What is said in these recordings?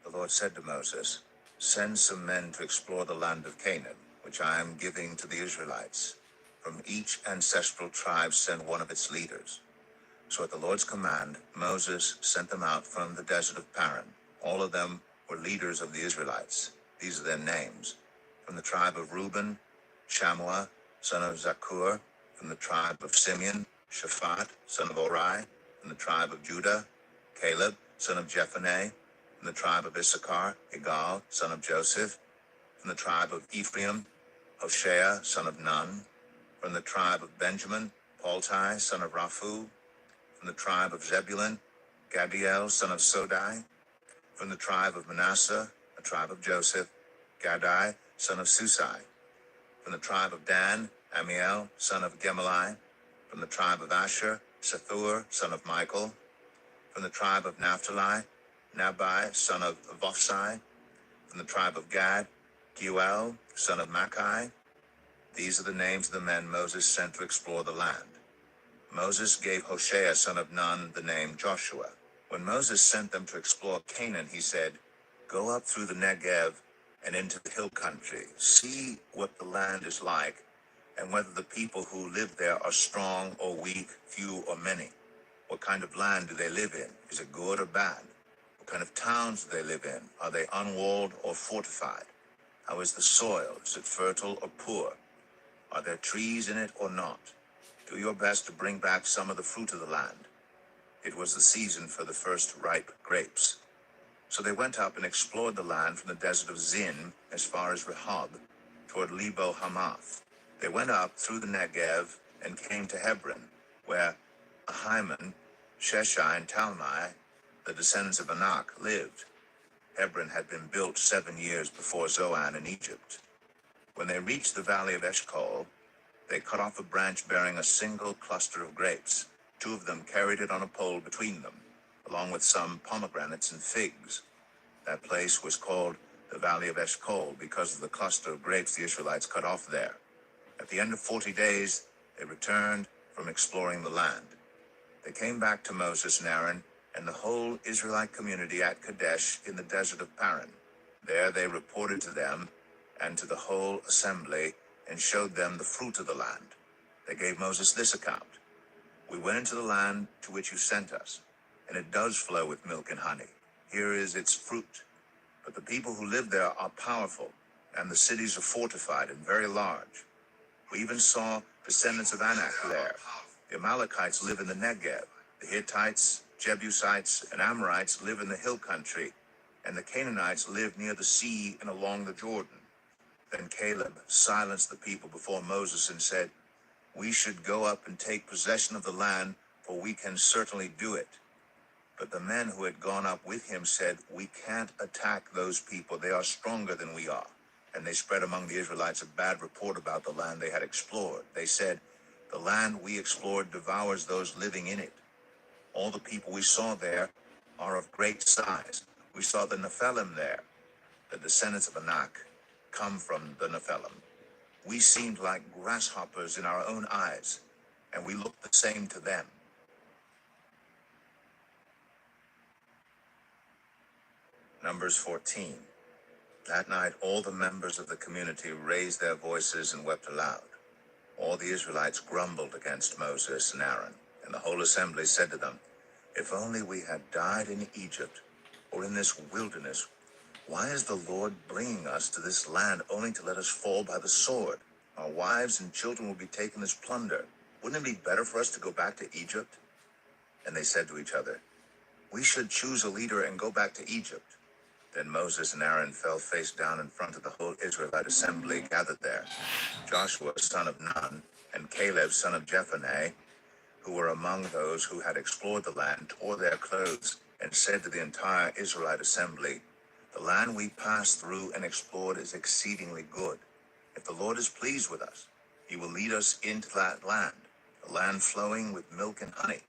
The Lord said to Moses, "Send some men to explore the land of Canaan, which I am giving to the Israelites. From each ancestral tribe send one of its leaders." So at the Lord's command, Moses sent them out from the desert of Paran. All of them were leaders of the Israelites. These are their names. From the tribe of Reuben, Shammua, son of Zakur. From the tribe of Simeon, Shaphat, son of Ori. From the tribe of Judah, Caleb, son of Jephunneh. From the tribe of Issachar, Igal, son of Joseph. From the tribe of Ephraim, Hoshea, son of Nun. From the tribe of Benjamin, Paltai, son of Raphu. From the tribe of Zebulun, Gadiel, son of Sodai. From the tribe of Manasseh, a tribe of Joseph, Gadai, son of Susai. From the tribe of Dan, Amiel, son of Gemalli. From the tribe of Asher, Sethur, son of Michael. From the tribe of Naphtali, Nabai, son of Vophsi. From the tribe of Gad, Geuel, son of Machai. These are the names of the men Moses sent to explore the land. Moses gave Hoshea, son of Nun, the name Joshua. When Moses sent them to explore Canaan, he said, "Go up through the Negev and into the hill country. See what the land is like, and whether the people who live there are strong or weak, few or many. What kind of land do they live in? Is it good or bad? What kind of towns do they live in? Are they unwalled or fortified? How is the soil? Is it fertile or poor? Are there trees in it or not? Do your best to bring back some of the fruit of the land." It was the season for the first ripe grapes. So they went up and explored the land from the desert of Zin as far as Rehob, toward Lebo Hamath. They went up through the Negev and came to Hebron, where Ahiman, Sheshai, and Talmai, the descendants of Anak, lived. Hebron had been built 7 years before Zoan in Egypt. When they reached the valley of Eshcol, they cut off a branch bearing a single cluster of grapes. 2 of them carried it on a pole between them, along with some pomegranates and figs. That place was called the Valley of Eshcol because of the cluster of grapes the Israelites cut off there. At the end of 40 days, they returned from exploring the land. They came back to Moses and Aaron and the whole Israelite community at Kadesh in the desert of Paran. There they reported to them and to the whole assembly and showed them the fruit of the land. They gave Moses this account: "We went into the land to which you sent us, and it does flow with milk and honey. Here is its fruit. But the people who live there are powerful, and the cities are fortified and very large. We even saw descendants of Anak there. The Amalekites live in the Negev. The Hittites, Jebusites, and Amorites live in the hill country, and the Canaanites live near the sea and along the Jordan." Then Caleb silenced the people before Moses and said, "We should go up and take possession of the land, for we can certainly do it." But the men who had gone up with him said, "We can't attack those people. They are stronger than we are." And they spread among the Israelites a bad report about the land they had explored. They said, "The land we explored devours those living in it. All the people we saw there are of great size. We saw the Nephilim there. The descendants of Anak come from the Nephilim. We seemed like grasshoppers in our own eyes, and we looked the same to them." Numbers 14. That night all the members of the community raised their voices and wept aloud. All the Israelites grumbled against Moses and Aaron, and the whole assembly said to them, "If only we had died in Egypt or in this wilderness. Why is the Lord bringing us to this land only to let us fall by the sword? Our wives and children will be taken as plunder. Wouldn't it be better for us to go back to Egypt?" And they said to each other, "We should choose a leader and go back to Egypt." Then Moses and Aaron fell face down in front of the whole Israelite assembly gathered there. Joshua, son of Nun, and Caleb, son of Jephunneh, who were among those who had explored the land, tore their clothes and said to the entire Israelite assembly, "The land we passed through and explored is exceedingly good. If the Lord is pleased with us, he will lead us into that land, a land flowing with milk and honey,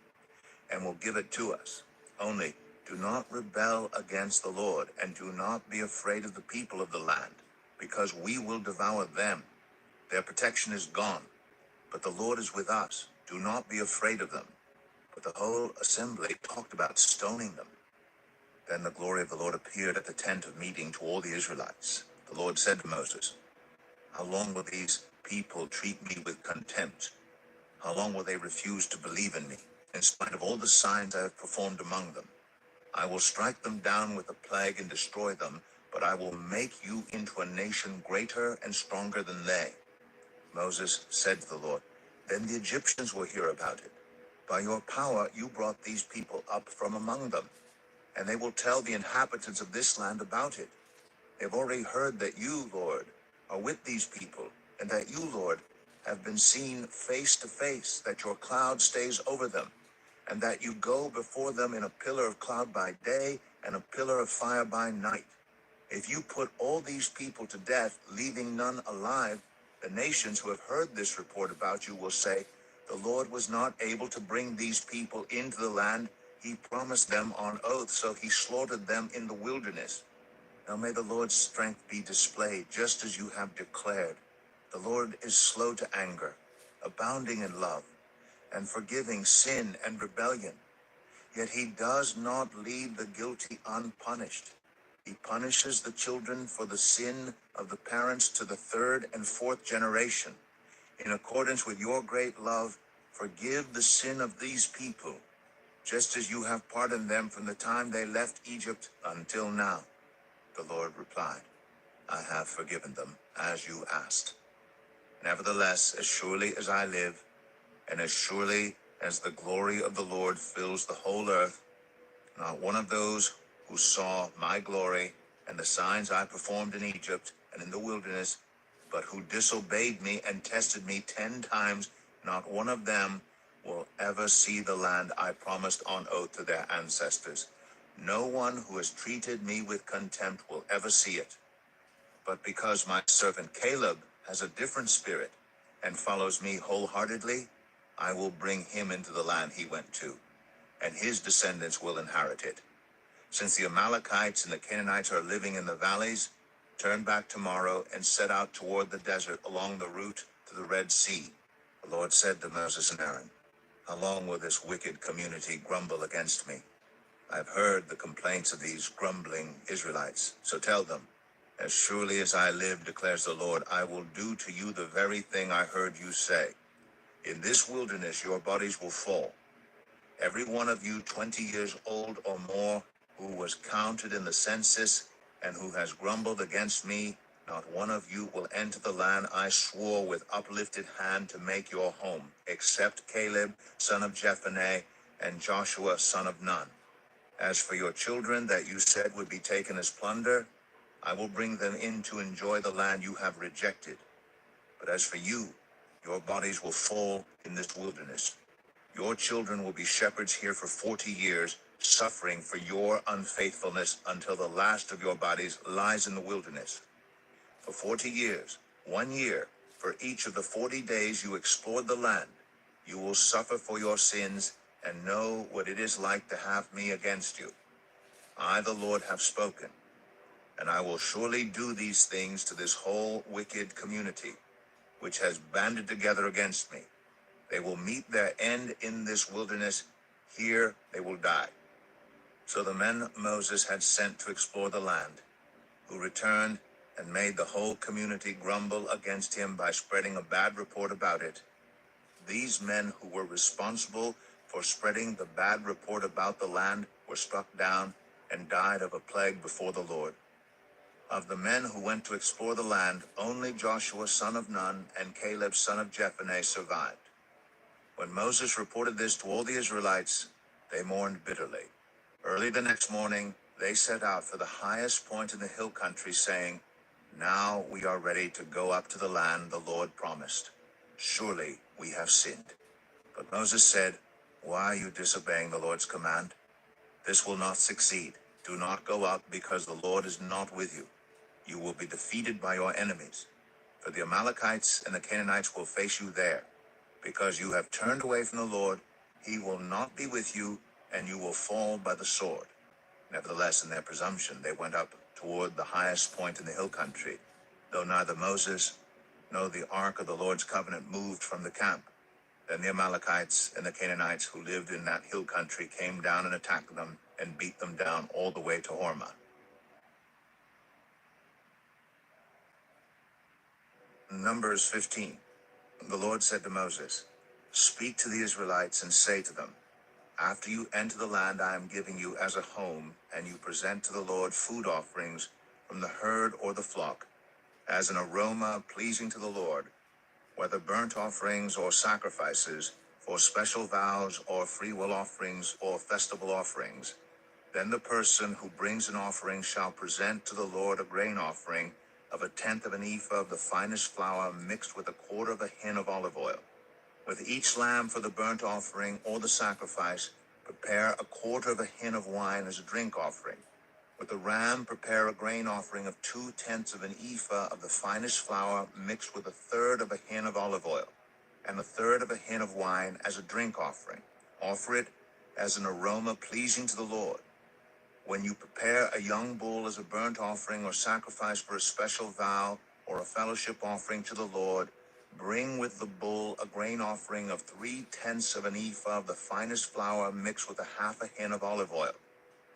and will give it to us. Only do not rebel against the Lord, and do not be afraid of the people of the land, because we will devour them. Their protection is gone, but the Lord is with us. Do not be afraid of them." But the whole assembly talked about stoning them. Then the glory of the Lord appeared at the tent of meeting to all the Israelites. The Lord said to Moses, "How long will these people treat me with contempt? How long will they refuse to believe in me, in spite of all the signs I have performed among them? I will strike them down with a plague and destroy them, but I will make you into a nation greater and stronger than they." Moses said to the Lord, "Then the Egyptians will hear about it. By your power you brought these people up from among them, and they will tell the inhabitants of this land about it. They've already heard that you, Lord, are with these people, and that you, Lord, have been seen face to face, that your cloud stays over them, and that you go before them in a pillar of cloud by day and a pillar of fire by night. If you put all these people to death, leaving none alive, the nations who have heard this report about you will say, 'The Lord was not able to bring these people into the land he promised them on oath, so he slaughtered them in the wilderness.' Now may the Lord's strength be displayed, just as you have declared. The Lord is slow to anger, abounding in love, and forgiving sin and rebellion. Yet he does not leave the guilty unpunished. He punishes the children for the sin of the parents to the third and fourth generation. In accordance with your great love, forgive the sin of these people, just as you have pardoned them from the time they left Egypt until now." The Lord replied, "I have forgiven them, as you asked. Nevertheless, as surely as I live, and as surely as the glory of the Lord fills the whole earth, not one of those who saw my glory and the signs I performed in Egypt and in the wilderness, but who disobeyed me and tested me 10 times, not one of them will ever see the land I promised on oath to their ancestors. No one who has treated me with contempt will ever see it. But because my servant Caleb has a different spirit and follows me wholeheartedly, I will bring him into the land he went to, and his descendants will inherit it. Since the Amalekites and the Canaanites are living in the valleys, turn back tomorrow and set out toward the desert along the route to the Red Sea." The Lord said to Moses and Aaron, "How long will this wicked community grumble against me? I've heard the complaints of these grumbling Israelites. So tell them, as surely as I live, declares the Lord, I will do to you the very thing I heard you say. In this wilderness your bodies will fall. Every one of you 20 years old or more who was counted in the census and who has grumbled against me, not one of you will enter the land I swore with uplifted hand to make your home, except Caleb, son of Jephunneh, and Joshua, son of Nun. As for your children that you said would be taken as plunder, I will bring them in to enjoy the land you have rejected. But as for you, your bodies will fall in this wilderness. Your children will be shepherds here for 40 years, suffering for your unfaithfulness until the last of your bodies lies in the wilderness. For 40 years, 1 year, for each of the 40 days you explored the land, you will suffer for your sins and know what it is like to have me against you. I, the Lord, have spoken, and I will surely do these things to this whole wicked community, which has banded together against me. They will meet their end in this wilderness. Here they will die." So the men Moses had sent to explore the land, who returned and made the whole community grumble against him by spreading a bad report about it. These men who were responsible for spreading the bad report about the land were struck down and died of a plague before the Lord. Of the men who went to explore the land, only Joshua son of Nun and Caleb son of Jephunneh survived. When Moses reported this to all the Israelites, they mourned bitterly. Early the next morning, they set out for the highest point in the hill country, saying, "Now we are ready to go up to the land the Lord promised. Surely we have sinned." But Moses said, "Why are you disobeying the Lord's command? This will not succeed. Do not go up, because the Lord is not with you. You will be defeated by your enemies. For the Amalekites and the Canaanites will face you there. Because you have turned away from the Lord, he will not be with you, and you will fall by the sword." Nevertheless, in their presumption, they went up toward the highest point in the hill country, though neither Moses nor the ark of the Lord's covenant moved from the camp. Then the Amalekites and the Canaanites who lived in that hill country came down and attacked them and beat them down all the way to Hormah. Numbers 15. The Lord said to Moses, "Speak to the Israelites and say to them, after you enter the land I am giving you as a home, and you present to the Lord food offerings from the herd or the flock, as an aroma pleasing to the Lord, whether burnt offerings or sacrifices, for special vows or freewill offerings or festival offerings, then the person who brings an offering shall present to the Lord a grain offering of 1/10 of an ephah of the finest flour mixed with 1/4 of a hin of olive oil. With each lamb for the burnt offering or the sacrifice, prepare 1/4 of a hin of wine as a drink offering. With the ram, prepare a grain offering of 2/10 of an ephah of the finest flour mixed with 1/3 of a hin of olive oil, and 1/3 of a hin of wine as a drink offering. Offer it as an aroma pleasing to the Lord. When you prepare a young bull as a burnt offering or sacrifice for a special vow or a fellowship offering to the Lord, bring with the bull a grain offering of 3/10 of an ephah of the finest flour mixed with 1/2 a hin of olive oil,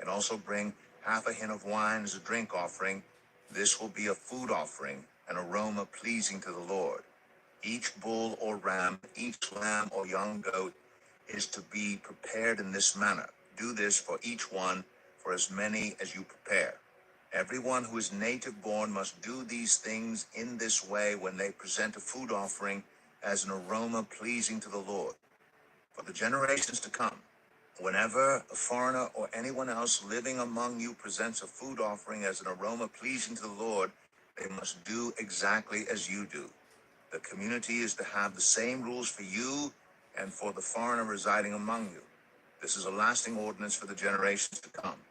and also bring 1/2 a hin of wine as a drink offering. This will be a food offering, an aroma pleasing to the Lord. Each bull or ram, each lamb or young goat is to be prepared in this manner. Do this for each one, for as many as you prepare. Everyone who is native born must do these things in this way when they present a food offering as an aroma pleasing to the Lord. For the generations to come, whenever a foreigner or anyone else living among you presents a food offering as an aroma pleasing to the Lord, they must do exactly as you do. The community is to have the same rules for you and for the foreigner residing among you. This is a lasting ordinance for the generations to come.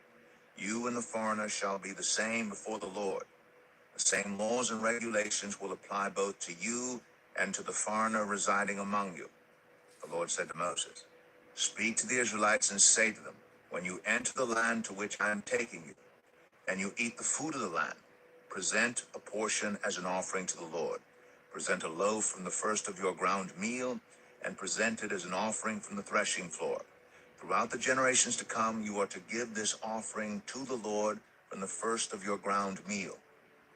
You and the foreigner shall be the same before the Lord. The same laws and regulations will apply both to you and to the foreigner residing among you. The Lord said to Moses, "Speak to the Israelites and say to them, when you enter the land to which I am taking you, and you eat the food of the land, present a portion as an offering to the Lord. Present a loaf from the first of your ground meal, and present it as an offering from the threshing floor. Throughout the generations to come, you are to give this offering to the Lord from the first of your ground meal.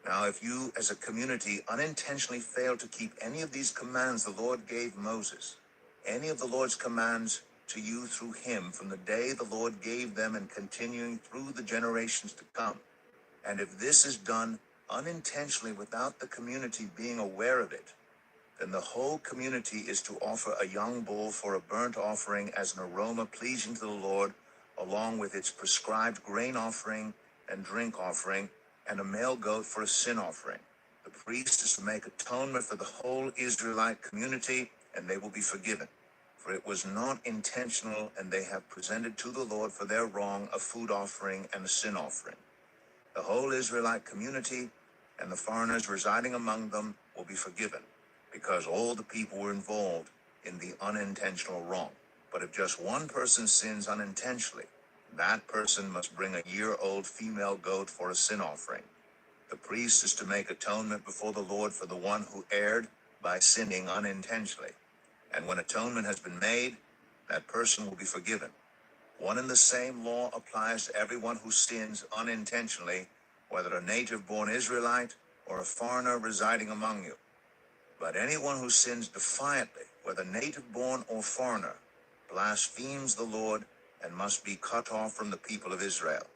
Now, if you as a community unintentionally fail to keep any of these commands the Lord gave Moses, any of the Lord's commands to you through him from the day the Lord gave them and continuing through the generations to come, and if this is done unintentionally without the community being aware of it, then the whole community is to offer a young bull for a burnt offering as an aroma pleasing to the Lord, along with its prescribed grain offering and drink offering, and a male goat for a sin offering. The priest is to make atonement for the whole Israelite community, and they will be forgiven. For it was not intentional, and they have presented to the Lord for their wrong a food offering and a sin offering. The whole Israelite community and the foreigners residing among them will be forgiven, because all the people were involved in the unintentional wrong. But if just one person sins unintentionally, that person must bring a year-old female goat for a sin offering. The priest is to make atonement before the Lord for the one who erred by sinning unintentionally. And when atonement has been made, that person will be forgiven. One and the same law applies to everyone who sins unintentionally, whether a native-born Israelite or a foreigner residing among you. But anyone who sins defiantly, whether native-born or foreigner, blasphemes the Lord and must be cut off from the people of Israel.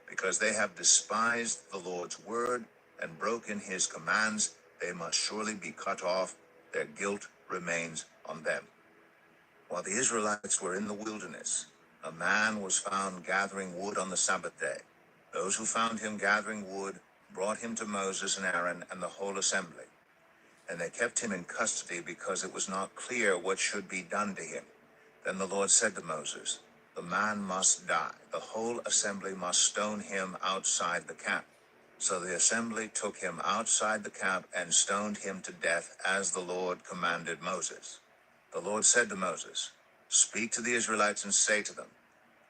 Because they have despised the Lord's word and broken his commands, they must surely be cut off. Their guilt remains on them." While the Israelites were in the wilderness, a man was found gathering wood on the Sabbath day. Those who found him gathering wood brought him to Moses and Aaron and the whole assembly. And they kept him in custody because it was not clear what should be done to him. Then the Lord said to Moses, "The man must die. The whole assembly must stone him outside the camp." So the assembly took him outside the camp and stoned him to death as the Lord commanded Moses. The Lord said to Moses, "Speak to the Israelites and say to them,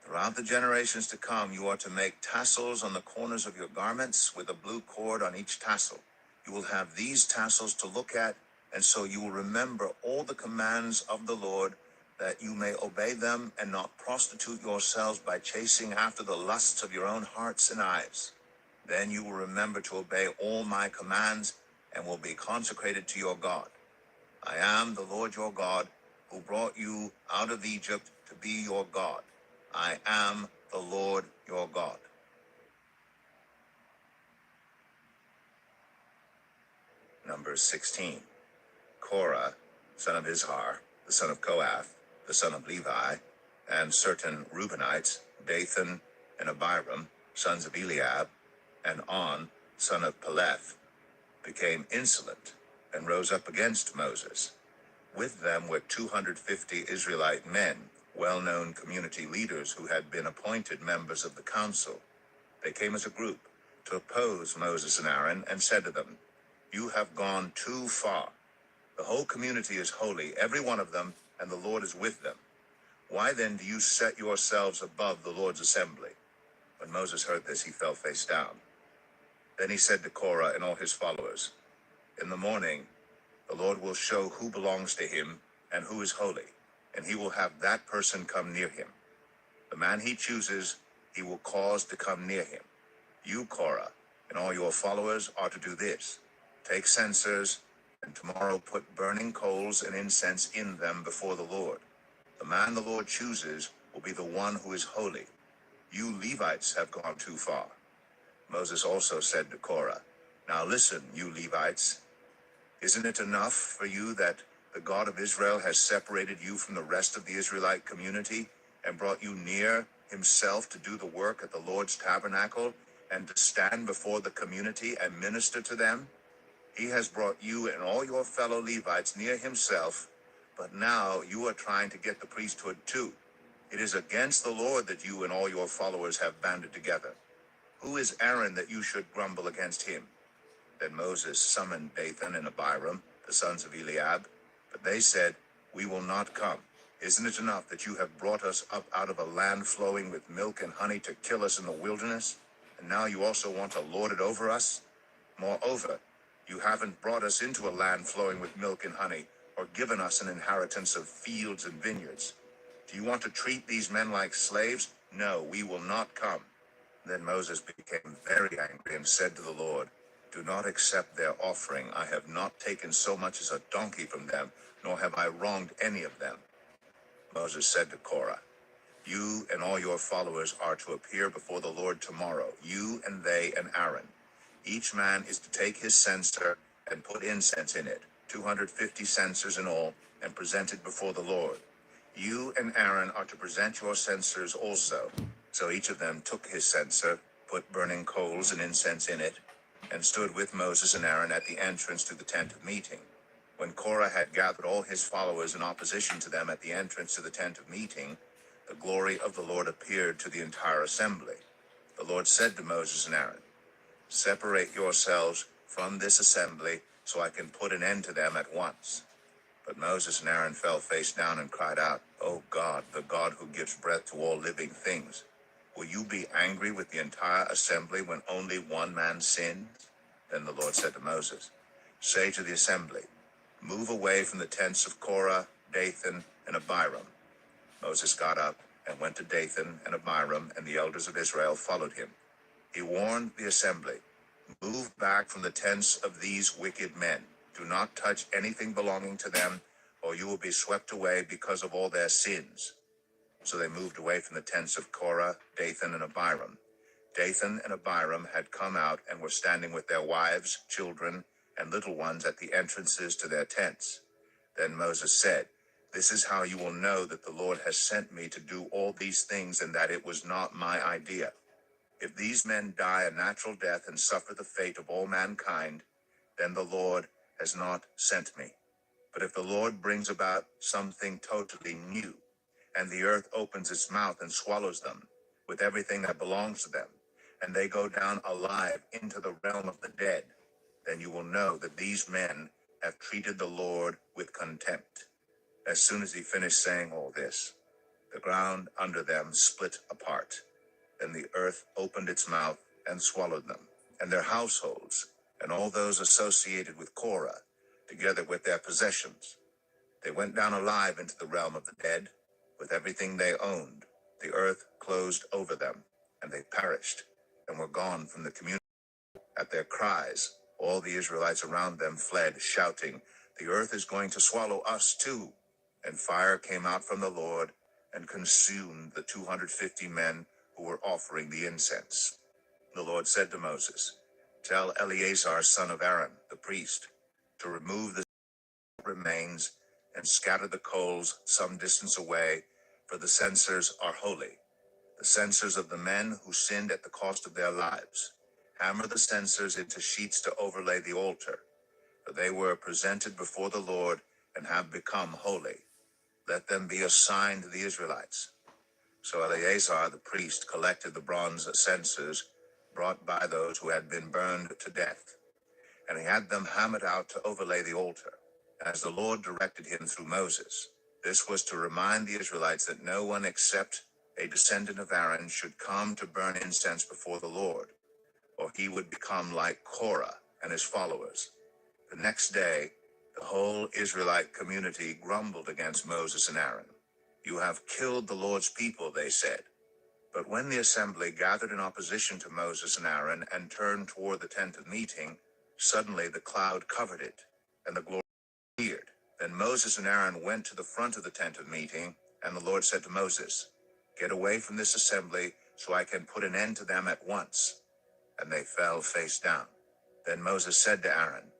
throughout the generations to come, you are to make tassels on the corners of your garments with a blue cord on each tassel. You will have these tassels to look at, and so you will remember all the commands of the Lord that you may obey them and not prostitute yourselves by chasing after the lusts of your own hearts and eyes. Then you will remember to obey all my commands and will be consecrated to your God. I am the Lord your God, who brought you out of Egypt to be your God. I am the Lord your God. Number 16. Korah, son of Izhar, the son of Kohath, the son of Levi, and certain Reubenites, Dathan and Abiram, sons of Eliab, and On, son of Peleth, became insolent and rose up against Moses. With them were 250 Israelite men, well-known community leaders who had been appointed members of the council. They came as a group to oppose Moses and Aaron and said to them, "You have gone too far. The whole community is holy, every one of them, and the Lord is with them. Why then do you set yourselves above the Lord's assembly?" When Moses heard this, he fell face down. Then he said to Korah and all his followers, "In the morning, the Lord will show who belongs to him and who is holy, and he will have that person come near him. The man he chooses, he will cause to come near him. You, Korah, and all your followers are to do this. Take censers, and tomorrow put burning coals and incense in them before the Lord. The man the Lord chooses will be the one who is holy. You Levites have gone too far." Moses also said to Korah, "Now listen, you Levites. Isn't it enough for you that the God of Israel has separated you from the rest of the Israelite community and brought you near himself to do the work at the Lord's tabernacle and to stand before the community and minister to them? He has brought you and all your fellow Levites near himself, but now you are trying to get the priesthood too. It is against the Lord that you and all your followers have banded together. Who is Aaron that you should grumble against him?" Then Moses summoned Dathan and Abiram, the sons of Eliab, but they said, "We will not come. Isn't it enough that you have brought us up out of a land flowing with milk and honey to kill us in the wilderness? And now you also want to lord it over us? Moreover, you haven't brought us into a land flowing with milk and honey, or given us an inheritance of fields and vineyards. Do you want to treat these men like slaves? No, we will not come." Then Moses became very angry and said to the Lord, "Do not accept their offering. I have not taken so much as a donkey from them, nor have I wronged any of them." Moses said to Korah, "You and all your followers are to appear before the Lord tomorrow, you and they and Aaron. Each man is to take his censer and put incense in it, 250 censers in all, and present it before the Lord. You and Aaron are to present your censers also." So each of them took his censer, put burning coals and incense in it, and stood with Moses and Aaron at the entrance to the tent of meeting. When Korah had gathered all his followers in opposition to them at the entrance to the tent of meeting, the glory of the Lord appeared to the entire assembly. The Lord said to Moses and Aaron, "Separate yourselves from this assembly so I can put an end to them at once." But Moses and Aaron fell face down and cried out, "O God, the God who gives breath to all living things, will you be angry with the entire assembly when only one man sins?" Then the Lord said to Moses, "Say to the assembly, move away from the tents of Korah, Dathan, and Abiram." Moses got up and went to Dathan and Abiram, and the elders of Israel followed him. He warned the assembly, "Move back from the tents of these wicked men. Do not touch anything belonging to them, or you will be swept away because of all their sins." So they moved away from the tents of Korah, Dathan, and Abiram. Dathan and Abiram had come out and were standing with their wives, children, and little ones at the entrances to their tents. Then Moses said, "This is how you will know that the Lord has sent me to do all these things and that it was not my idea. If these men die a natural death and suffer the fate of all mankind, then the Lord has not sent me. But if the Lord brings about something totally new, and the earth opens its mouth and swallows them, with everything that belongs to them, and they go down alive into the realm of the dead, then you will know that these men have treated the Lord with contempt." As soon as he finished saying all this, the ground under them split apart. Then the earth opened its mouth and swallowed them, and their households, and all those associated with Korah, together with their possessions. They went down alive into the realm of the dead, with everything they owned. The earth closed over them, and they perished, and were gone from the community. At their cries, all the Israelites around them fled, shouting, "The earth is going to swallow us too." And fire came out from the Lord, and consumed the 250 men who were offering the incense. The Lord said to Moses, "Tell Eleazar, son of Aaron, the priest, to remove the remains and scatter the coals some distance away, for the censers are holy, the censers of the men who sinned at the cost of their lives. Hammer the censers into sheets to overlay the altar, for they were presented before the Lord and have become holy. Let them be a sign to the Israelites." So Eleazar the priest collected the bronze censers brought by those who had been burned to death, and he had them hammered out to overlay the altar, as the Lord directed him through Moses. This was to remind the Israelites that no one except a descendant of Aaron should come to burn incense before the Lord, or he would become like Korah and his followers. The next day, the whole Israelite community grumbled against Moses and Aaron. "You have killed the Lord's people," they said. But when the assembly gathered in opposition to Moses and Aaron and turned toward the tent of meeting, suddenly the cloud covered it, and the glory appeared. Then Moses and Aaron went to the front of the tent of meeting, and the Lord said to Moses, "Get away from this assembly, so I can put an end to them at once." And they fell face down. Then Moses said to Aaron,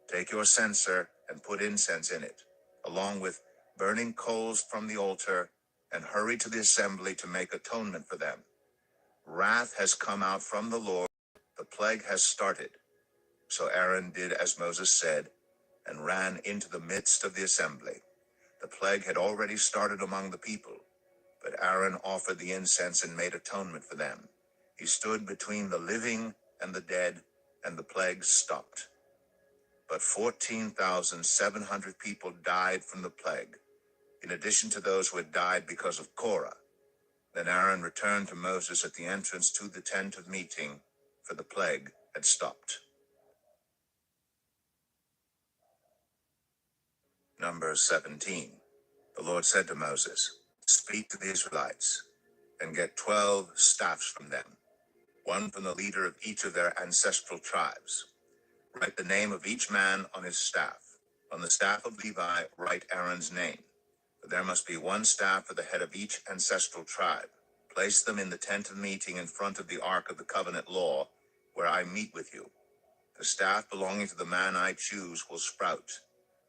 "Take your censer and put incense in it, along with burning coals from the altar, and hurry to the assembly to make atonement for them. Wrath has come out from the Lord, the plague has started." So Aaron did as Moses said, and ran into the midst of the assembly. The plague had already started among the people, but Aaron offered the incense and made atonement for them. He stood between the living and the dead, and the plague stopped. But 14,700 people died from the plague, in addition to those who had died because of Korah. Then Aaron returned to Moses at the entrance to the tent of meeting, for the plague had stopped. Numbers 17. The Lord said to Moses, "Speak to the Israelites, and get 12 staffs from them, one from the leader of each of their ancestral tribes. Write the name of each man on his staff. On the staff of Levi, write Aaron's name. But there must be one staff for the head of each ancestral tribe. Place them in the tent of meeting in front of the ark of the covenant law, where I meet with you. The staff belonging to the man I choose will sprout,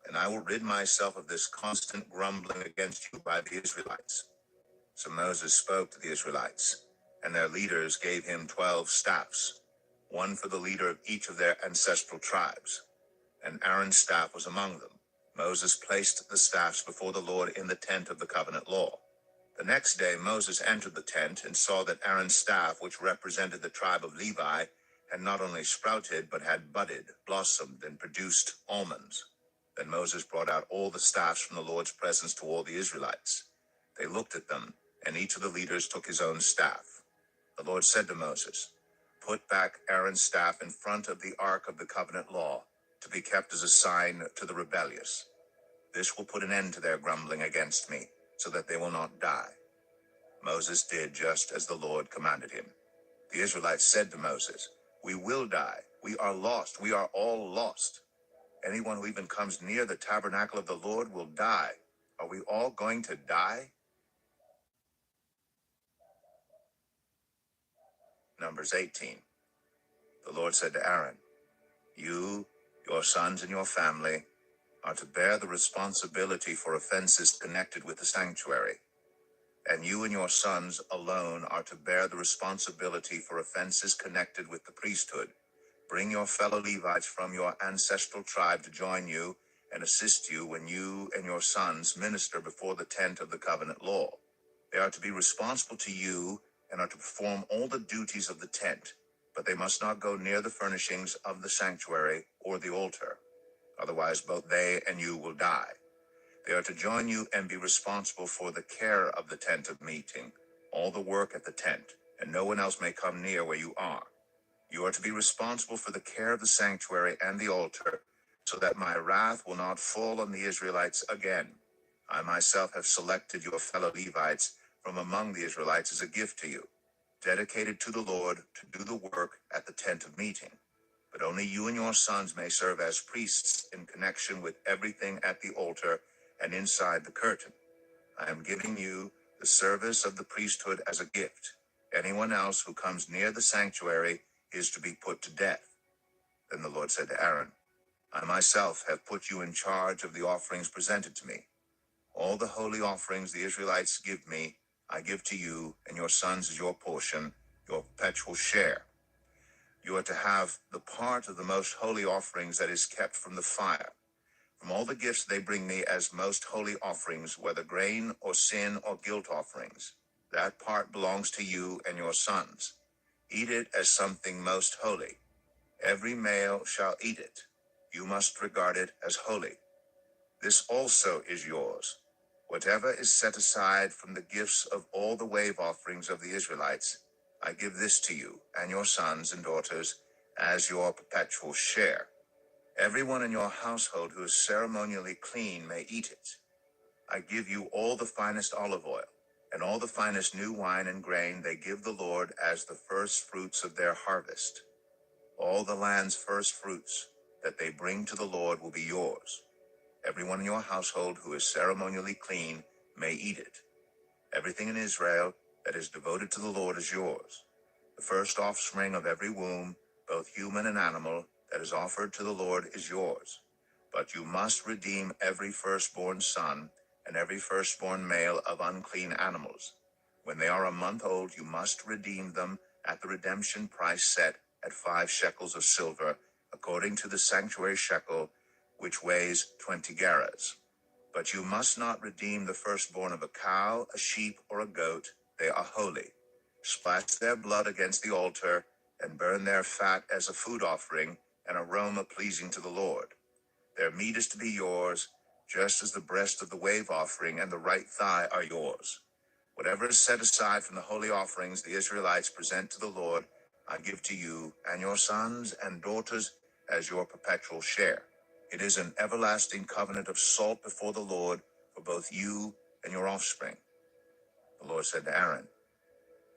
and I will rid myself of this constant grumbling against you by the Israelites." So Moses spoke to the Israelites, and their leaders gave him 12 staffs, one for the leader of each of their ancestral tribes, and Aaron's staff was among them. Moses placed the staffs before the Lord in the tent of the covenant law. The next day Moses entered the tent and saw that Aaron's staff, which represented the tribe of Levi, had not only sprouted, but had budded, blossomed, and produced almonds. Then Moses brought out all the staffs from the Lord's presence to all the Israelites. They looked at them, and each of the leaders took his own staff. The Lord said to Moses, "Put back Aaron's staff in front of the ark of the covenant law, to be kept as a sign to the rebellious. This will put an end to their grumbling against me, so that they will not die." Moses did just as the Lord commanded him. The Israelites said to Moses, "We will die. We are lost. We are all lost. Anyone who even comes near the tabernacle of the Lord will die. Are we all going to die?" Numbers 18. The Lord said to Aaron, "You, your sons, and your family are to bear the responsibility for offenses connected with the sanctuary. And you and your sons alone are to bear the responsibility for offenses connected with the priesthood. Bring your fellow Levites from your ancestral tribe to join you and assist you when you and your sons minister before the tent of the covenant law. They are to be responsible to you and are to perform all the duties of the tent, but they must not go near the furnishings of the sanctuary or the altar. Otherwise, both they and you will die. They are to join you and be responsible for the care of the tent of meeting, all the work at the tent, and no one else may come near where you are. You are to be responsible for the care of the sanctuary and the altar, so that my wrath will not fall on the Israelites again. I myself have selected your fellow Levites from among the Israelites as a gift to you, dedicated to the Lord to do the work at the tent of meeting. But only you and your sons may serve as priests in connection with everything at the altar and inside the curtain. I am giving you the service of the priesthood as a gift. Anyone else who comes near the sanctuary is to be put to death. Then the Lord said to Aaron, I myself have put you in charge of the offerings presented to me. All the holy offerings the Israelites give me, I give to you and your sons as your portion, your perpetual share. You are to have the part of the most holy offerings that is kept from the fire. From all the gifts they bring me as most holy offerings, whether grain or sin or guilt offerings, that part belongs to you and your sons. Eat it as something most holy. Every male shall eat it. You must regard it as holy. This also is yours. Whatever is set aside from the gifts of all the wave offerings of the Israelites, I give this to you and your sons and daughters as your perpetual share. Everyone in your household who is ceremonially clean may eat it. I give you all the finest olive oil and all the finest new wine and grain they give the Lord as the first fruits of their harvest. All the land's first fruits that they bring to the Lord will be yours. Everyone in your household who is ceremonially clean may eat it. Everything in Israel that is devoted to the Lord is yours. The first offspring of every womb, both human and animal, that is offered to the Lord is yours. But you must redeem every firstborn son and every firstborn male of unclean animals. When they are a month old, you must redeem them at the redemption price set at 5 shekels of silver, according to the sanctuary shekel, which weighs 20 gerahs. But you must not redeem the firstborn of a cow, a sheep, or a goat. They are holy. Splash their blood against the altar and burn their fat as a food offering, an aroma pleasing to the Lord. Their meat is to be yours, just as the breast of the wave offering and the right thigh are yours. Whatever is set aside from the holy offerings the Israelites present to the Lord, I give to you and your sons and daughters as your perpetual share. It is an everlasting covenant of salt before the Lord for both you and your offspring. The Lord said to Aaron,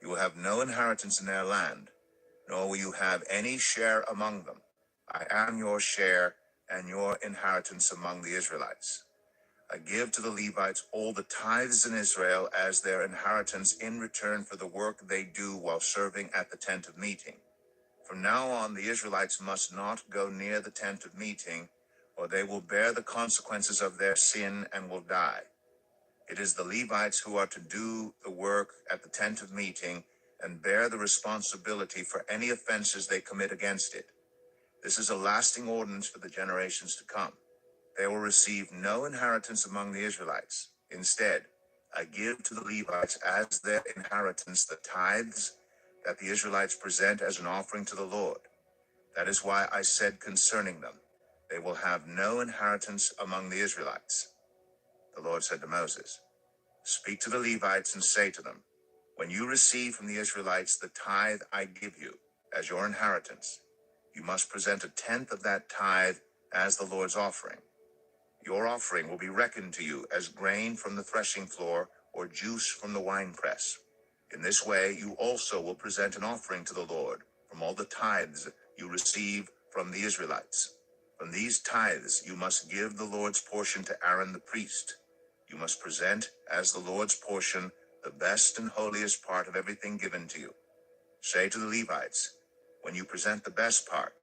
you will have no inheritance in their land, nor will you have any share among them. I am your share and your inheritance among the Israelites. I give to the Levites all the tithes in Israel as their inheritance in return for the work they do while serving at the tent of meeting. From now on, the Israelites must not go near the tent of meeting, or they will bear the consequences of their sin and will die. It is the Levites who are to do the work at the tent of meeting and bear the responsibility for any offenses they commit against it. This is a lasting ordinance for the generations to come. They will receive no inheritance among the Israelites. Instead, I give to the Levites as their inheritance the tithes that the Israelites present as an offering to the Lord. That is why I said concerning them, they will have no inheritance among the Israelites. The Lord said to Moses, speak to the Levites and say to them, when you receive from the Israelites the tithe I give you as your inheritance, you must present a tenth of that tithe as the Lord's offering. Your offering will be reckoned to you as grain from the threshing floor or juice from the winepress. In this way, you also will present an offering to the Lord from all the tithes you receive from the Israelites. From these tithes, you must give the Lord's portion to Aaron the priest. You must present as the Lord's portion the best and holiest part of everything given to you. Say to the Levites, when you present the best part,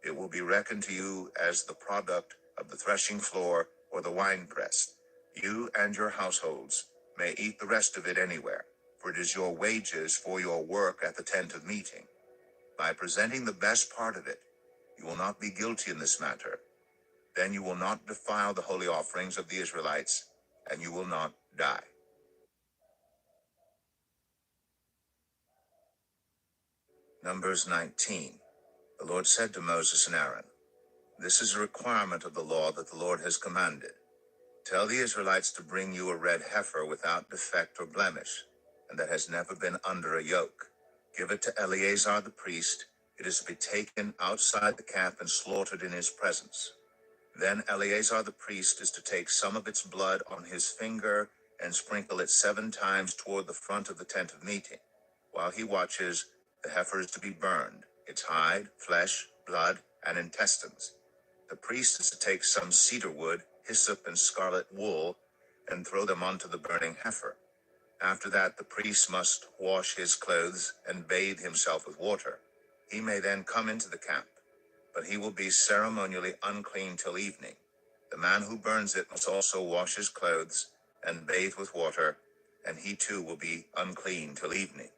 it will be reckoned to you as the product of the threshing floor or the winepress. You and your households may eat the rest of it anywhere, for it is your wages for your work at the tent of meeting. By presenting the best part of it, you will not be guilty in this matter. Then you will not defile the holy offerings of the Israelites, and you will not die. Numbers 19. The Lord said to Moses and Aaron, this is a requirement of the law that the Lord has commanded. Tell the Israelites to bring you a red heifer without defect or blemish, and that has never been under a yoke. Give it to Eleazar the priest. It is to be taken outside the camp and slaughtered in his presence. Then Eleazar the priest is to take some of its blood on his finger and sprinkle it 7 times toward the front of the tent of meeting. While he watches, the heifer is to be burned, its hide, flesh, blood, and intestines. The priest is to take some cedar wood, hyssop, and scarlet wool, and throw them onto the burning heifer. After that, the priest must wash his clothes and bathe himself with water. He may then come into the camp, but he will be ceremonially unclean till evening. The man who burns it must also wash his clothes and bathe with water, and he too will be unclean till evening.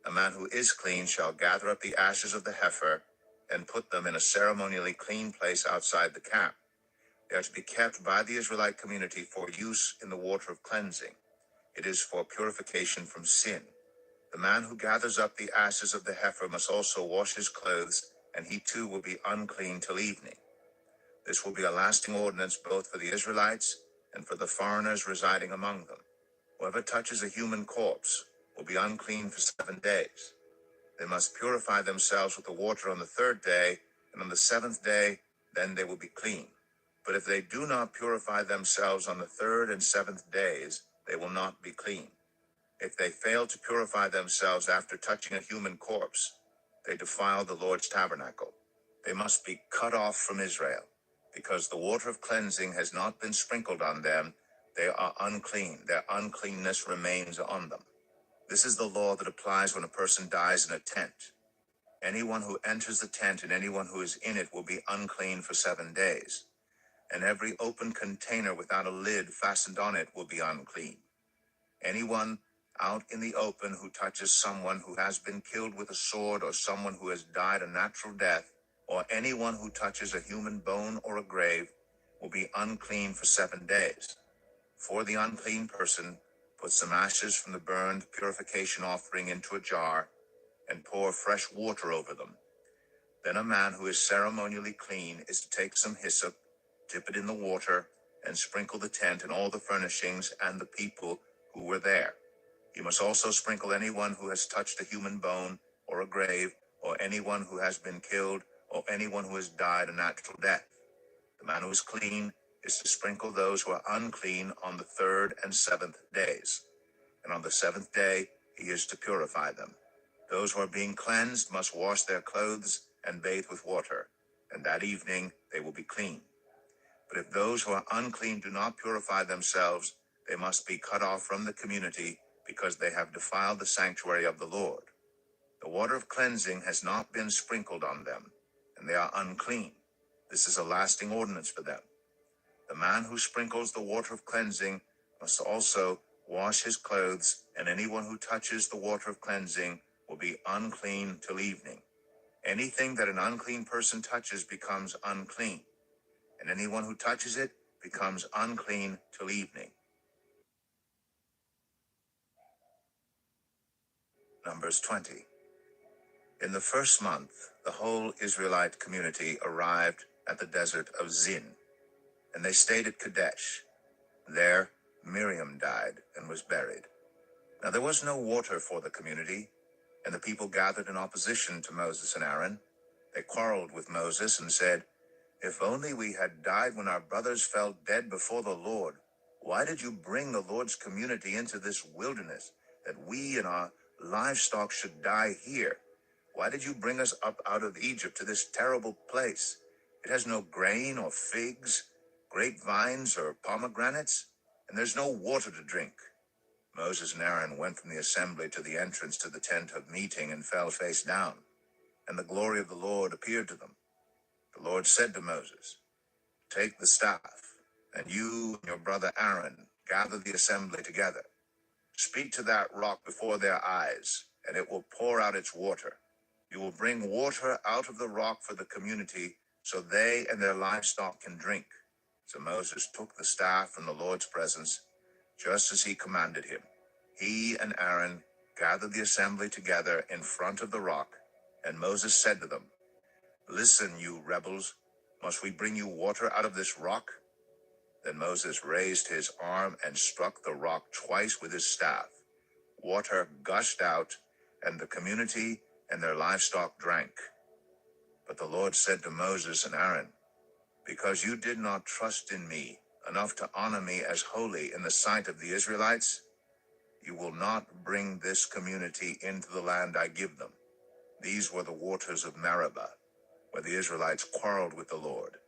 A man who is clean shall gather up the ashes of the heifer and put them in a ceremonially clean place outside the camp. They are to be kept by the Israelite community for use in the water of cleansing. It is for purification from sin. The man who gathers up the ashes of the heifer must also wash his clothes, and he too will be unclean till evening. This will be a lasting ordinance both for the Israelites and for the foreigners residing among them. Whoever touches a human corpse will be unclean for 7 days. They must purify themselves with the water on the 3rd day, and on the 7th day, then they will be clean. But if they do not purify themselves on the 3rd and 7th days, they will not be clean. If they fail to purify themselves after touching a human corpse, they defile the Lord's tabernacle. They must be cut off from Israel. Because the water of cleansing has not been sprinkled on them, they are unclean. Their uncleanness remains on them. This is the law that applies when a person dies in a tent. Anyone who enters the tent and anyone who is in it will be unclean for 7 days. And every open container without a lid fastened on it will be unclean. Anyone out in the open who touches someone who has been killed with a sword, or someone who has died a natural death, or anyone who touches a human bone or a grave, will be unclean for 7 days. For the unclean person, put some ashes from the burned purification offering into a jar, and pour fresh water over them. Then a man who is ceremonially clean is to take some hyssop, dip it in the water, and sprinkle the tent and all the furnishings and the people who were there. He must also sprinkle anyone who has touched a human bone or a grave, or anyone who has been killed, or anyone who has died a natural death. The man who is clean is to sprinkle those who are unclean on the 3rd and 7th days. And on the 7th day, he is to purify them. Those who are being cleansed must wash their clothes and bathe with water, and that evening they will be clean. But if those who are unclean do not purify themselves, they must be cut off from the community, because they have defiled the sanctuary of the Lord. The water of cleansing has not been sprinkled on them, and they are unclean. This is a lasting ordinance for them. The man who sprinkles the water of cleansing must also wash his clothes, and anyone who touches the water of cleansing will be unclean till evening. Anything that an unclean person touches becomes unclean, and anyone who touches it becomes unclean till evening. Numbers 20. In the 1st month, the whole Israelite community arrived at the desert of Zin, and they stayed at Kadesh. There, Miriam died and was buried. Now there was no water for the community, and the people gathered in opposition to Moses and Aaron. They quarreled with Moses and said, "If only we had died when our brothers fell dead before the Lord. Why did you bring the Lord's community into this wilderness, that we and our livestock should die here? Why did you bring us up out of Egypt to this terrible place? It has no grain or figs, grapevines or pomegranates, and there's no water to drink." Moses and Aaron went from the assembly to the entrance to the tent of meeting and fell face down, and the glory of the Lord appeared to them. The Lord said to Moses, "Take the staff, and you and your brother Aaron gather the assembly together. Speak to that rock before their eyes, and it will pour out its water. You will bring water out of the rock for the community, so they and their livestock can drink." So Moses took the staff from the Lord's presence, just as he commanded him. He and Aaron gathered the assembly together in front of the rock, and Moses said to them, "Listen, you rebels, must we bring you water out of this rock?" Then Moses raised his arm and struck the rock twice with his staff. Water gushed out, and the community and their livestock drank. But the Lord said to Moses and Aaron, Because you did not trust in me enough to honor me as holy in the sight of the Israelites, you will not bring this community into the land I give them. These were the waters of Meribah, where the Israelites quarreled with the Lord,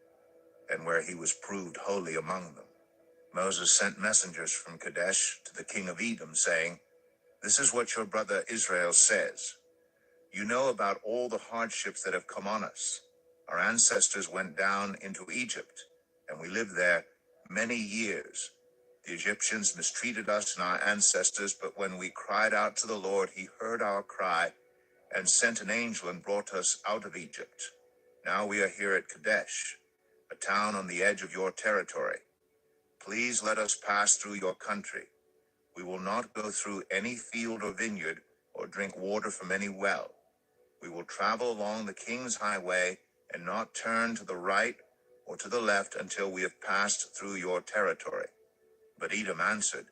and where he was proved holy among them. Moses sent messengers from Kadesh to the king of Edom, saying, "This is what your brother Israel says. You know about all the hardships that have come on us. Our ancestors went down into Egypt, and we lived there many years. The Egyptians mistreated us and our ancestors, but when we cried out to the Lord, he heard our cry and sent an angel and brought us out of Egypt. Now we are here at Kadesh, a town on the edge of your territory. Please let us pass through your country. We will not go through any field or vineyard or drink water from any well. We will travel along the king's highway and not turn to the right or to the left until we have passed through your territory." But Edom answered,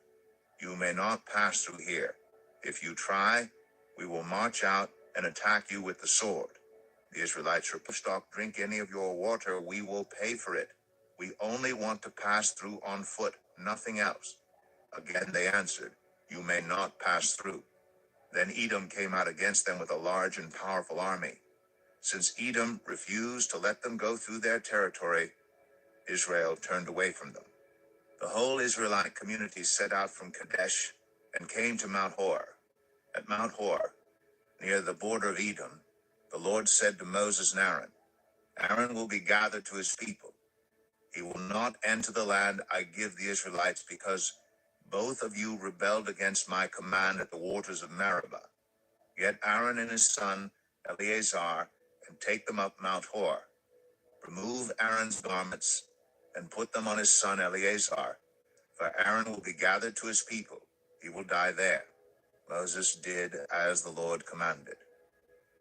"You may not pass through here. If you try, we will march out and attack you with the sword." The Israelites replied, "Drink any of your water, we will pay for it. We only want to pass through on foot, nothing else." Again they answered, "You may not pass through." Then Edom came out against them with a large and powerful army. Since Edom refused to let them go through their territory, Israel turned away from them. The whole Israelite community set out from Kadesh and came to Mount Hor. At Mount Hor, near the border of Edom, the Lord said to Moses and Aaron, "Aaron will be gathered to his people. He will not enter the land I give the Israelites because both of you rebelled against my command at the waters of Meribah. Get Aaron and his son Eleazar and take them up Mount Hor. Remove Aaron's garments and put them on his son Eleazar, for Aaron will be gathered to his people. He will die there." Moses did as the Lord commanded.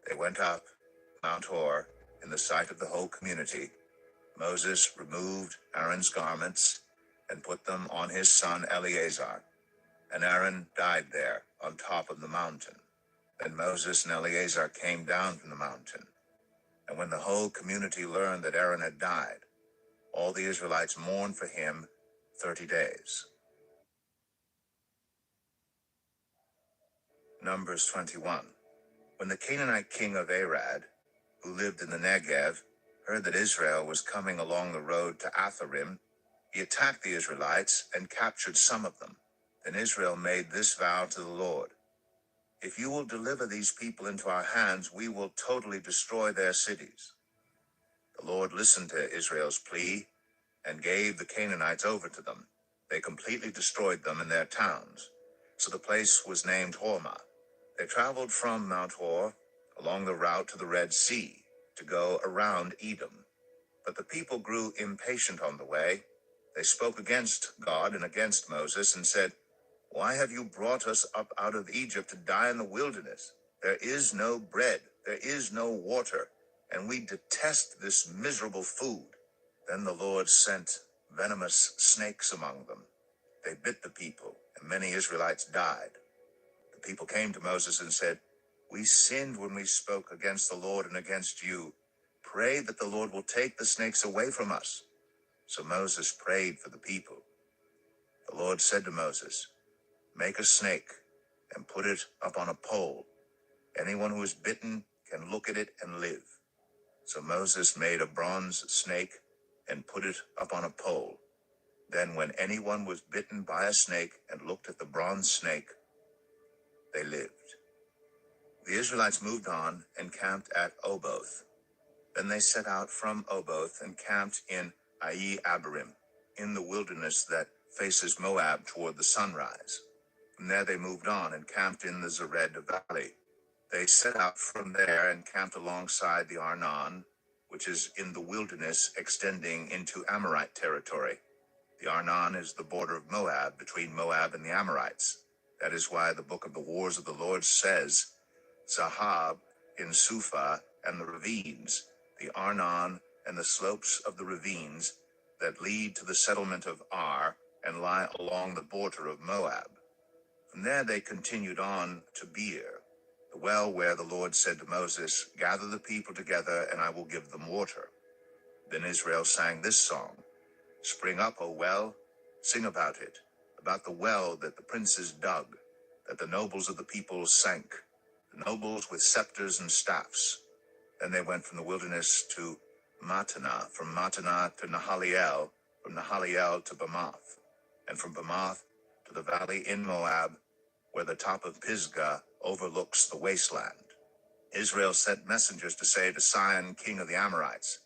They went up Mount Hor in the sight of the whole community. Moses removed Aaron's garments and put them on his son Eleazar, and Aaron died there on top of the mountain. Then Moses and Eleazar came down from the mountain, and when the whole community learned that Aaron had died, all the Israelites mourned for him 30 days. Numbers 21. When the Canaanite king of Arad, who lived in the Negev, heard that Israel was coming along the road to Atharim, he attacked the Israelites and captured some of them. Then Israel made this vow to the Lord: "If you will deliver these people into our hands, we will totally destroy their cities." The Lord listened to Israel's plea and gave the Canaanites over to them. They completely destroyed them and their towns, so the place was named Hormah. They traveled from Mount Hor along the route to the Red Sea to go around Edom. But the people grew impatient on the way. They spoke against God and against Moses and said, "Why have you brought us up out of Egypt to die in the wilderness? There is no bread, there is no water, and we detest this miserable food." Then the Lord sent venomous snakes among them. They bit the people, and many Israelites died. The people came to Moses and said, "We sinned when we spoke against the Lord and against you. Pray that the Lord will take the snakes away from us." So Moses prayed for the people. The Lord said to Moses, "Make a snake and put it up on a pole. Anyone who is bitten can look at it and live." So Moses made a bronze snake and put it up on a pole. Then when anyone was bitten by a snake and looked at the bronze snake, they lived. The Israelites moved on and camped at Oboth. Then they set out from Oboth and camped in Ai Abarim, in the wilderness that faces Moab toward the sunrise. From there they moved on and camped in the Zered Valley. They set out from there and camped alongside the Arnon, which is in the wilderness extending into Amorite territory. The Arnon is the border of Moab, between Moab and the Amorites. That is why the book of the Wars of the Lord says, "Zahab in Suphah and the ravines, the Arnon and the slopes of the ravines that lead to the settlement of Ar and lie along the border of Moab." From there they continued on to Beer, the well where the Lord said to Moses, "Gather the people together and I will give them water." Then Israel sang this song: Spring up, O well, sing about it, about the well that the princes dug, that the nobles of the people sank, the nobles with scepters and staffs. Then they went from the wilderness to Mattanah, from Mattanah to Nahaliel, from Nahaliel to Bamoth, and from Bamoth to the valley in Moab, where the top of Pisgah overlooks the wasteland. Israel sent messengers to say to Sihon, king of the Amorites,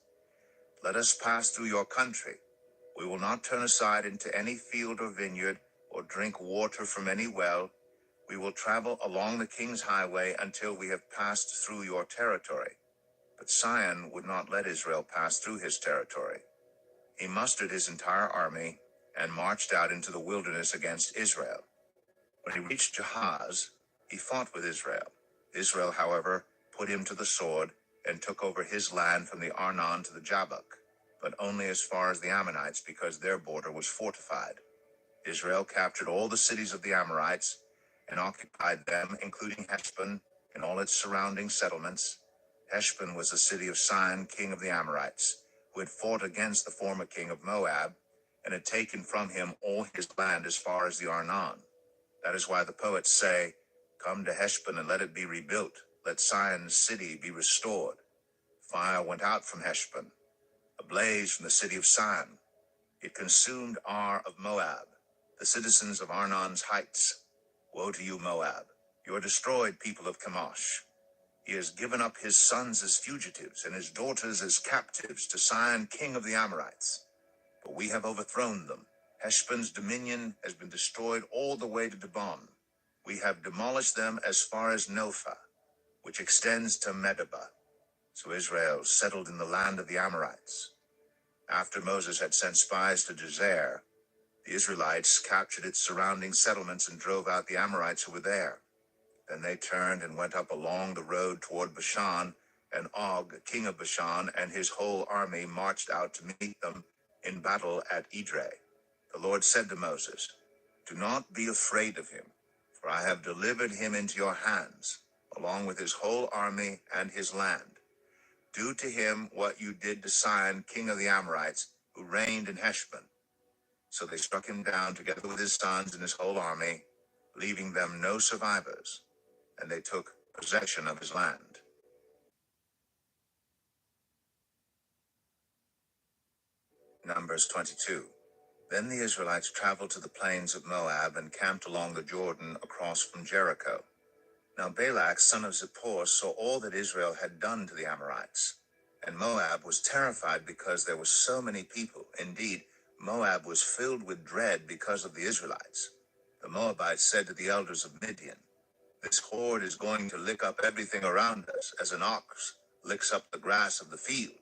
Let us pass through your country. We will not turn aside into any field or vineyard, or drink water from any well. We will travel along the king's highway until we have passed through your territory. But Sihon would not let Israel pass through his territory. He mustered his entire army and marched out into the wilderness against Israel. When he reached Jahaz, he fought with Israel. Israel, however, put him to the sword and took over his land from the Arnon to the Jabbok, but only as far as the Ammonites, because their border was fortified. Israel captured all the cities of the Amorites and occupied them, including Heshbon and all its surrounding settlements. Heshbon was the city of Sihon, king of the Amorites, who had fought against the former king of Moab and had taken from him all his land as far as the Arnon. That is why the poets say, Come to Heshbon and let it be rebuilt. Let Sihon's city be restored. Fire went out from Heshbon, a blaze from the city of Sihon. It consumed Ar of Moab, the citizens of Arnon's heights. Woe to you, Moab! You are destroyed, people of Chemosh. He has given up his sons as fugitives and his daughters as captives to Sihon, king of the Amorites. But we have overthrown them. Heshbon's dominion has been destroyed all the way to Dibon. We have demolished them as far as Nophah, which extends to Medeba. So Israel settled in the land of the Amorites. After Moses had sent spies to Jazer, the Israelites captured its surrounding settlements and drove out the Amorites who were there. Then they turned and went up along the road toward Bashan, and Og, king of Bashan, and his whole army marched out to meet them in battle at Edrei. The Lord said to Moses, Do not be afraid of him, for I have delivered him into your hands, along with his whole army and his land. Do to him what you did to Sihon, king of the Amorites, who reigned in Heshbon. So they struck him down together with his sons and his whole army, leaving them no survivors, and they took possession of his land. Numbers 22. Then the Israelites traveled to the plains of Moab and camped along the Jordan across from Jericho. Now Balak, son of Zippor, saw all that Israel had done to the Amorites. And Moab was terrified because there were so many people. Indeed, Moab was filled with dread because of the Israelites. The Moabites said to the elders of Midian, This horde is going to lick up everything around us, as an ox licks up the grass of the field.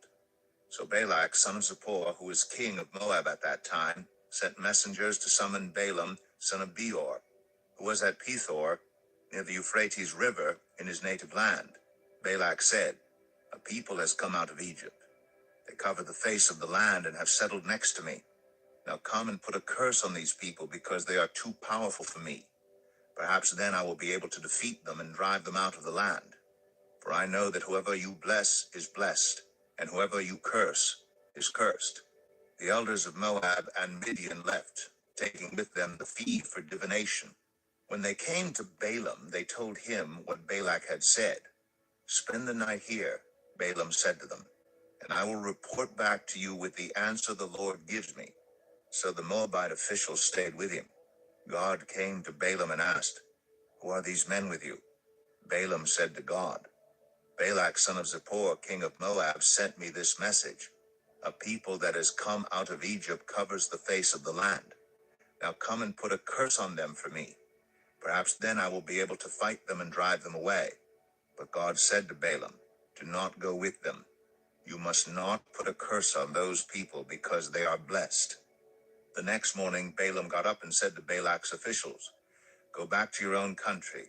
So Balak, son of Zippor, who was king of Moab at that time, sent messengers to summon Balaam, son of Beor, who was at Pethor, near the Euphrates River, in his native land. Balak said, A people has come out of Egypt. They cover the face of the land and have settled next to me. Now come and put a curse on these people, because they are too powerful for me. Perhaps then I will be able to defeat them and drive them out of the land. For I know that whoever you bless is blessed, and whoever you curse is cursed. The elders of Moab and Midian left, taking with them the fee for divination. When they came to Balaam, they told him what Balak had said. Spend the night here, Balaam said to them, and I will report back to you with the answer the Lord gives me. So the Moabite officials stayed with him. God came to Balaam and asked, Who are these men with you? Balaam said to God, Balak, son of Zippor, king of Moab, sent me this message. A people that has come out of Egypt covers the face of the land. Now come and put a curse on them for me. Perhaps then I will be able to fight them and drive them away. But God said to Balaam, Do not go with them. You must not put a curse on those people, because they are blessed. The next morning Balaam got up and said to Balak's officials, Go back to your own country,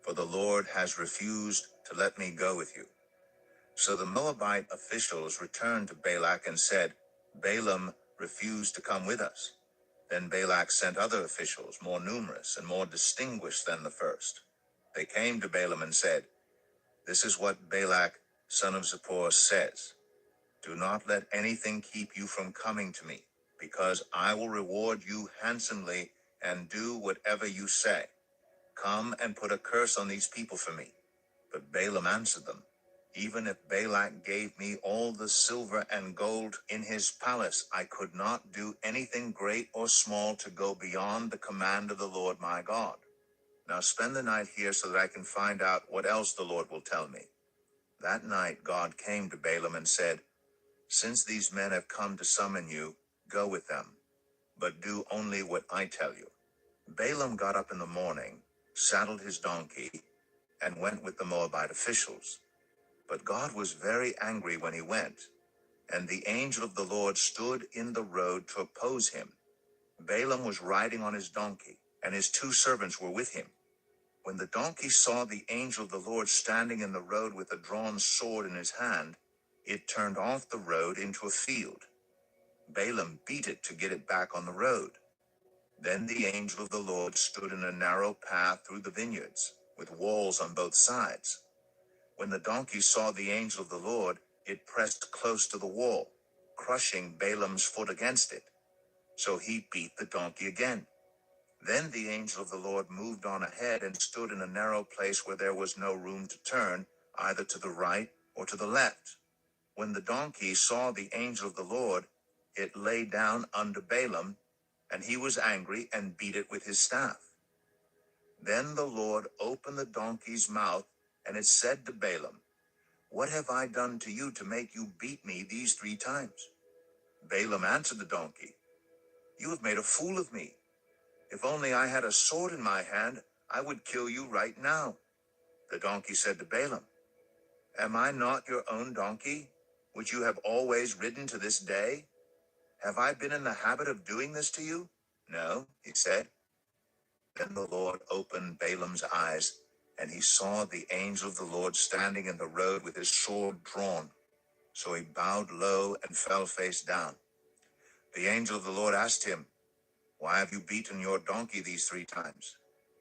for the Lord has refused to let me go with you. So the Moabite officials returned to Balak and said, Balaam refused to come with us. Then Balak sent other officials, more numerous and more distinguished than the first. They came to Balaam and said, This is what Balak, son of Zippor, says. Do not let anything keep you from coming to me, because I will reward you handsomely and do whatever you say. Come and put a curse on these people for me. But Balaam answered them, even if Balak gave me all the silver and gold in his palace, I could not do anything great or small to go beyond the command of the Lord my God. Now spend the night here so that I can find out what else the Lord will tell me. That night God came to Balaam and said, since these men have come to summon you, go with them, but do only what I tell you. Balaam got up in the morning, saddled his donkey, and went with the Moabite officials. But God was very angry when he went, and the angel of the Lord stood in the road to oppose him. Balaam was riding on his donkey, and his 2 servants were with him. When the donkey saw the angel of the Lord standing in the road with a drawn sword in his hand, it turned off the road into a field. Balaam beat it to get it back on the road. Then the angel of the Lord stood in a narrow path through the vineyards, with walls on both sides. When the donkey saw the angel of the Lord, it pressed close to the wall, crushing Balaam's foot against it. So he beat the donkey again. Then the angel of the Lord moved on ahead and stood in a narrow place where there was no room to turn, either to the right or to the left. When the donkey saw the angel of the Lord, it lay down under Balaam, and he was angry and beat it with his staff. Then the Lord opened the donkey's mouth, and it said to Balaam, what have I done to you to make you beat me these 3 times? Balaam answered the donkey, you have made a fool of me. If only I had a sword in my hand, I would kill you right now. The donkey said to Balaam, am I not your own donkey, which you have always ridden to this day? Have I been in the habit of doing this to you? No, he said. Then the Lord opened Balaam's eyes, and he saw the angel of the Lord standing in the road with his sword drawn. So he bowed low and fell face down. The angel of the Lord asked him, why have you beaten your donkey these 3 times?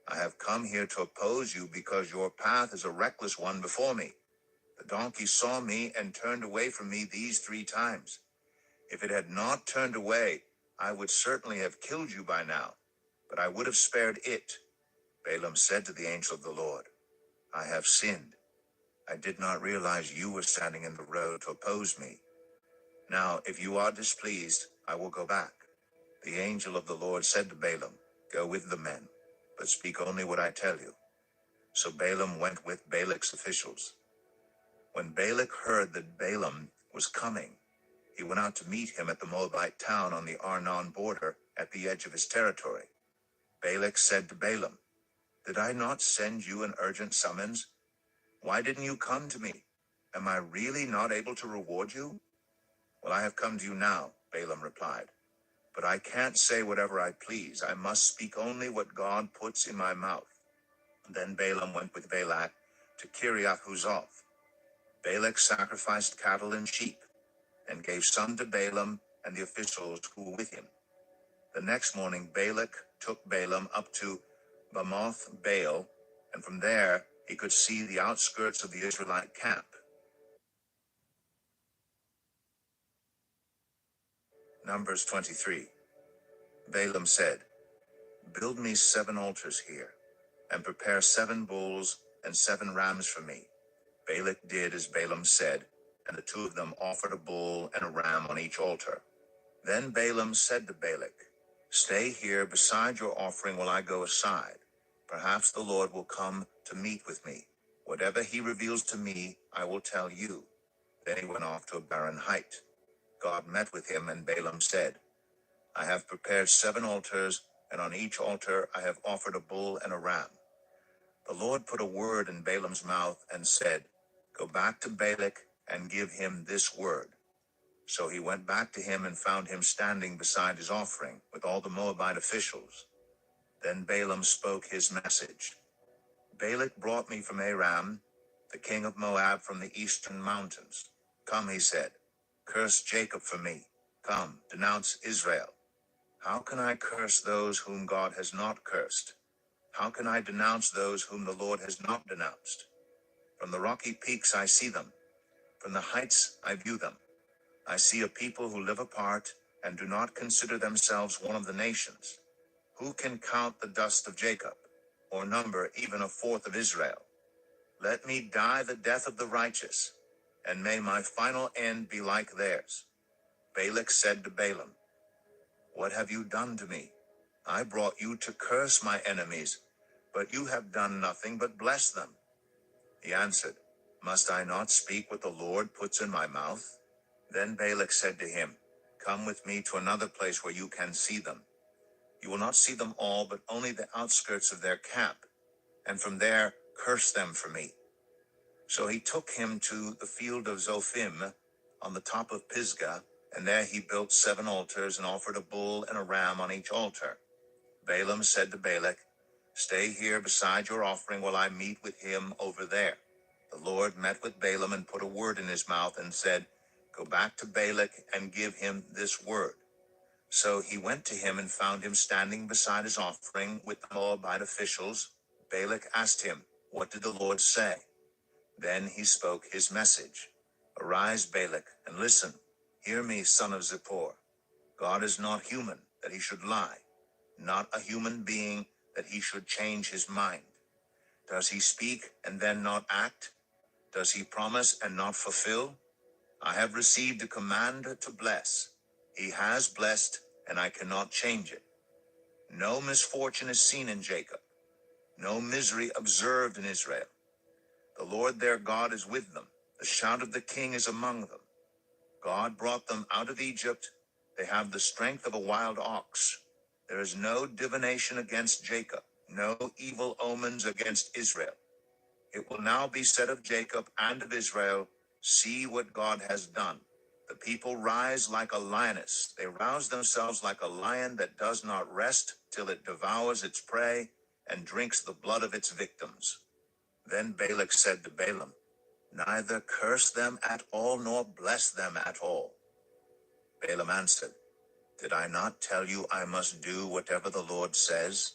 I have come here to oppose you because your path is a reckless one before me. The donkey saw me and turned away from me these 3 times. If it had not turned away, I would certainly have killed you by now, but I would have spared it. Balaam said to the angel of the Lord, I have sinned. I did not realize you were standing in the road to oppose me. Now, if you are displeased, I will go back. The angel of the Lord said to Balaam, go with the men, but speak only what I tell you. So Balaam went with Balak's officials. When Balak heard that Balaam was coming, he went out to meet him at the Moabite town on the Arnon border at the edge of his territory. Balak said to Balaam, did I not send you an urgent summons? Why didn't you come to me? Am I really not able to reward you? Well, I have come to you now, Balaam replied. But I can't say whatever I please. I must speak only what God puts in my mouth. Then Balaam went with Balak to Kiriath Huzoth. Balak sacrificed cattle and sheep, and gave some to Balaam and the officials who were with him. The next morning Balak took Balaam up to Bamoth Baal, and from there he could see the outskirts of the Israelite camp. Numbers 23. Balaam said, build me 7 altars here, and prepare 7 bulls and 7 rams for me. Balak did as Balaam said, and the 2 of them offered a bull and a ram on each altar. Then Balaam said to Balak, stay here beside your offering while I go aside. Perhaps the Lord will come to meet with me. Whatever he reveals to me, I will tell you. Then he went off to a barren height. God met with him, and Balaam said, I have prepared 7 altars, and on each altar I have offered a bull and a ram. The Lord put a word in Balaam's mouth and said, go back to Balak and give him this word. So he went back to him and found him standing beside his offering with all the Moabite officials. Then Balaam spoke his message. Balak brought me from Aram, the king of Moab, from the eastern mountains. Come, he said, curse Jacob for me. Come, denounce Israel. How can I curse those whom God has not cursed? How can I denounce those whom the Lord has not denounced? From the rocky peaks I see them. From the heights I view them. I see a people who live apart and do not consider themselves one of the nations. Who can count the dust of Jacob, or number even a fourth of Israel? Let me die the death of the righteous, and may my final end be like theirs. Balak said to Balaam, What have you done to me? I brought you to curse my enemies, but you have done nothing but bless them. He answered, Must I not speak what the Lord puts in my mouth? Then Balak said to him, Come with me to another place where you can see them. You will not see them all, but only the outskirts of their camp, and from there curse them for me. So he took him to the field of Zophim on the top of Pisgah, and there he built 7 altars and offered a bull and a ram on each altar. Balaam said to Balak, Stay here beside your offering while I meet with him over there. The Lord met with Balaam and put a word in his mouth and said, Go back to Balak and give him this word. So he went to him and found him standing beside his offering with the Moabite officials. Balak asked him, What did the Lord say? Then he spoke his message. Arise, Balak, and listen. Hear me, son of Zippor. God is not human, that he should lie, not a human being, that he should change his mind. Does he speak and then not act? Does he promise and not fulfill? I have received a command to bless. He has blessed, and I cannot change it. No misfortune is seen in Jacob, no misery observed in Israel. The Lord their God is with them. The shout of the king is among them. God brought them out of Egypt. They have the strength of a wild ox. There is no divination against Jacob, no evil omens against Israel. It will now be said of Jacob and of Israel, See what God has done. The people rise like a lioness. They rouse themselves like a lion that does not rest till it devours its prey and drinks the blood of its victims. Then Balak said to Balaam, Neither curse them at all nor bless them at all. Balaam answered, Did I not tell you I must do whatever the Lord says?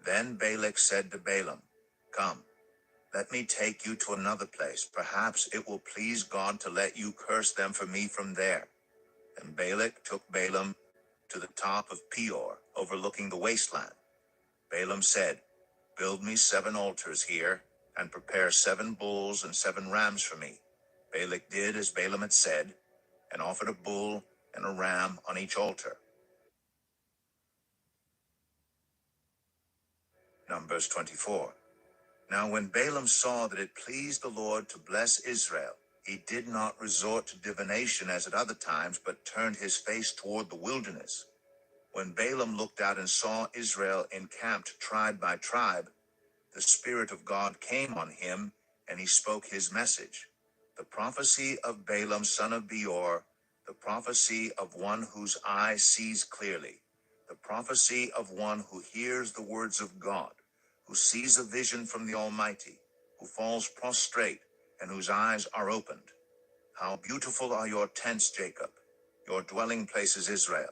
Then Balak said to Balaam, Come, let me take you to another place. Perhaps it will please God to let you curse them for me from there. And Balak took Balaam to the top of Peor, overlooking the wasteland. Balaam said, Build me 7 altars here, and prepare 7 bulls and 7 rams for me. Balak did as Balaam had said, and offered a bull and a ram on each altar. Numbers 24. Now when Balaam saw that it pleased the Lord to bless Israel, he did not resort to divination as at other times, but turned his face toward the wilderness. When Balaam looked out and saw Israel encamped tribe by tribe, the Spirit of God came on him, and he spoke his message. The prophecy of Balaam son of Beor, the prophecy of one whose eye sees clearly, the prophecy of one who hears the words of God, who sees a vision from the Almighty, who falls prostrate, and whose eyes are opened. How beautiful are your tents, Jacob, your dwelling places, Israel.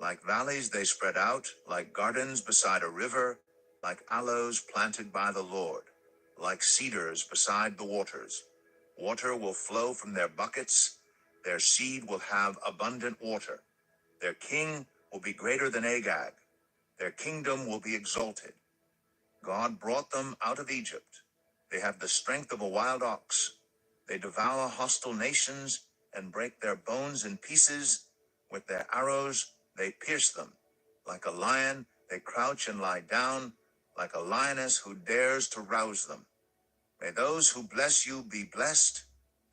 Like valleys they spread out, like gardens beside a river, like aloes planted by the Lord, like cedars beside the waters. Water will flow from their buckets, their seed will have abundant water. Their king will be greater than Agag, their kingdom will be exalted. God brought them out of Egypt. They have the strength of a wild ox. They devour hostile nations and break their bones in pieces. With their arrows they pierce them. Like a lion, they crouch and lie down, like a lioness who dares to rouse them. May those who bless you be blessed,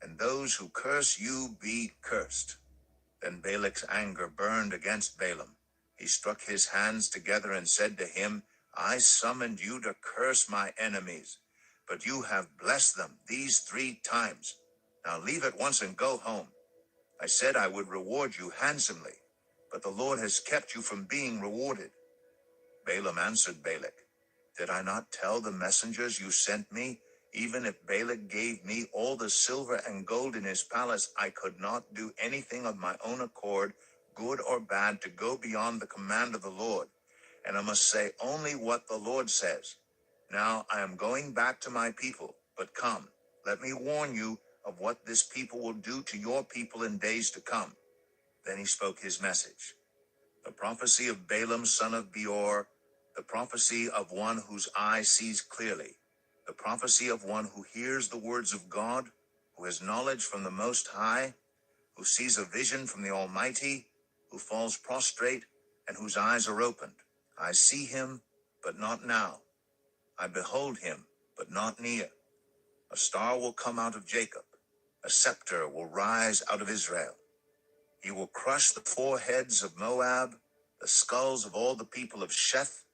and those who curse you be cursed. Then Balak's anger burned against Balaam. He struck his hands together and said to him, I summoned you to curse my enemies, but you have blessed them these 3 times. Now leave at once and go home. I said I would reward you handsomely, but the Lord has kept you from being rewarded. Balaam answered Balak, Did I not tell the messengers you sent me? Even if Balak gave me all the silver and gold in his palace, I could not do anything of my own accord, good or bad, to go beyond the command of the Lord. And I must say only what the Lord says. Now I am going back to my people, but come, let me warn you, of what this people will do to your people in days to come. Then he spoke his message. The prophecy of Balaam son of Beor, the prophecy of one whose eye sees clearly, the prophecy of one who hears the words of God, who has knowledge from the Most High, who sees a vision from the Almighty, who falls prostrate, and whose eyes are opened. I see him, but not now. I behold him, but not near. A star will come out of Jacob. A scepter will rise out of Israel. He will crush the foreheads of Moab, the skulls of all the people of Sheth.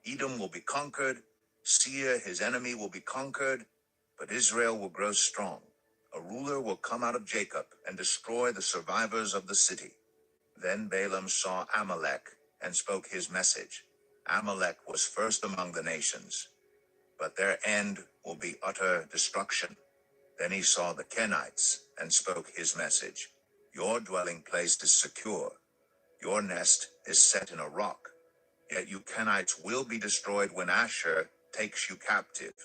Edom will be conquered. Seir, his enemy, will be conquered, but Israel will grow strong. A ruler will come out of Jacob and destroy the survivors of the city. Then Balaam saw Amalek and spoke his message. Amalek was first among the nations, but their end will be utter destruction. Then he saw the Kenites and spoke his message. Your dwelling place is secure. Your nest is set in a rock. Yet you Kenites will be destroyed when Asshur takes you captive.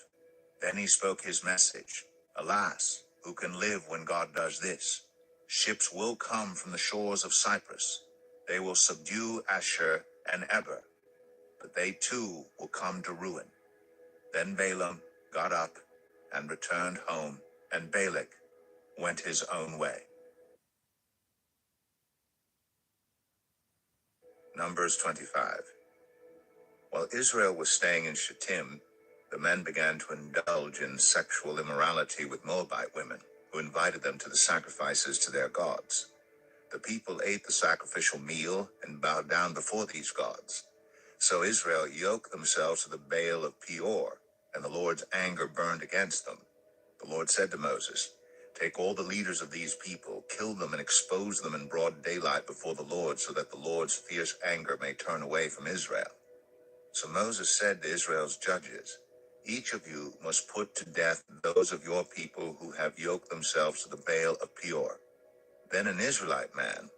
Then he spoke his message. Alas, who can live when God does this? Ships will come from the shores of Cyprus. They will subdue Asshur and Eber, but they too will come to ruin. Then Balaam got up and returned home, and Balak went his own way. Numbers 25. While Israel was staying in Shittim, the men began to indulge in sexual immorality with Moabite women, who invited them to the sacrifices to their gods. The people ate the sacrificial meal and bowed down before these gods. So Israel yoked themselves to the Baal of Peor, and the Lord's anger burned against them. The Lord said to Moses, "Take all the leaders of these people, kill them and expose them in broad daylight before the Lord, so that the Lord's fierce anger may turn away from Israel." So Moses said to Israel's judges, "Each of you must put to death those of your people who have yoked themselves to the Baal of Peor." Then an Israelite man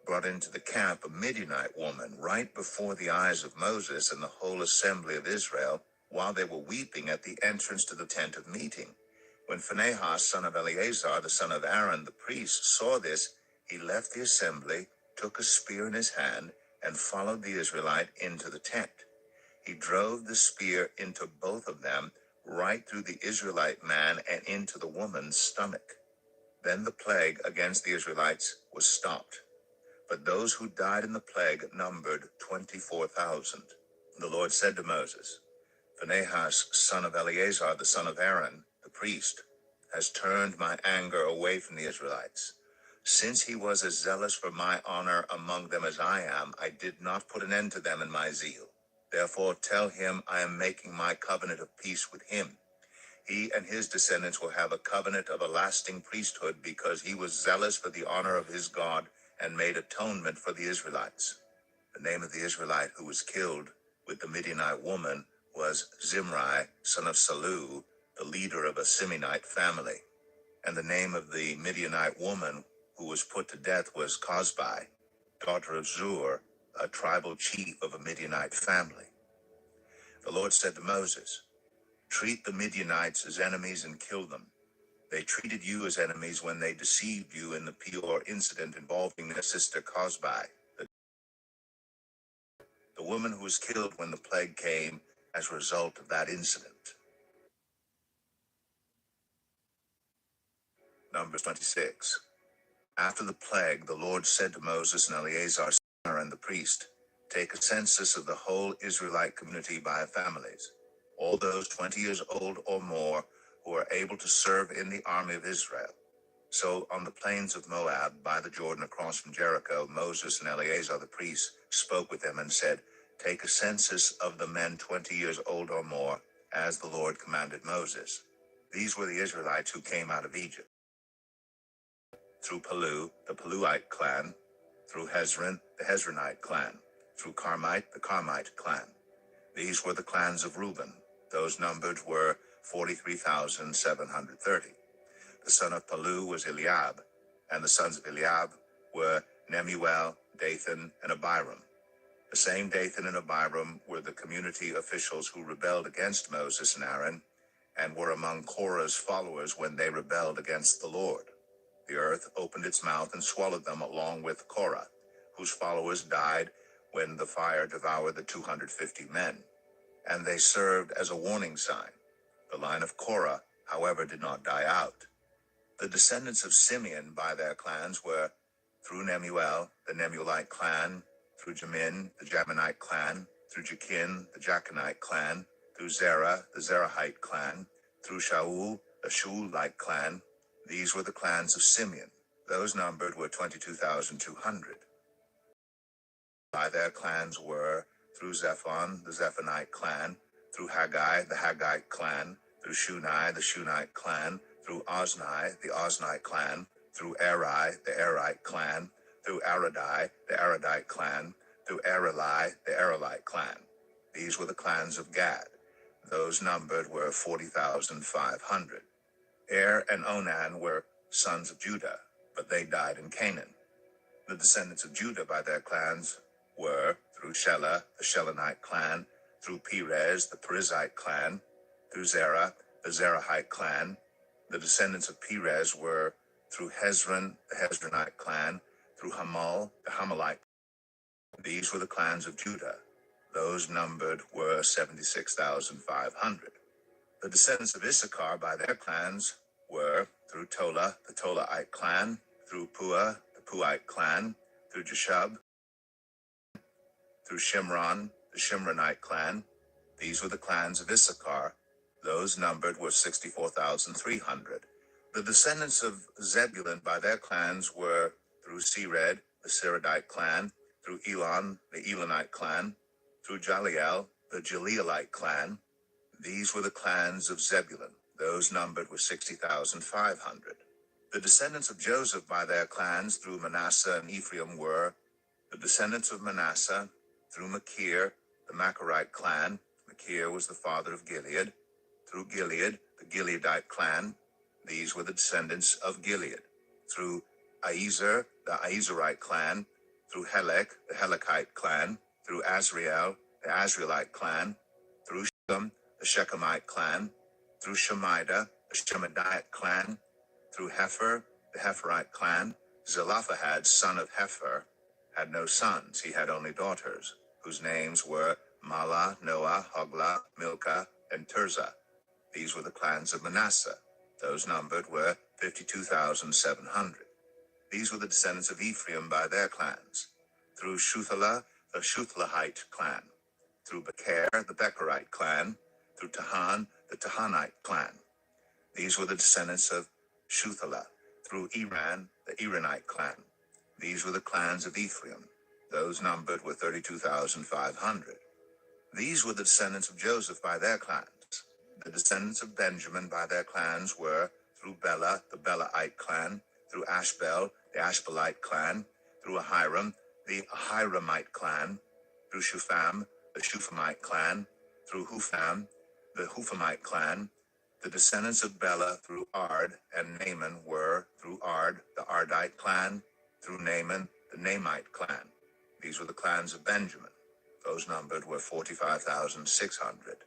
brought into the camp a Midianite woman right before the eyes of Moses and the whole assembly of Israel, while they were weeping at the entrance to the tent of meeting. When Phinehas, son of Eleazar, the son of Aaron, the priest, saw this, he left the assembly, took a spear in his hand, and followed the Israelite into the tent. He drove the spear into both of them, right through the Israelite man and into the woman's stomach. Then the plague against the Israelites was stopped. But those who died in the plague numbered 24,000. The Lord said to Moses, "Phinehas, son of Eleazar, the son of Aaron, the priest, has turned my anger away from the Israelites. Since he was as zealous for my honor among them as I am, I did not put an end to them in my zeal. Therefore tell him I am making my covenant of peace with him. He and his descendants will have a covenant of a lasting priesthood, because he was zealous for the honor of his God and made atonement for the Israelites." The name of the Israelite who was killed with the Midianite woman was Zimri, son of Salu, the leader of a Simeonite family. And the name of the Midianite woman who was put to death was Cosbi, daughter of Zur, a tribal chief of a Midianite family. The Lord said to Moses, "Treat the Midianites as enemies and kill them. They treated you as enemies when they deceived you in the Peor incident involving their sister Cosbi, the woman who was killed when the plague came as a result of that incident." Numbers 26. After the plague, the Lord said to Moses and Eleazar, and the priest, "Take a census of the whole Israelite community by families, all those 20 years old or more who are able to serve in the army of Israel." So on the plains of Moab, by the Jordan across from Jericho, Moses and Eleazar the priest spoke with them and said, "Take a census of the men 20 years old or more, as the Lord commanded Moses." These were the Israelites who came out of Egypt. Through Palu, the Paluite clan; through Hezron, the Hezronite clan; through Carmite, the Carmite clan. These were the clans of Reuben. Those numbered were 43,730. The son of Palu was Eliab, and the sons of Eliab were Nemuel, Dathan, and Abiram. The same Dathan and Abiram were the community officials who rebelled against Moses and Aaron, and were among Korah's followers when they rebelled against the Lord. The earth opened its mouth and swallowed them along with Korah, whose followers died when the fire devoured the 250 men, and they served as a warning sign. The line of Korah, however, did not die out. The descendants of Simeon by their clans were through Nemuel, the Nemuelite clan, through Jamin, the Jaminite clan, through Jachin, the Jachinite clan, through Zerah, the Zerahite clan, through Shaul, the Shaulite clan. These were the clans of Simeon. Those numbered were 22,200. By their clans were through Zephon, the Zephonite clan, through Haggai, the Haggite clan, through Shunai, the Shunite clan, through Ozni, the Oznite clan, through Eri, the Erite clan, through Aradai, the Aradite clan, through Areli, the Arelite clan. These were the clans of Gad. Those numbered were 40,500. Er and Onan were sons of Judah, but they died in Canaan. The descendants of Judah by their clans were through Shelah, the Shelonite clan, through Perez, the Perezite clan, through Zerah, the Zerahite clan. The descendants of Perez were through Hezron, the Hezronite clan, through Hamal, the Hamalite. These were the clans of Judah. Those numbered were 76,500. The descendants of Issachar by their clans were through Tola, the Tolaite clan, through Pua, the Puite clan, through Jeshub, through Shimron, the Shimronite clan. These were the clans of Issachar. Those numbered were 64,300. The descendants of Zebulun by their clans were through Sered, the Seredite clan, through Elon, the Elonite clan, through Jaliel, the Jaleelite clan. These were the clans of Zebulun. Those numbered were 60,500. The descendants of Joseph by their clans through Manasseh and Ephraim were the descendants of Manasseh through Machir, the Machirite clan. Machir was the father of Gilead. Through Gilead, the Gileadite clan. These were the descendants of Gilead. Through Aiezer, the Aizerite clan. Through Helek, the Helekite clan. Through Azriel, the Azrielite clan. Through Shechem, the Shechemite clan. Through Shemida, the Shemidite clan. Through Hepher, the Hepherite clan. Zelophehad, son of Hepher, had no sons. He had only daughters, whose names were Mahlah, Noah, Hoglah, Milcah, and Tirzah. These were the clans of Manasseh. Those numbered were 52,700. These were the descendants of Ephraim by their clans. Through Shuthelah, the Shuthelahite clan. Through Becher, the Becherite clan. Through Tahan, the Tahanite clan. These were the descendants of Shuthelah. Through Iran, the Iranite clan. These were the clans of Ephraim. Those numbered were 32,500. These were the descendants of Joseph by their clans. The descendants of Benjamin by their clans were through Bela, the Belaite clan, through Ashbel, the Ashbelite clan, through Ahiram, the Ahiramite clan, through Shupham, the Shuphamite clan, through Hupham, the Huphamite clan. The descendants of Bela through Ard and Naaman were through Ard, the Ardite clan, through Naaman, the Naamite clan. These were the clans of Benjamin. Those numbered were 45,600.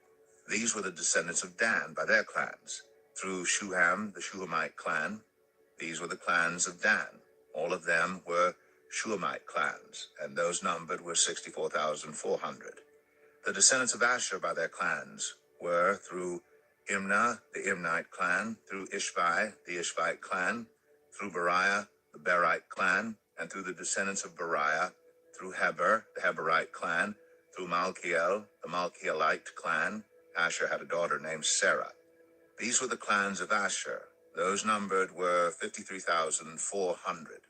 These were the descendants of Dan by their clans. Through Shuham, the Shuhamite clan. These were the clans of Dan. All of them were Shuhamite clans, and those numbered were 64,400. The descendants of Asher by their clans were through Imnah, the Imnite clan, through Ishvi, the Ishvite clan, through Beriah, the Berite clan, and through the descendants of Beriah, through Heber, the Heberite clan, through Malkiel, the Malkielite clan. Asher had a daughter named Sarah. These were the clans of Asher. Those numbered were 53,400.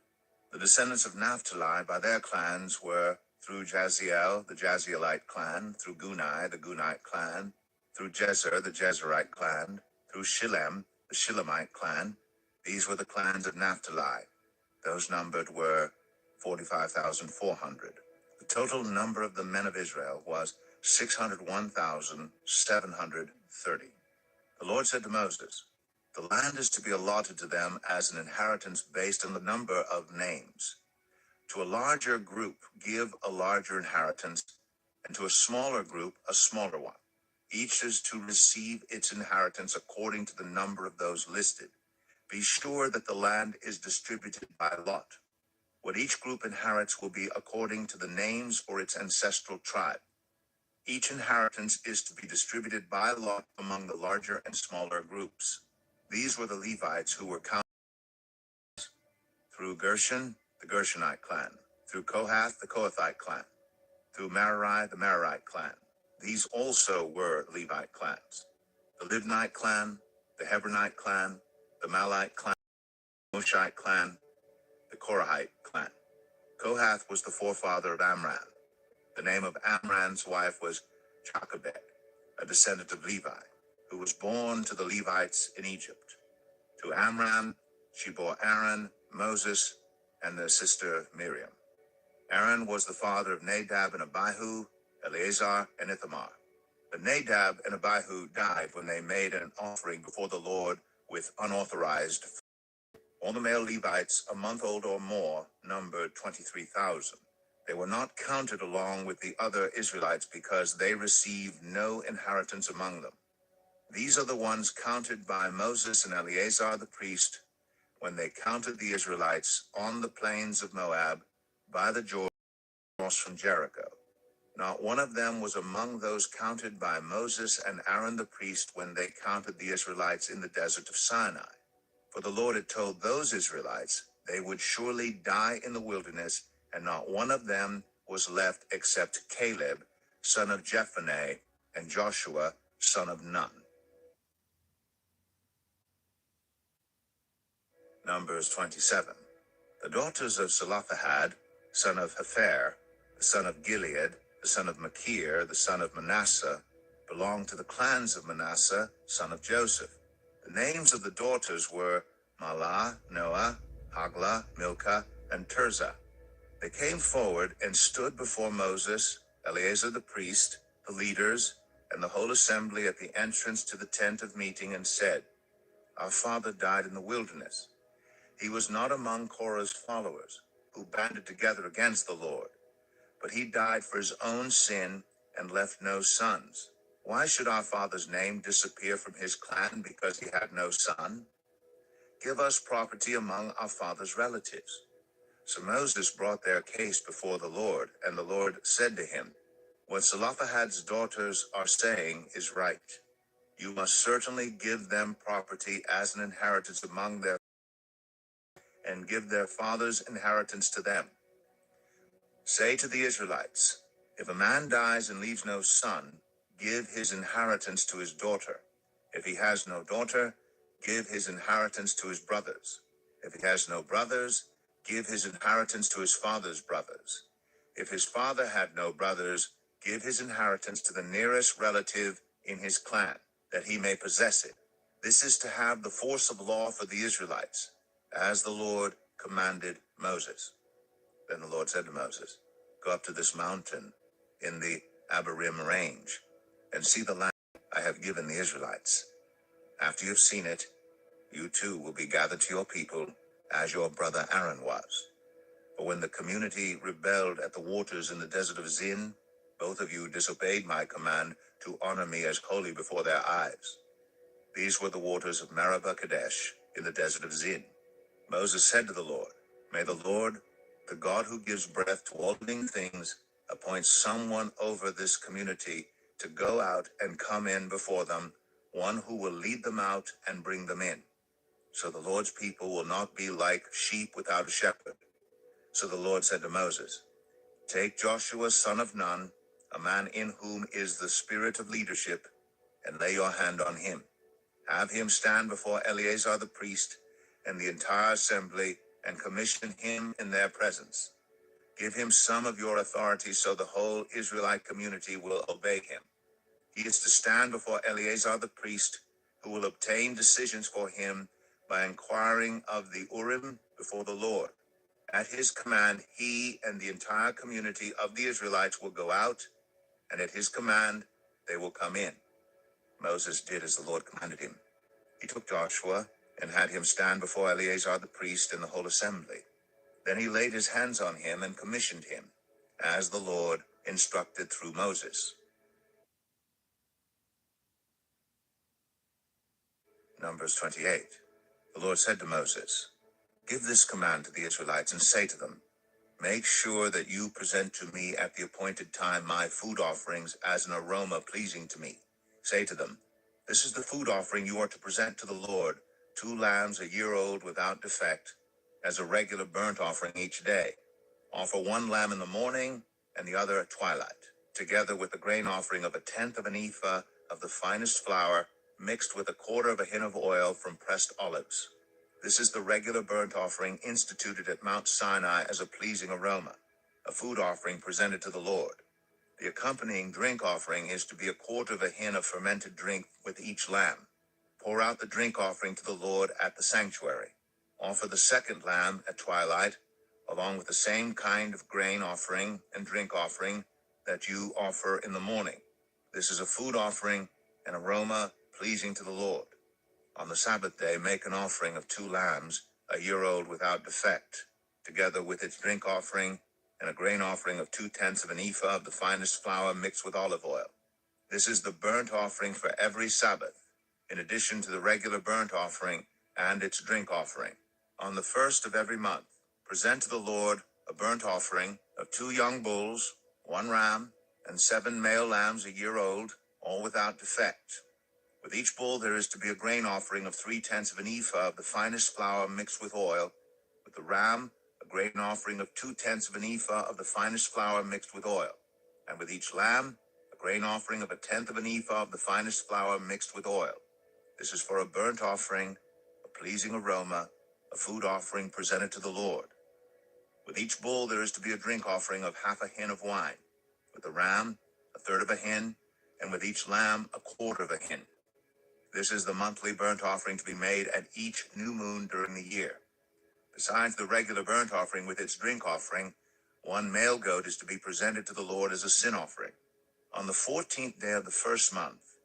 The descendants of Naphtali by their clans were through Jaziel, the Jazielite clan, through Gunai, the Gunite clan, through Jezer, the Jezerite clan, through Shillem, the Shillemite clan. These were the clans of Naphtali. Those numbered were 45,400. The total number of the men of Israel was 601,730. The Lord said to Moses, "The land is to be allotted to them as an inheritance based on the number of names. To a larger group, give a larger inheritance, and to a smaller group, a smaller one." Each is to receive its inheritance according to the number of those listed. Be sure that the land is distributed by lot. What each group inherits will be according to the names or its ancestral tribe. Each inheritance is to be distributed by lot among the larger and smaller groups. These were the Levites who were counted through Gershon, the Gershonite clan, through Kohath, the Kohathite clan, through Merari, the Merarite clan. These also were Levite clans. The Libnite clan, the Hebronite clan, the Malite clan, the Moshite clan, the Korahite clan. Kohath was the forefather of Amram. The name of Amram's wife was Jochebed, a descendant of Levi, who was born to the Levites in Egypt. To Amram, she bore Aaron, Moses, and their sister Miriam. Aaron was the father of Nadab and Abihu, Eleazar, and Ithamar. But Nadab and Abihu died when they made an offering before the Lord with unauthorized food. All the male Levites, a month old or more, numbered 23,000. They were not counted along with the other Israelites because they received no inheritance among them. These are the ones counted by Moses and Eleazar the priest when they counted the Israelites on the plains of Moab by the Jordan across from Jericho. Not one of them was among those counted by Moses and Aaron the priest when they counted the Israelites in the desert of Sinai. For the Lord had told those Israelites they would surely die in the wilderness, and not one of them was left except Caleb, son of Jephunneh, and Joshua, son of Nun. Numbers 27. The daughters of Zelophehad, son of Hepher, the son of Gilead, the son of Machir, the son of Manasseh, belonged to the clans of Manasseh, son of Joseph. The names of the daughters were Mahlah, Noah, Haglah, Milcah, and Tirzah. They came forward and stood before Moses, Eleazar the priest, the leaders, and the whole assembly at the entrance to the tent of meeting, and said, "Our father died in the wilderness. He was not among Korah's followers, who banded together against the Lord, but he died for his own sin and left no sons. Why should our father's name disappear from his clan because he had no son? Give us property among our father's relatives." So Moses brought their case before the Lord, and the Lord said to him, "What Zelophehad's daughters are saying is right. You must certainly give them property as an inheritance among their, and give their father's inheritance to them. Say to the Israelites, if a man dies and leaves no son, give his inheritance to his daughter. If he has no daughter, give his inheritance to his brothers. If he has no brothers, give his inheritance to his father's brothers. If his father had no brothers, give his inheritance to the nearest relative in his clan, that he may possess it. This is to have the force of law for the Israelites, as the Lord commanded Moses." Then the Lord said to Moses, "Go up to this mountain in the Abarim range, and see the land I have given the Israelites. After you have seen it, you too will be gathered to your people, as your brother Aaron was. For when the community rebelled at the waters in the desert of Zin, both of you disobeyed my command to honor me as holy before their eyes. These were the waters of Meribah Kadesh in the desert of Zin." Moses said to the Lord, "May the Lord, the God who gives breath to all living things, appoint someone over this community to go out and come in before them, one who will lead them out and bring them in. So the Lord's people will not be like sheep without a shepherd." So the Lord said to Moses, "Take Joshua son of Nun, a man in whom is the spirit of leadership, and lay your hand on him. Have him stand before Eleazar the priest and the entire assembly, and commission him in their presence. Give him some of your authority so the whole Israelite community will obey him. He is to stand before Eleazar the priest, who will obtain decisions for him by inquiring of the Urim before the Lord. At his command, he and the entire community of the Israelites will go out, and at his command, they will come in." Moses did as the Lord commanded him. He took Joshua and had him stand before Eleazar the priest and the whole assembly. Then he laid his hands on him and commissioned him, as the Lord instructed through Moses. Numbers 28. The Lord said to Moses, "Give this command to the Israelites and say to them, make sure that you present to me at the appointed time my food offerings as an aroma pleasing to me. Say to them, this is the food offering you are to present to the Lord, 2 lambs a year old without defect, as a regular burnt offering each day. Offer 1 lamb in the morning and the other at twilight, together with the grain offering of 1/10 of an ephah of the finest flour, mixed with 1/4 of a hin of oil from pressed olives. This is the regular burnt offering instituted at Mount Sinai as a pleasing aroma, a food offering presented to the Lord. The accompanying drink offering is to be 1/4 of a hin of fermented drink with each lamb. Pour out the drink offering to the Lord at the sanctuary. Offer the 2nd lamb at twilight, along with the same kind of grain offering and drink offering that you offer in the morning. This is a food offering, an aroma pleasing to the Lord. On the Sabbath day, make an offering of 2 lambs, a year old without defect, together with its drink offering and a grain offering of 2/10 of an ephah of the finest flour mixed with olive oil. This is the burnt offering for every Sabbath, in addition to the regular burnt offering and its drink offering. On the 1st of every month, present to the Lord a burnt offering of 2 young bulls, 1 ram, and 7 male lambs a year old, all without defect. With each bull there is to be a grain offering of 3/10 of an ephah of the finest flour mixed with oil. With the ram, a grain offering of 2/10 of an ephah of the finest flour mixed with oil. And with each lamb, a grain offering of 1/10 of an ephah of the finest flour mixed with oil. This is for a burnt offering, a pleasing aroma, a food offering presented to the Lord. With each bull there is to be a drink offering of 1/2 a hin of wine. With the ram, 1/3 of a hin, and with each lamb, 1/4 of a hin. This is the monthly burnt offering to be made at each new moon during the year. Besides the regular burnt offering with its drink offering, 1 male goat is to be presented to the Lord as a sin offering. On the 14th day of the 1st month,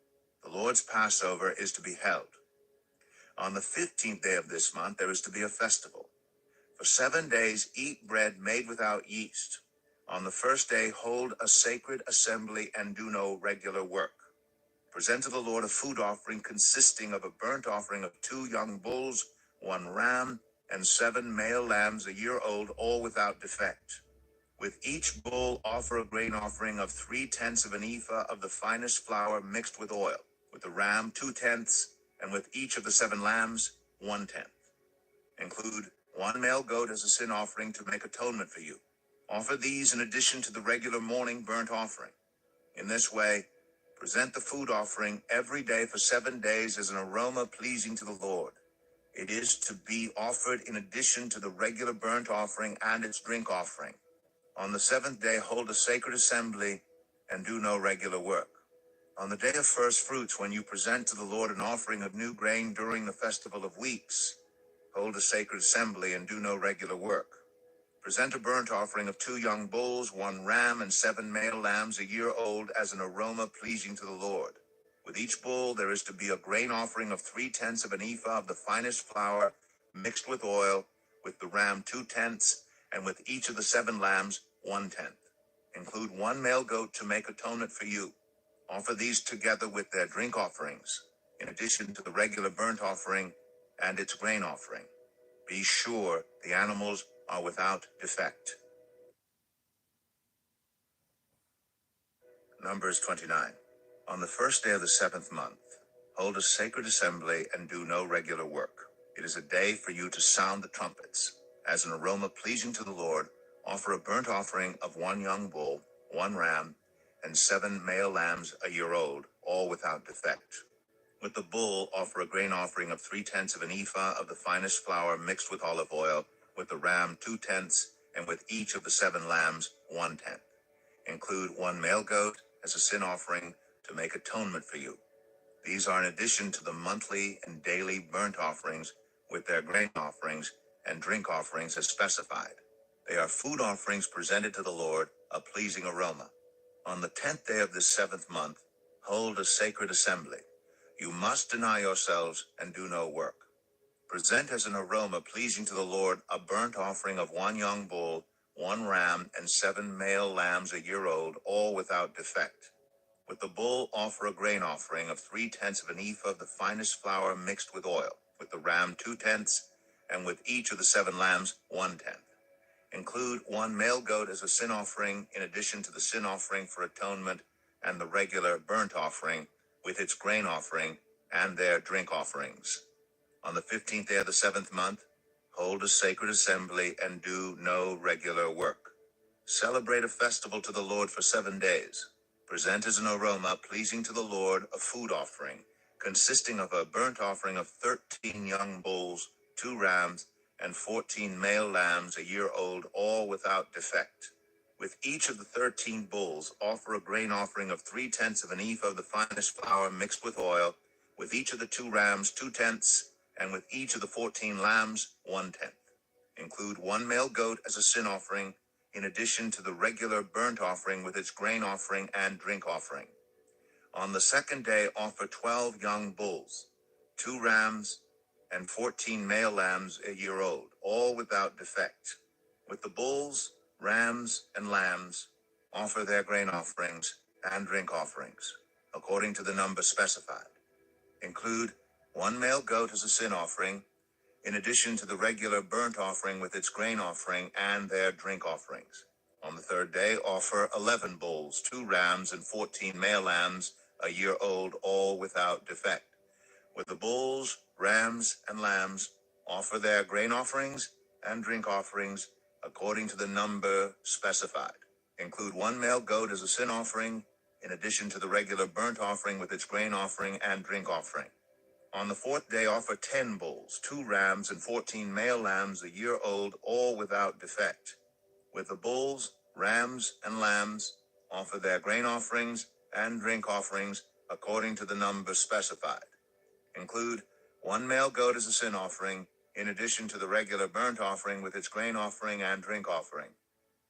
the Lord's Passover is to be held. On the 15th day of this month, there is to be a festival. For 7 days, eat bread made without yeast. On the 1st day, hold a sacred assembly and do no regular work. Present to the Lord a food offering consisting of a burnt offering of 2 young bulls, 1 ram, and 7 male lambs a year old, all without defect. With each bull offer a grain offering of 3/10 of an ephah of the finest flour mixed with oil. With the ram 2/10, and with each of the 7 lambs 1/10. Include 1 male goat as a sin offering to make atonement for you. Offer these in addition to the regular morning burnt offering. In this way, present the food offering every day for 7 days as an aroma pleasing to the Lord. It is to be offered in addition to the regular burnt offering and its drink offering. On the 7th day, hold a sacred assembly and do no regular work. On the day of first fruits, when you present to the Lord an offering of new grain during the festival of weeks, hold a sacred assembly and do no regular work. Present a burnt offering of 2 young bulls, 1 ram, and 7 male lambs a year old as an aroma pleasing to the Lord. With each bull there is to be a grain offering of 3/10 of an ephah of the finest flour mixed with oil, with the ram 2/10, and with each of the 7 lambs 1/10. Include 1 male goat to make atonement for you. Offer these together with their drink offerings, in addition to the regular burnt offering and its grain offering. Be sure the animals are without defect. Numbers 29. On the 1st day of the 7th month, hold a sacred assembly and do no regular work. It is a day for you to sound the trumpets. As an aroma pleasing to the Lord, offer a burnt offering of 1 young bull, 1 ram, and 7 male lambs a year old, all without defect. With the bull, offer a grain offering of 3/10 of an ephah of the finest flour mixed with olive oil. With the ram 2/10, and with each of the 7 lambs 1/10. Include 1 male goat as a sin offering to make atonement for you. These are in addition to the monthly and daily burnt offerings with their grain offerings and drink offerings as specified. They are food offerings presented to the Lord, a pleasing aroma. On the 10th day of this 7th month, hold a sacred assembly. You must deny yourselves and do no work. Present as an aroma pleasing to the Lord a burnt offering of 1 young bull, 1 ram, and 7 male lambs a year old, all without defect. With the bull, offer a grain offering of 3/10 of an ephah of the finest flour mixed with oil. With the ram, 2/10, and with each of the 7 lambs, 1/10. Include 1 male goat as a sin offering, in addition to the sin offering for atonement and the regular burnt offering, with its grain offering and their drink offerings. On the 15th day of the 7th month, hold a sacred assembly and do no regular work. Celebrate a festival to the Lord for 7 days. Present as an aroma pleasing to the Lord a food offering, consisting of a burnt offering of 13 young bulls, 2 rams, and 14 male lambs a year old, all without defect. With each of the 13 bulls, offer a grain offering of 3/10 of an ephah of the finest flour mixed with oil. With each of the 2 rams, 2/10, and with each of the 14 lambs, 1/10. Include 1 male goat as a sin offering, in addition to the regular burnt offering with its grain offering and drink offering. On the 2nd day, offer 12 young bulls, 2 rams, and 14 male lambs a year old, all without defect. With the bulls, rams, and lambs, offer their grain offerings and drink offerings, according to the number specified. Include 1 male goat as a sin offering, in addition to the regular burnt offering with its grain offering and their drink offerings. On the 3rd day, offer 11 bulls, 2 rams, and 14 male lambs a year old, all without defect. With the bulls, rams, and lambs, offer their grain offerings and drink offerings according to the number specified. Include 1 male goat as a sin offering, in addition to the regular burnt offering with its grain offering and drink offering. On the 4th day, offer 10 bulls, 2 rams, and 14 male lambs a year old, all without defect. With the bulls, rams, and lambs, offer their grain offerings and drink offerings according to the number specified. Include 1 male goat as a sin offering, in addition to the regular burnt offering with its grain offering and drink offering.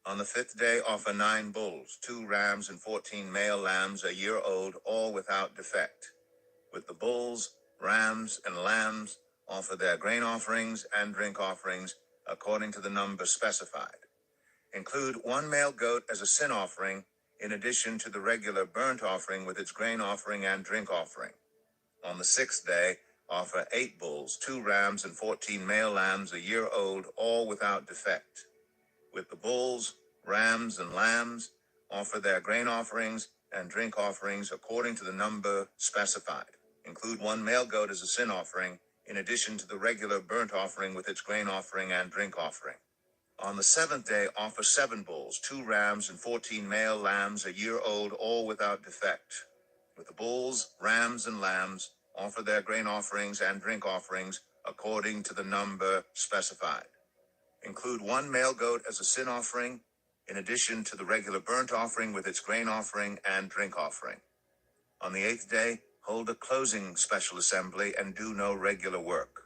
On the 5th day, offer 9 bulls, 2 rams, and 14 male lambs a year old, all without defect. With the bulls, rams, and lambs, offer their grain offerings and drink offerings according to the number specified. Include 1 male goat as a sin offering, in addition to the regular burnt offering with its grain offering and drink offering. On the 6th day, offer 8 bulls, 2 rams, and 14 male lambs a year old, all without defect. With the bulls, rams, and lambs, offer their grain offerings and drink offerings according to the number specified. Include 1 male goat as a sin offering, in addition to the regular burnt offering with its grain offering and drink offering. On the 7th day, offer 7 bulls, 2 rams, and 14 male lambs a year old, all without defect. With the bulls, rams, and lambs, offer their grain offerings and drink offerings according to the number specified. Include 1 male goat as a sin offering, in addition to the regular burnt offering with its grain offering and drink offering. On the 8th day, hold a closing special assembly and do no regular work.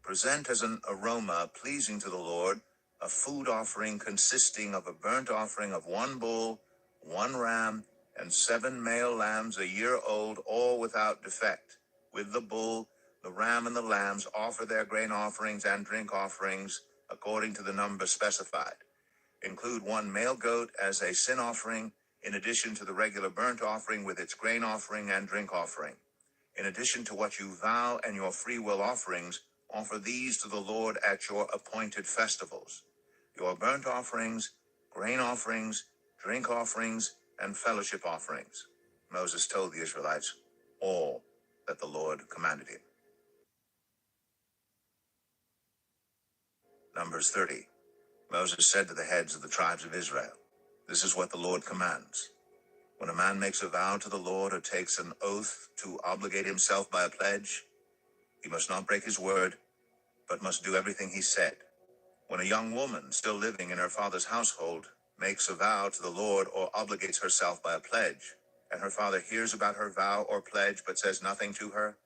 Present as an aroma pleasing to the Lord a food offering consisting of a burnt offering of 1 bull, 1 ram, and 7 male lambs a year old, all without defect. With the bull, the ram, and the lambs, offer their grain offerings and drink offerings according to the number specified. Include 1 male goat as a sin offering, in addition to the regular burnt offering with its grain offering and drink offering. In addition to what you vow and your free will offerings, offer these to the Lord at your appointed festivals: your burnt offerings, grain offerings, drink offerings, and fellowship offerings. Moses told the Israelites all that the Lord commanded him. Numbers 30. Moses said to the heads of the tribes of Israel, "This is what the Lord commands. When a man makes a vow to the Lord or takes an oath to obligate himself by a pledge, he must not break his word, but must do everything he said. When a young woman still living in her father's household makes a vow to the Lord or obligates herself by a pledge, and her father hears about her vow or pledge but says nothing to her,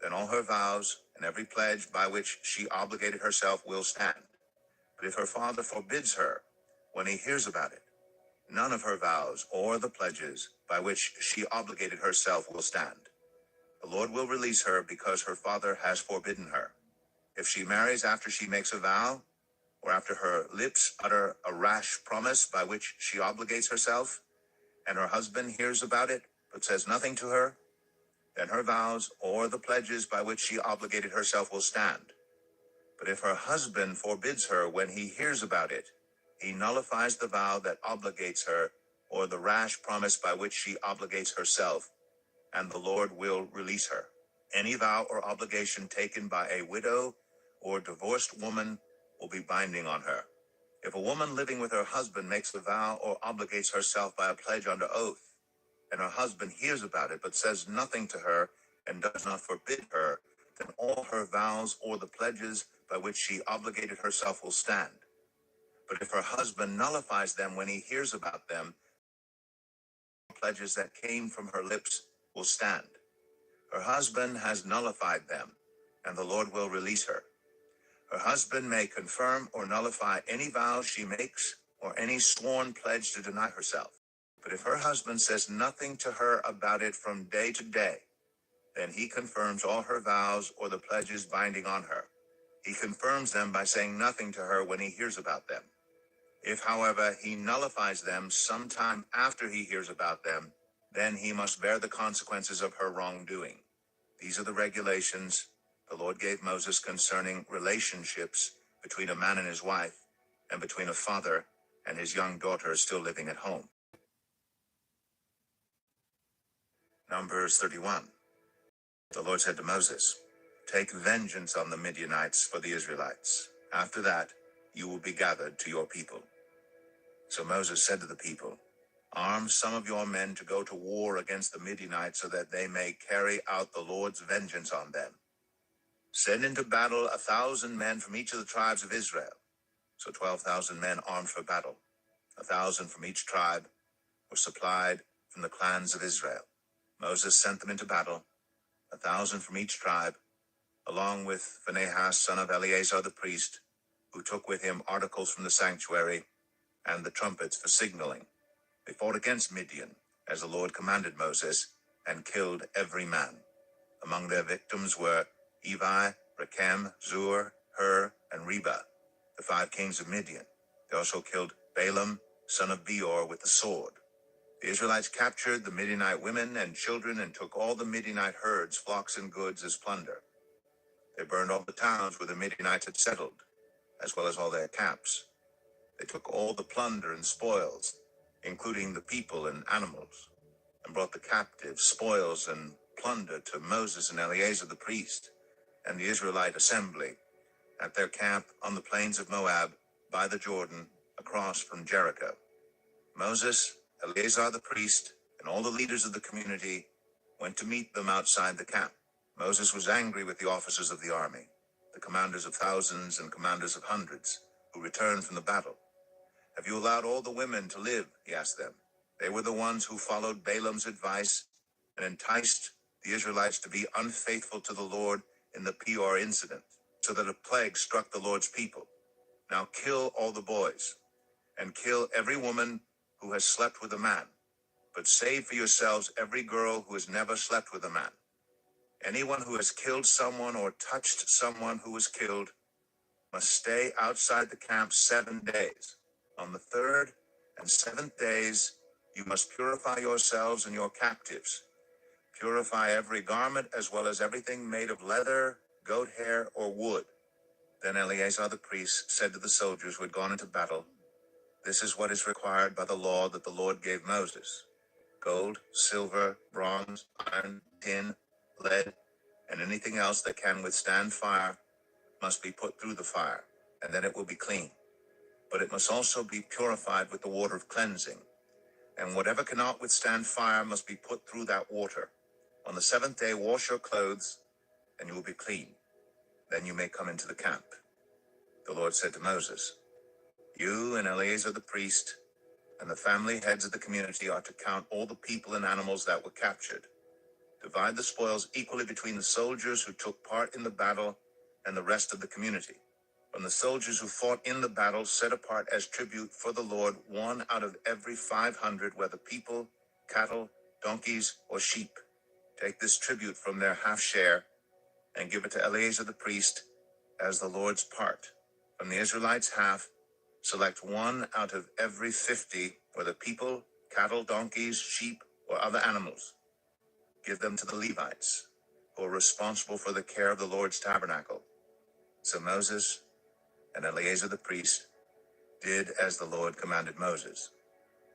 then all her vows and every pledge by which she obligated herself will stand. But if her father forbids her when he hears about it, none of her vows or the pledges by which she obligated herself will stand. The Lord will release her because her father has forbidden her. If she marries after she makes a vow, or after her lips utter a rash promise by which she obligates herself, and her husband hears about it but says nothing to her, then her vows or the pledges by which she obligated herself will stand. But if her husband forbids her when he hears about it, he nullifies the vow that obligates her or the rash promise by which she obligates herself, and the Lord will release her. Any vow or obligation taken by a widow or divorced woman will be binding on her. If a woman living with her husband makes a vow or obligates herself by a pledge under oath, and her husband hears about it but says nothing to her and does not forbid her, then all her vows or the pledges by which she obligated herself will stand. But if her husband nullifies them when he hears about them, the pledges that came from her lips will stand. Her husband has nullified them, and the Lord will release her. Her husband may confirm or nullify any vow she makes or any sworn pledge to deny herself. But if her husband says nothing to her about it from day to day, then he confirms all her vows or the pledges binding on her. He confirms them by saying nothing to her when he hears about them. If, however, he nullifies them sometime after he hears about them, then he must bear the consequences of her wrongdoing. These are the regulations the Lord gave Moses concerning relationships between a man and his wife, and between a father and his young daughter still living at home. Numbers 31. The Lord said to Moses, "Take vengeance on the Midianites for the Israelites. After that, you will be gathered to your people." So Moses said to the people, "Arm some of your men to go to war against the Midianites so that they may carry out the Lord's vengeance on them. Send into battle 1,000 men from each of the tribes of Israel." So 12,000 men armed for battle. 1,000 from each tribe were supplied from the clans of Israel. Moses sent them into battle, 1,000 from each tribe, along with Phinehas, son of Eleazar the priest, who took with him articles from the sanctuary and the trumpets for signaling. They fought against Midian, as the Lord commanded Moses, and killed every man. Among their victims were Evi, Rechem, Zur, Hur, and Reba, the 5 kings of Midian. They also killed Balaam, son of Beor, with the sword. The Israelites captured the Midianite women and children and took all the Midianite herds, flocks, and goods as plunder. They burned all the towns where the Midianites had settled, as well as all their camps. They took all the plunder and spoils, including the people and animals, and brought the captives, spoils, and plunder to Moses and Eleazar the priest, and the Israelite assembly, at their camp on the plains of Moab, by the Jordan, across from Jericho. Moses, Eleazar the priest, and all the leaders of the community went to meet them outside the camp. Moses was angry with the officers of the army, the commanders of thousands and commanders of hundreds, who returned from the battle. "Have you allowed all the women to live?" he asked them. They were the ones who followed Balaam's advice and enticed the Israelites to be unfaithful to the Lord in the Peor incident, so that a plague struck the Lord's people. Now kill all the boys, and kill every woman who has slept with a man, but save for yourselves every girl who has never slept with a man. Anyone who has killed someone or touched someone who was killed must stay outside the camp 7 days. On the 3rd and 7th days, you must purify yourselves and your captives. Purify every garment as well as everything made of leather, goat hair, or wood. Then Eleazar the priest said to the soldiers who had gone into battle, "This is what is required by the law that the Lord gave Moses. Gold, silver, bronze, iron, tin, lead, and anything else that can withstand fire must be put through the fire, and then it will be clean. But it must also be purified with the water of cleansing. And whatever cannot withstand fire must be put through that water. On the 7th day, wash your clothes, and you will be clean. Then you may come into the camp." The Lord said to Moses, "You and Eleazar the priest and the family heads of the community are to count all the people and animals that were captured. Divide the spoils equally between the soldiers who took part in the battle and the rest of the community. From the soldiers who fought in the battle, set apart as tribute for the Lord 1 out of every 500, whether people, cattle, donkeys, or sheep. Take this tribute from their half share and give it to Eleazar the priest as the Lord's part. From the Israelites' half, select 1 out of every 50, whether people, cattle, donkeys, sheep, or other animals. Give them to the Levites, who are responsible for the care of the Lord's tabernacle." So Moses and Eleazar the priest did as the Lord commanded Moses.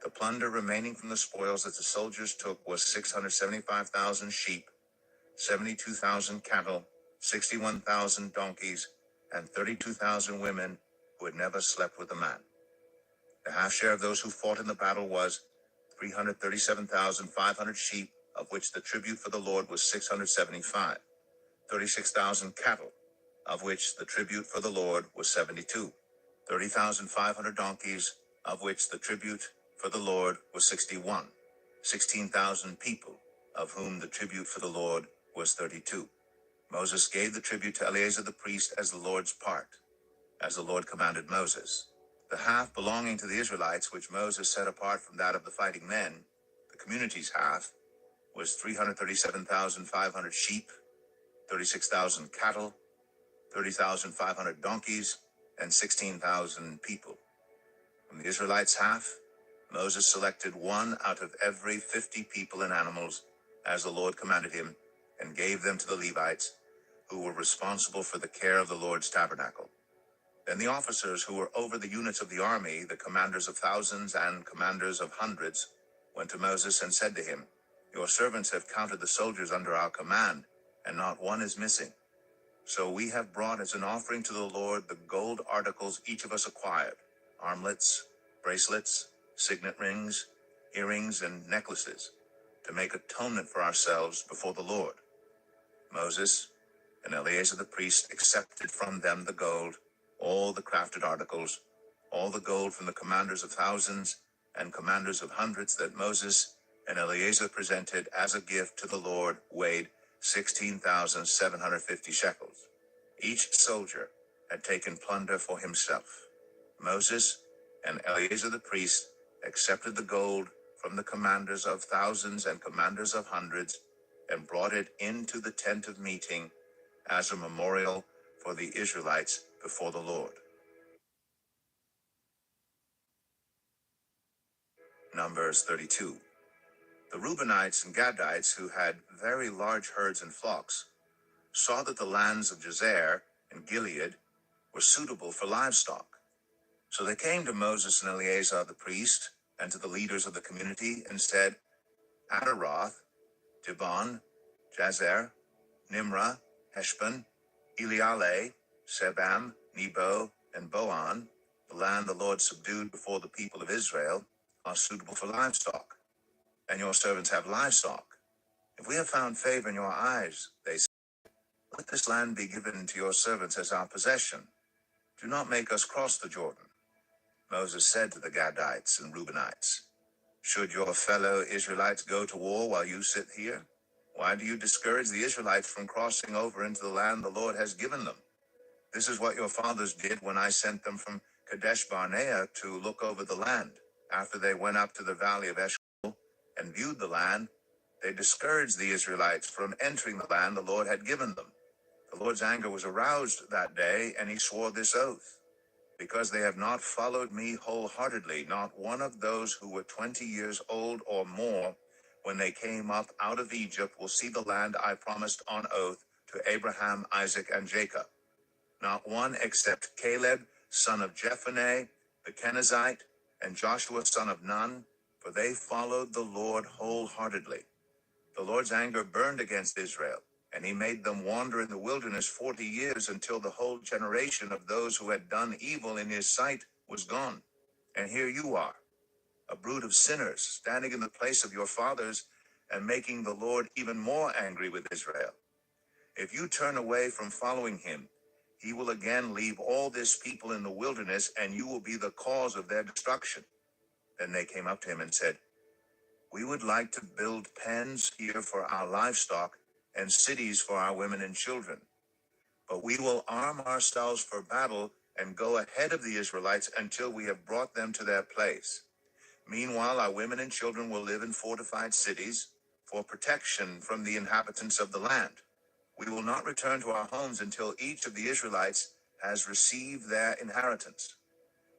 The plunder remaining from the spoils that the soldiers took was 675,000 sheep, 72,000 cattle, 61,000 donkeys, and 32,000 women who had never slept with a man. The half share of those who fought in the battle was 337,500 sheep, of which the tribute for the Lord was 675, 36,000 cattle, of which the tribute for the Lord was 72, 30,500 donkeys, of which the tribute for the Lord was 61, 16,000 people, of whom the tribute for the Lord was 32. Moses gave the tribute to Eleazar the priest as the Lord's part, as the Lord commanded Moses. The half belonging to the Israelites, which Moses set apart from that of the fighting men, the community's half, was 337,500 sheep, 36,000 cattle, 30,500 donkeys, and 16,000 people. From the Israelites' half, Moses selected one out of every 50 people and animals, as the Lord commanded him, and gave them to the Levites, who were responsible for the care of the Lord's tabernacle. Then the officers who were over the units of the army, the commanders of thousands and commanders of hundreds, went to Moses and said to him, "Your servants have counted the soldiers under our command, and not one is missing. So we have brought as an offering to the Lord the gold articles each of us acquired, armlets, bracelets, signet rings, earrings, and necklaces, to make atonement for ourselves before the Lord." Moses and Eleazar the priest accepted from them the gold, all the crafted articles, all the gold from the commanders of thousands and commanders of hundreds that Moses and Eleazar presented as a gift to the Lord, weighed 16,750 shekels. Each soldier had taken plunder for himself. Moses and Eleazar the priest accepted the gold from the commanders of thousands and commanders of hundreds and brought it into the tent of meeting as a memorial for the Israelites before the Lord. Numbers 32. The Reubenites and Gadites, who had very large herds and flocks, saw that the lands of Jazer and Gilead were suitable for livestock. So they came to Moses and Eleazar the priest and to the leaders of the community and said, "Adaroth, Dibon, Jazer, Nimrah, Heshbon, Elealeh, Sebam, Nebo, and Boan, the land the Lord subdued before the people of Israel, are suitable for livestock, and your servants have livestock. If we have found favor in your eyes," they said, "let this land be given to your servants as our possession. Do not make us cross the Jordan." Moses said to the Gadites and Reubenites, "Should your fellow Israelites go to war while you sit here? Why do you discourage the Israelites from crossing over into the land the Lord has given them? This is what your fathers did when I sent them from Kadesh Barnea to look over the land. After they went up to the valley of Eshcol and viewed the land, they discouraged the Israelites from entering the land the Lord had given them. The Lord's anger was aroused that day, and he swore this oath: because they have not followed me wholeheartedly, not one of those who were 20 years old or more when they came up out of Egypt will see the land I promised on oath to Abraham, Isaac, and Jacob. Not one except Caleb, son of Jephunneh, the Kenizzite, and Joshua, son of Nun, for they followed the Lord wholeheartedly. The Lord's anger burned against Israel, and he made them wander in the wilderness 40 years until the whole generation of those who had done evil in his sight was gone. And here you are, a brood of sinners, standing in the place of your fathers and making the Lord even more angry with Israel. If you turn away from following him, he will again leave all this people in the wilderness, and you will be the cause of their destruction." Then they came up to him and said, "We would like to build pens here for our livestock and cities for our women and children. But we will arm ourselves for battle and go ahead of the Israelites until we have brought them to their place. Meanwhile, our women and children will live in fortified cities for protection from the inhabitants of the land. We will not return to our homes until each of the Israelites has received their inheritance.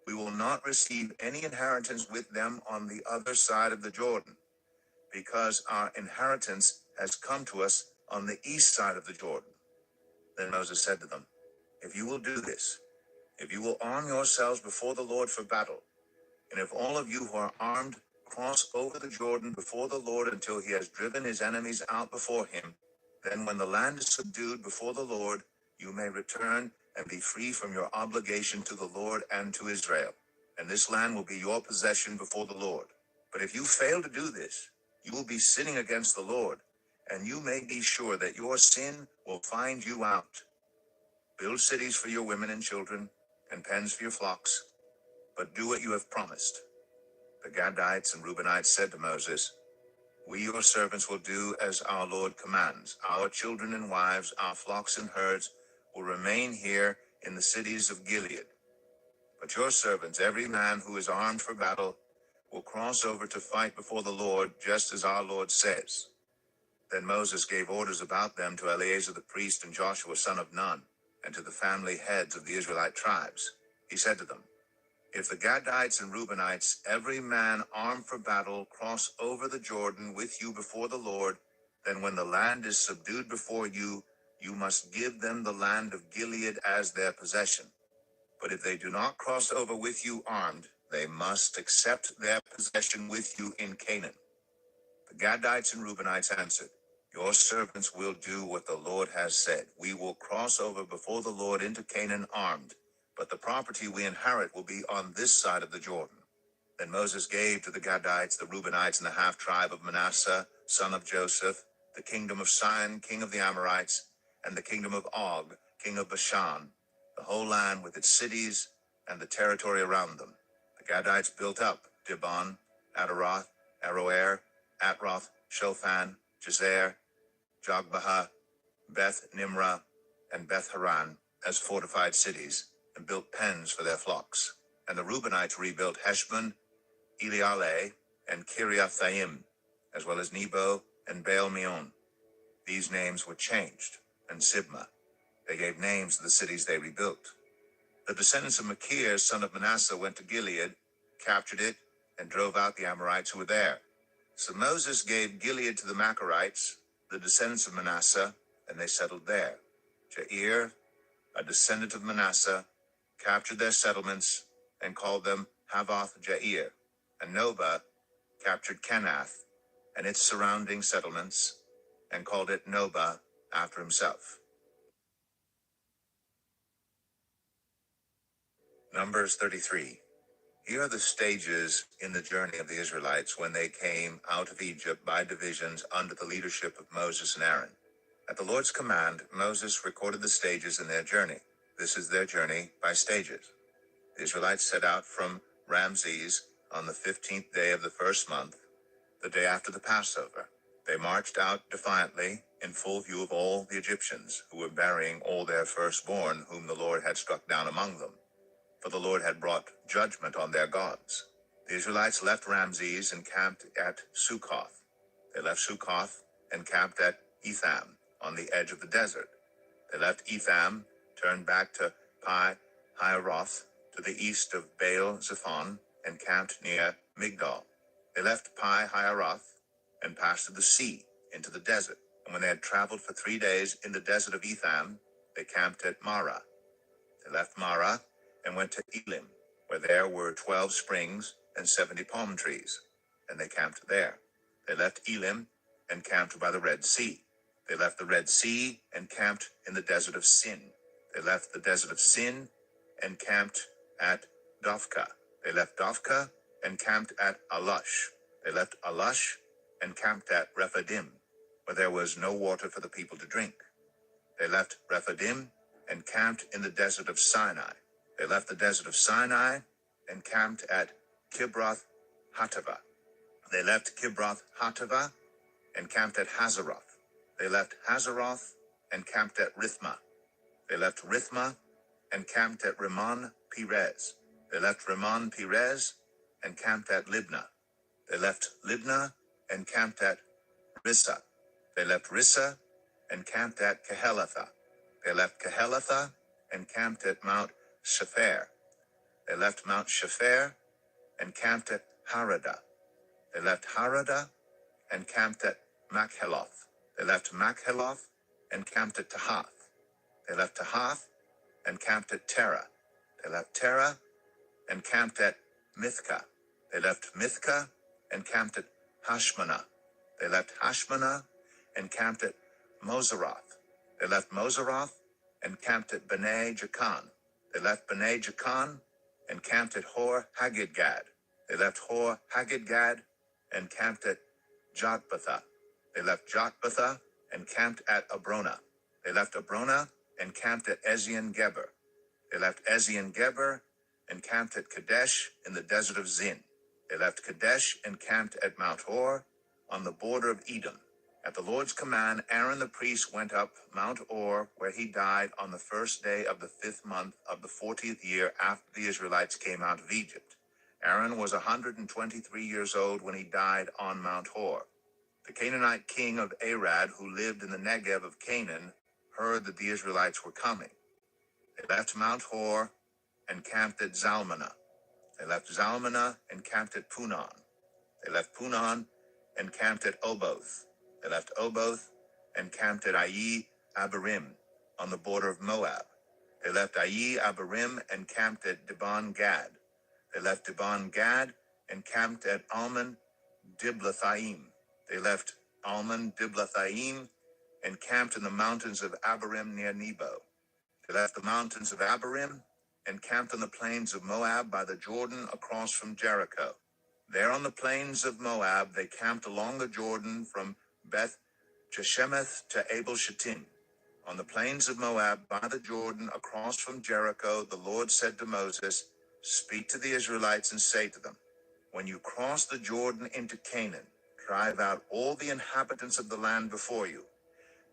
We will not receive any inheritance with them on the other side of the Jordan, because our inheritance has come to us on the east side of the Jordan. Then Moses said to them, if you will do this, if you will arm yourselves before the Lord for battle, and if all of you who are armed cross over the Jordan before the Lord until he has driven his enemies out before him, then when the land is subdued before the Lord, you may return and be free from your obligation to the Lord and to Israel. And this land will be your possession before the Lord. But if you fail to do this, you will be sinning against the Lord, and you may be sure that your sin will find you out. Build cities for your women and children, and pens for your flocks, but do what you have promised. The Gadites and Reubenites said to Moses, we, your servants, will do as our Lord commands. Our children and wives, our flocks and herds, will remain here in the cities of Gilead. But your servants, every man who is armed for battle, will cross over to fight before the Lord, just as our Lord says. Then Moses gave orders about them to Eleazar the priest and Joshua son of Nun, and to the family heads of the Israelite tribes. He said to them, if the Gadites and Reubenites, every man armed for battle, cross over the Jordan with you before the Lord, then when the land is subdued before you, you must give them the land of Gilead as their possession. But if they do not cross over with you armed, they must accept their possession with you in Canaan. The Gadites and Reubenites answered, your servants will do what the Lord has said. We will cross over before the Lord into Canaan armed, but the property we inherit will be on this side of the Jordan. Then Moses gave to the Gadites, the Reubenites, and the half-tribe of Manasseh, son of Joseph, the kingdom of Sihon, king of the Amorites, and the kingdom of Og, king of Bashan, the whole land with its cities and the territory around them. The Gadites built up Dibon, Adaroth, Aroer, Atroth, Shofan, Jazer, Jogbehah, Beth Nimrah, and Beth Haran as fortified cities, and built pens for their flocks. And the Reubenites rebuilt Heshbon, Elealeh, and Kiriathaim, as well as Nebo and Baal-meon. These names were changed, and Sibmah. They gave names to the cities they rebuilt. The descendants of Machir, son of Manasseh, went to Gilead, captured it, and drove out the Amorites who were there. So Moses gave Gilead to the Machirites, the descendants of Manasseh, and they settled there. Jair, a descendant of Manasseh, captured their settlements and called them Havoth Jair, and Nobah captured Kenath and its surrounding settlements and called it Nobah after himself. Numbers 33. Here are the stages in the journey of the Israelites when they came out of Egypt by divisions under the leadership of Moses and Aaron. At the Lord's command, Moses recorded the stages in their journey. This is their journey by stages. The Israelites set out from Ramses on the 15th day of the first month, the day after the Passover. They marched out defiantly in full view of all the Egyptians, who were burying all their firstborn whom the Lord had struck down among them. For the Lord had brought judgment on their gods. The Israelites left Ramses and camped at Succoth. They left Succoth and camped at Etham on the edge of the desert. They left Etham, turned back to Pi Hahiroth to the east of Baal Zephon, and camped near Migdol. They left Pi Hahiroth and passed to the sea into the desert. And when they had traveled for 3 days in the desert of Etham, they camped at Marah. They left Marah and went to Elim, where there were 12 springs and 70 palm trees, and they camped there. They left Elim and camped by the Red Sea. They left the Red Sea and camped in the desert of Sin. They left the desert of Sin and camped at Dophkah. They left Dophkah and camped at Alush. They left Alush and camped at Rephidim, where there was no water for the people to drink. They left Rephidim and camped in the desert of Sinai. They left the desert of Sinai and camped at Kibroth Hattaavah. They left Kibroth Hattaavah and camped at Hazeroth. They left Hazeroth and camped at Rithmah. They left Rithmah and camped at Rimmon Perez. They left Rimmon Perez and camped at Libnah. They left Libnah and camped at Rissah. They left Rissah and camped at Kehelatha. They left Kehelatha and camped at Mount Shepher. They left Mount Shepher and camped at Haradah. They left Haradah and camped at Machheloth. They left Machheloth and camped at Tahath. They left Tahath and camped at Terah. They left Terah and camped at Mithkah. They left Mithkah and camped at Hashmanah. They left Hashmanah and camped at Moseroth. They left Moseroth and camped at Bnei Jacan. They left Bnei Jacan and camped at Hor Haggidgad. They left Hor Haggidgad and camped at Jotbathah. They left Jotbathah and camped at Abrona. They left Abrona and camped at Ezion Geber. They left Ezion Geber and camped at Kadesh in the desert of Zin. They left Kadesh and camped at Mount Hor on the border of Edom. At the Lord's command, Aaron the priest went up Mount Hor, where he died on the first day of the 5th month of the 40th year after the Israelites came out of Egypt. Aaron was 123 years old when he died on Mount Hor. The Canaanite king of Arad, who lived in the Negev of Canaan, heard that the Israelites were coming. They left Mount Hor and camped at Zalmanah. They left Zalmanah and camped at Punon. They left Punon and camped at Oboth. They left Oboth and camped at Ai Abarim on the border of Moab. They left Ai Abarim and camped at Dibon Gad. They left Dibon Gad and camped at Almon Diblathaim. They left Almon Diblathaim and camped in the mountains of Abarim near Nebo. They left the mountains of Abarim and camped on the plains of Moab by the Jordan across from Jericho. There on the plains of Moab they camped along the Jordan from Beth Jeshemeth to Abel Shittim. On the plains of Moab by the Jordan across from Jericho, the Lord said to Moses, "Speak to the Israelites and say to them, when you cross the Jordan into Canaan, drive out all the inhabitants of the land before you.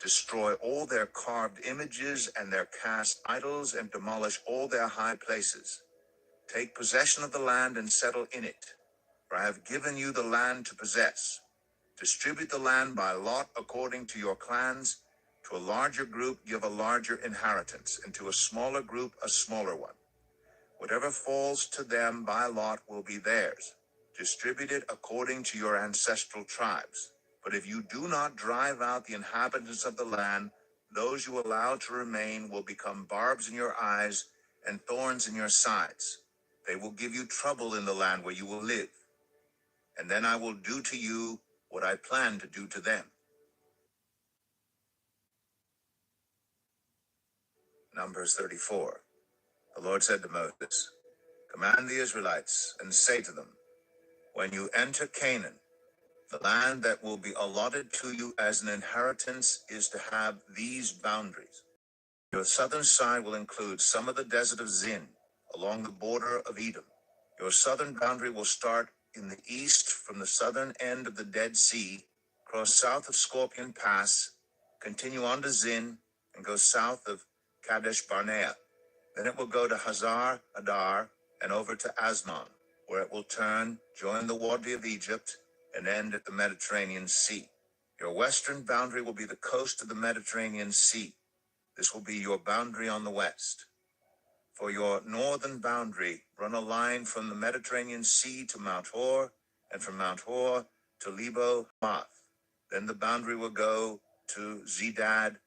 Destroy all their carved images and their cast idols and demolish all their high places. Take possession of the land and settle in it, for I have given you the land to possess. Distribute the land by lot according to your clans. To a larger group give a larger inheritance, and to a smaller group a smaller one. Whatever falls to them by lot will be theirs. Distribute it according to your ancestral tribes. But if you do not drive out the inhabitants of the land, those you allow to remain will become barbs in your eyes and thorns in your sides. They will give you trouble in the land where you will live. And then I will do to you what I plan to do to them." Numbers 34. The Lord said to Moses, "Command the Israelites and say to them, when you enter Canaan, the land that will be allotted to you as an inheritance is to have these boundaries. Your southern side will include some of the desert of Zin, along the border of Edom. Your southern boundary will start in the east from the southern end of the Dead Sea, cross south of Scorpion Pass, continue on to Zin, and go south of Kadesh Barnea. Then it will go to Hazar Adar and over to Asmon, where it will turn, join the Wadi of Egypt, and end at the Mediterranean Sea. Your western boundary will be the coast of the Mediterranean Sea. This will be your boundary on the west. For your northern boundary, run a line from the Mediterranean Sea to Mount Hor, and from Mount Hor to Lebo Hamath. Then the boundary will go to Zedad,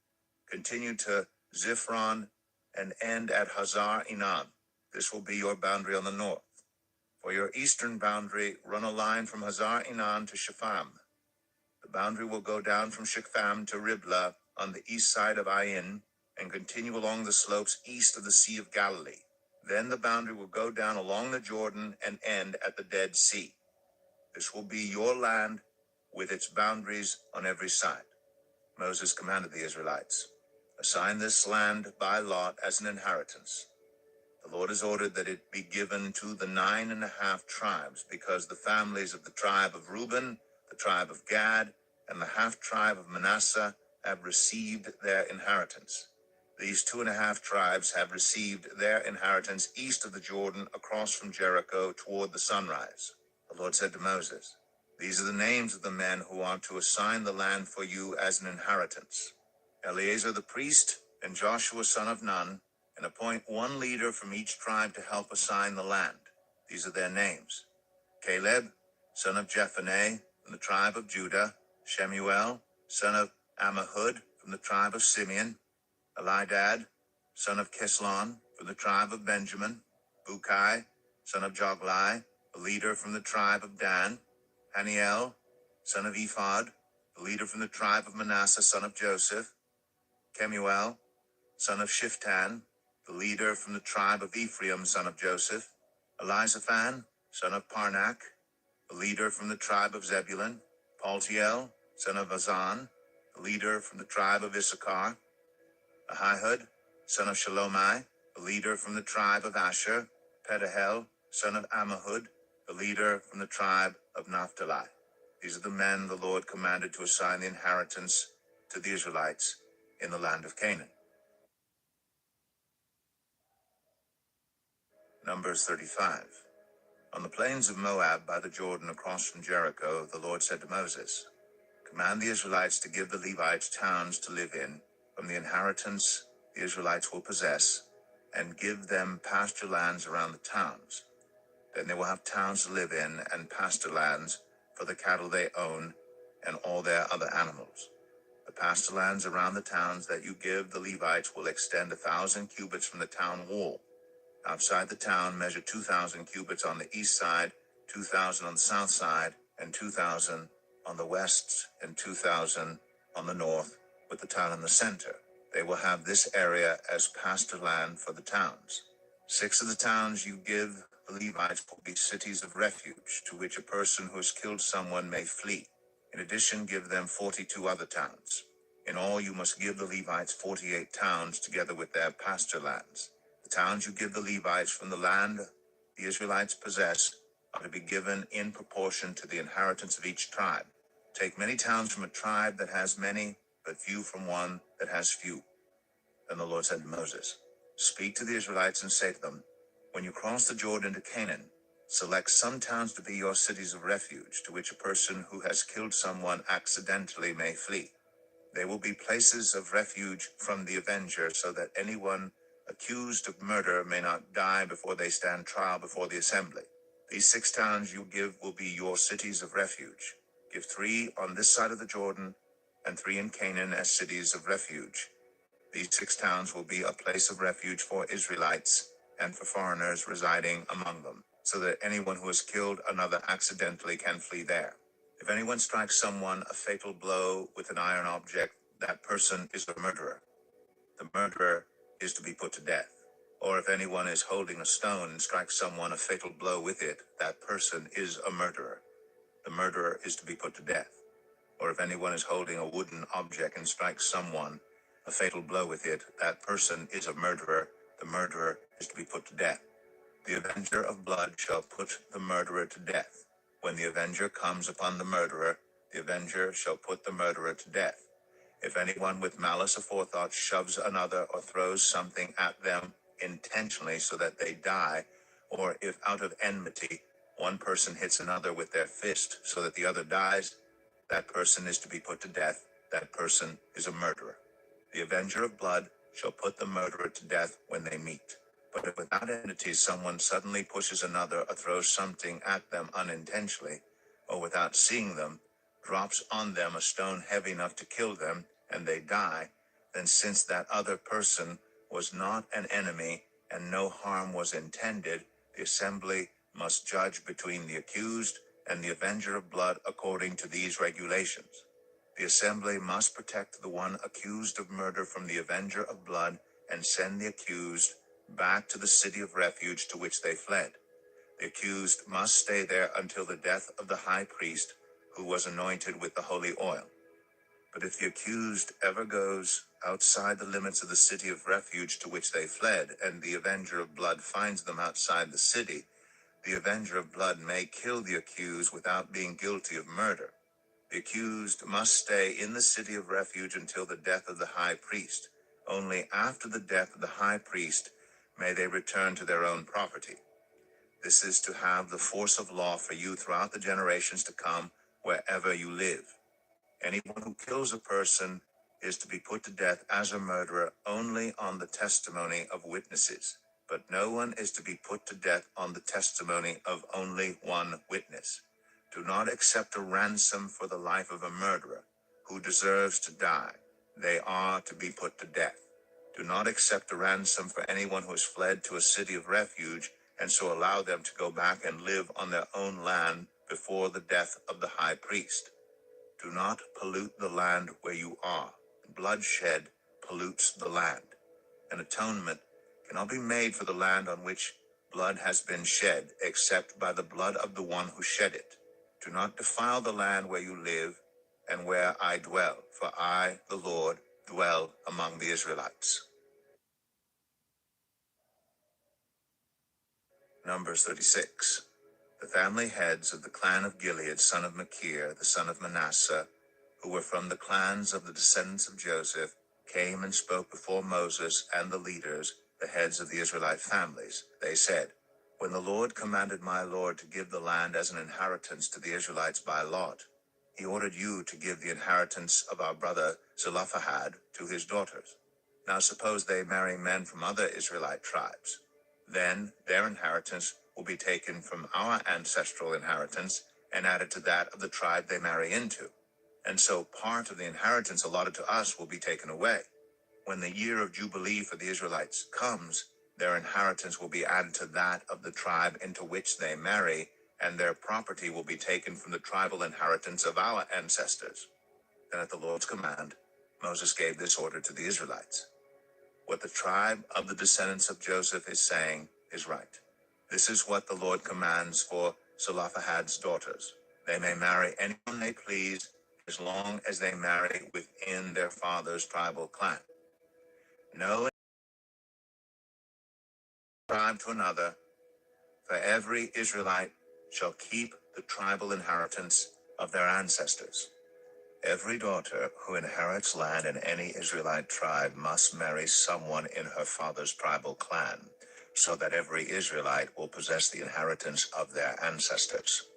continue to Ziphron, and end at Hazar Enan. This will be your boundary on the north. For your eastern boundary, run a line from Hazar Enan to Shepham. The boundary will go down from Shepham to Riblah on the east side of Ain, and continue along the slopes east of the Sea of Galilee. Then the boundary will go down along the Jordan and end at the Dead Sea. This will be your land with its boundaries on every side." Moses commanded the Israelites, "Assign this land by lot as an inheritance. The Lord has ordered that it be given to the 9.5 tribes, because the families of the tribe of Reuben, the tribe of Gad, and the half-tribe of Manasseh have received their inheritance. These 2.5 tribes have received their inheritance east of the Jordan, across from Jericho toward the sunrise." The Lord said to Moses, "These are the names of the men who are to assign the land for you as an inheritance: Eleazar the priest and Joshua son of Nun, and appoint one leader from each tribe to help assign the land. These are their names: Caleb, son of Jephunneh, from the tribe of Judah; Shemuel, son of Ammihud from the tribe of Simeon, Elidad, son of Kislon, from the tribe of Benjamin, Bukai, son of Joglai, a leader from the tribe of Dan, Haniel, son of Ephod, the leader from the tribe of Manasseh, son of Joseph, Kemuel, son of Shiftan, the leader from the tribe of Ephraim, son of Joseph, Elizaphan, son of Parnak, the leader from the tribe of Zebulun, Paltiel, son of Azan, the leader from the tribe of Issachar, Ahihud, son of Shalomai, the leader from the tribe of Asher, Pedahel, son of Ammihud, the leader from the tribe of Naphtali. These are the men the Lord commanded to assign the inheritance to the Israelites in the land of Canaan. Numbers 35. On the plains of Moab by the Jordan across from Jericho, the Lord said to Moses, "Command the Israelites to give the Levites towns to live in from the inheritance the Israelites will possess, and give them pasture lands around the towns. Then they will have towns to live in and pasture lands for the cattle they own and all their other animals. The pasture lands around the towns that you give the Levites will extend 1,000 cubits from the town wall. Outside the town, measure 2,000 cubits on the east side, 2,000 on the south side, and 2,000 on the west, and 2,000 on the north, with the town in the center. They will have this area as pasture land for the towns. 6 of the towns you give the Levites will be cities of refuge, to which a person who has killed someone may flee. In addition, give them 42 other towns. In all, you must give the Levites 48 towns, together with their pasture lands. The towns you give the Levites from the land the Israelites possess are to be given in proportion to the inheritance of each tribe. Take many towns from a tribe that has many, but few from one that has few." Then the Lord said to Moses, "Speak to the Israelites and say to them, when you cross the Jordan to Canaan, select some towns to be your cities of refuge, to which a person who has killed someone accidentally may flee. They will be places of refuge from the avenger, so that anyone accused of murder may not die before they stand trial before the assembly. These 6 towns you give will be your cities of refuge. Give 3 on this side of the Jordan, and 3 in Canaan as cities of refuge. These 6 towns will be a place of refuge for Israelites and for foreigners residing among them, so that anyone who has killed another accidentally can flee there. If anyone strikes someone a fatal blow with an iron object, that person is a murderer. The murderer is to be put to death. Or if anyone is holding a stone and strikes someone a fatal blow with it, that person is a murderer. The murderer is to be put to death. Or if anyone is holding a wooden object and strikes someone a fatal blow with it, that person is a murderer. The murderer is to be put to death. The avenger of blood shall put the murderer to death. When the avenger comes upon the murderer, the avenger shall put the murderer to death. If anyone with malice aforethought shoves another or throws something at them intentionally so that they die, or if out of enmity one person hits another with their fist so that the other dies, that person is to be put to death. That person is a murderer. The avenger of blood shall put the murderer to death when they meet. But if without enmity someone suddenly pushes another or throws something at them unintentionally, or without seeing them, drops on them a stone heavy enough to kill them, and they die, then since that other person was not an enemy and no harm was intended, the assembly must judge between the accused and the avenger of blood according to these regulations. The assembly must protect the one accused of murder from the avenger of blood and send the accused back to the city of refuge to which they fled. The accused must stay there until the death of the high priest, who was anointed with the holy oil. But if the accused ever goes outside the limits of the city of refuge to which they fled, and the avenger of blood finds them outside the city, the avenger of blood may kill the accused without being guilty of murder. The accused must stay in the city of refuge until the death of the high priest. Only after the death of the high priest may they return to their own property. This is to have the force of law for you throughout the generations to come, wherever you live. Anyone who kills a person is to be put to death as a murderer only on the testimony of witnesses. But no one is to be put to death on the testimony of only one witness. Do not accept a ransom for the life of a murderer. who deserves to die. They are to be put to death. Do not accept a ransom for anyone who has fled to a city of refuge, and so allow them to go back and live on their own land before the death of the high priest. Do not pollute the land where you are. Bloodshed pollutes the land. An atonement cannot be made for the land on which blood has been shed, except by the blood of the one who shed it. Do not defile the land where you live and where I dwell, for I, the Lord, dwell among the Israelites. Numbers 36. The family heads of the clan of Gilead, son of Machir, the son of Manasseh, who were from the clans of the descendants of Joseph, came and spoke before Moses and the leaders, the heads of the Israelite families. They said, "When the Lord commanded my Lord to give the land as an inheritance to the Israelites by lot, he ordered you to give the inheritance of our brother Zelophehad to his daughters. Now suppose they marry men from other Israelite tribes. Then their inheritance will be taken from our ancestral inheritance and added to that of the tribe they marry into. And so part of the inheritance allotted to us will be taken away. When the year of Jubilee for the Israelites comes, their inheritance will be added to that of the tribe into which they marry, and their property will be taken from the tribal inheritance of our ancestors." Then at the Lord's command, Moses gave this order to the Israelites. What the tribe of the descendants of Joseph is saying is right. This is what the Lord commands for Zelophehad's daughters. They may marry anyone they please, as long as they marry within their father's tribal clan. No tribe to another, for every Israelite shall keep the tribal inheritance of their ancestors. Every daughter who inherits land in any Israelite tribe must marry someone in her father's tribal clan, so that every Israelite will possess the inheritance of their ancestors.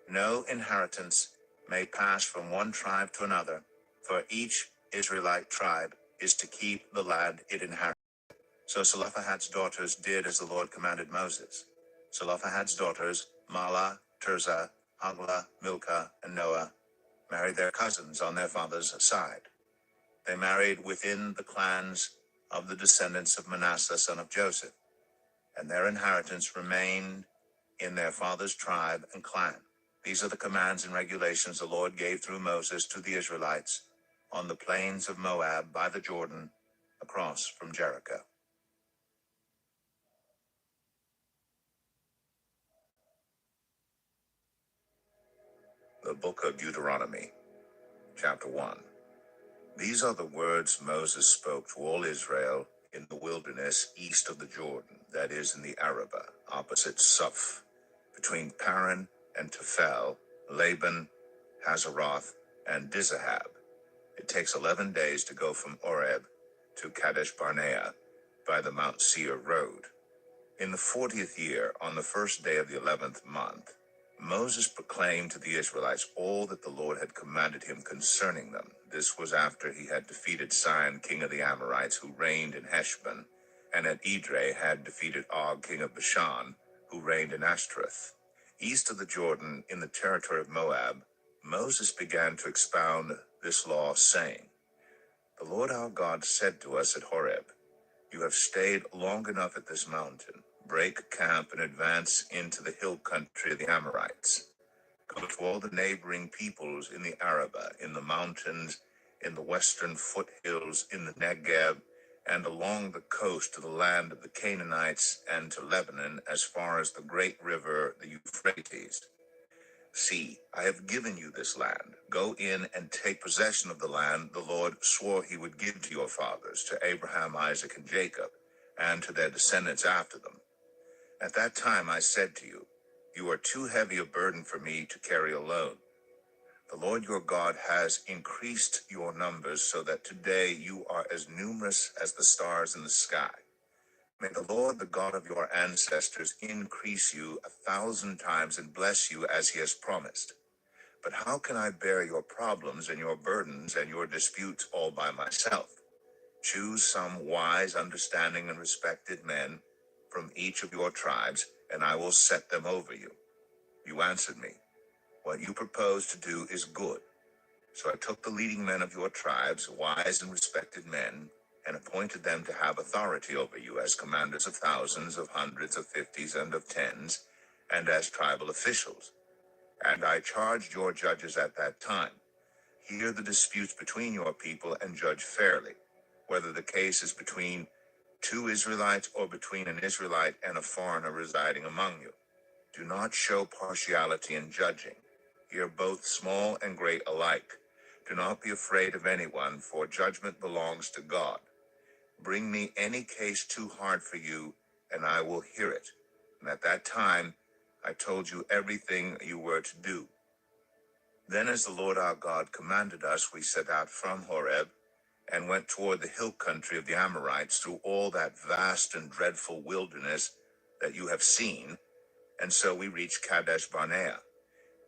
No inheritance may pass from one tribe to another, for each Israelite tribe is to keep the land it inherits. So Zelophehad's daughters did as the Lord commanded Moses. Zelophehad's daughters, Mahlah, Tirzah, Hoglah, Milcah, and Noah, married their cousins on their father's side. They married within the clans of the descendants of Manasseh, son of Joseph, and their inheritance remained in their father's tribe and clan. These are the commands and regulations the Lord gave through Moses to the Israelites on the plains of Moab by the Jordan, across from Jericho. The Book of Deuteronomy, Chapter 1. These are the words Moses spoke to all Israel in the wilderness east of the Jordan, that is in the Arabah, opposite Suph, between Paran and Tophel, Laban, Hazeroth, and Dizahab. It takes 11 days to go from Oreb to Kadesh Barnea by the Mount Seir road. In the 40th year, on the first day of the 11th month, Moses proclaimed to the Israelites all that the Lord had commanded him concerning them. This was after he had defeated Sihon, king of the Amorites, who reigned in Heshbon, and at Edrei had defeated Og, king of Bashan, who reigned in Ashtaroth. East of the Jordan, in the territory of Moab, Moses began to expound this law, saying, "The Lord our God said to us at Horeb, 'You have stayed long enough at this mountain. Break camp and advance into the hill country of the Amorites. Go to all the neighboring peoples in the Arabah, in the mountains, in the western foothills, in the Negev, and along the coast to the land of the Canaanites and to Lebanon, as far as the great river, the Euphrates. See, I have given you this land. Go in and take possession of the land the Lord swore he would give to your fathers, to Abraham, Isaac, and Jacob, and to their descendants after them. At that time I said to you, you are too heavy a burden for me to carry alone. The Lord your God has increased your numbers so that today you are as numerous as the stars in the sky. May the Lord, the God of your ancestors, increase you 1,000 times and bless you as he has promised. But how can I bear your problems and your burdens and your disputes all by myself? Choose some wise, understanding, and respected men from each of your tribes, and I will set them over you." You answered me, "What you propose to do is good." So I took the leading men of your tribes, wise and respected men, and appointed them to have authority over you as commanders of thousands, of hundreds, of fifties, and of tens, and as tribal officials. And I charged your judges at that time, hear the disputes between your people and judge fairly, whether the case is between two Israelites or between an Israelite and a foreigner residing among you. Do not show partiality in judging. Hear both small and great alike. Do not be afraid of anyone, for judgment belongs to God. Bring me any case too hard for you, and I will hear it. And at that time, I told you everything you were to do. Then as the Lord our God commanded us, we set out from Horeb, and went toward the hill country of the Amorites through all that vast and dreadful wilderness that you have seen, and so we reached Kadesh Barnea.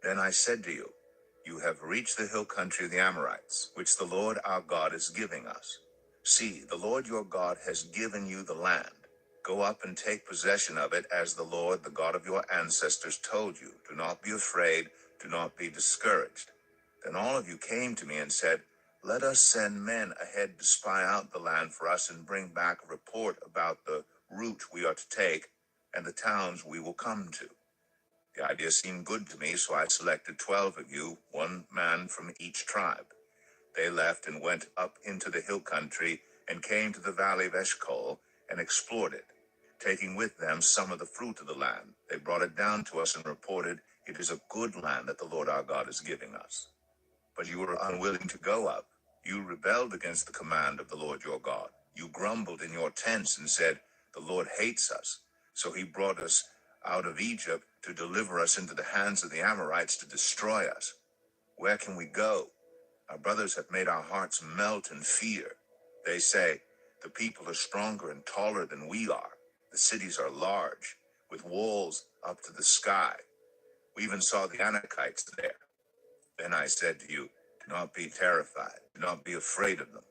Then I said to you, you have reached the hill country of the Amorites, which the Lord our God is giving us. See, the Lord your God has given you the land. Go up and take possession of it as the Lord, the God of your ancestors, told you. Do not be afraid, do not be discouraged. Then all of you came to me and said, let us send men ahead to spy out the land for us and bring back a report about the route we are to take and the towns we will come to. The idea seemed good to me, so I selected 12 of you, one man from each tribe. They left and went up into the hill country and came to the valley of Eshcol and explored it, taking with them some of the fruit of the land. They brought it down to us and reported, it is a good land that the Lord our God is giving us. But you were unwilling to go up. You rebelled against the command of the Lord your God. You grumbled in your tents and said, the Lord hates us. So he brought us out of Egypt to deliver us into the hands of the Amorites to destroy us. Where can we go? Our brothers have made our hearts melt in fear. They say, the people are stronger and taller than we are. The cities are large, with walls up to the sky. We even saw the Anakites there. Then I said to you, do not be terrified, do not be afraid of them.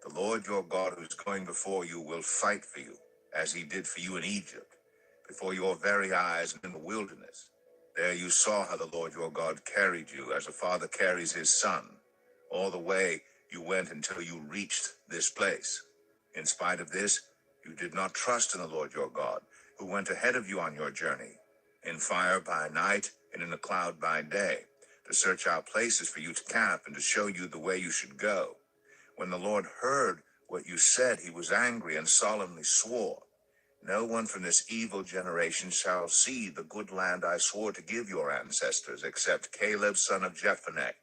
The Lord your God who is going before you will fight for you, as he did for you in Egypt, before your very eyes in the wilderness. There you saw how the Lord your God carried you as a father carries his son. All the way you went until you reached this place. In spite of this, you did not trust in the Lord your God, who went ahead of you on your journey, in fire by night and in a cloud by day, to search out places for you to camp and to show you the way you should go. When the Lord heard what you said, he was angry and solemnly swore, no one from this evil generation shall see the good land I swore to give your ancestors, except Caleb son of Jephunneh.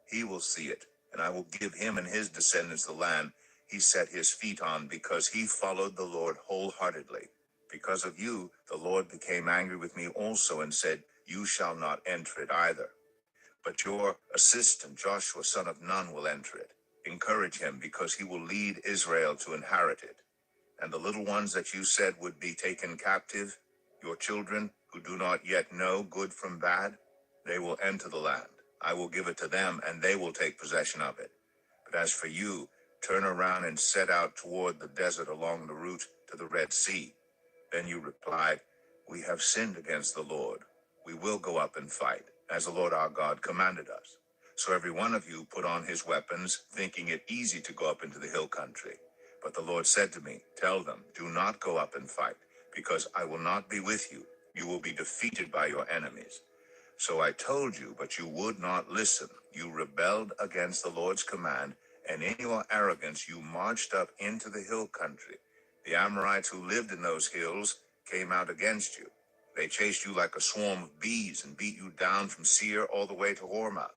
He will see it, and I will give him and his descendants the land he set his feet on, because he followed the Lord wholeheartedly. Because of you, the Lord became angry with me also and said, you shall not enter it either. But your assistant Joshua son of Nun will enter it. Encourage him, because he will lead Israel to inherit it. And the little ones that you said would be taken captive, your children who do not yet know good from bad, they will enter the land. I will give it to them, and they will take possession of it. But as for you, turn around and set out toward the desert along the route to the Red Sea. Then you replied, we have sinned against the Lord. We will go up and fight, as the Lord our God commanded us. So every one of you put on his weapons, thinking it easy to go up into the hill country. But the Lord said to me, tell them, do not go up and fight, because I will not be with you. You will be defeated by your enemies. So I told you, but you would not listen. You rebelled against the Lord's command, and in your arrogance you marched up into the hill country. The Amorites who lived in those hills came out against you. They chased you like a swarm of bees and beat you down from Seir all the way to Hormah.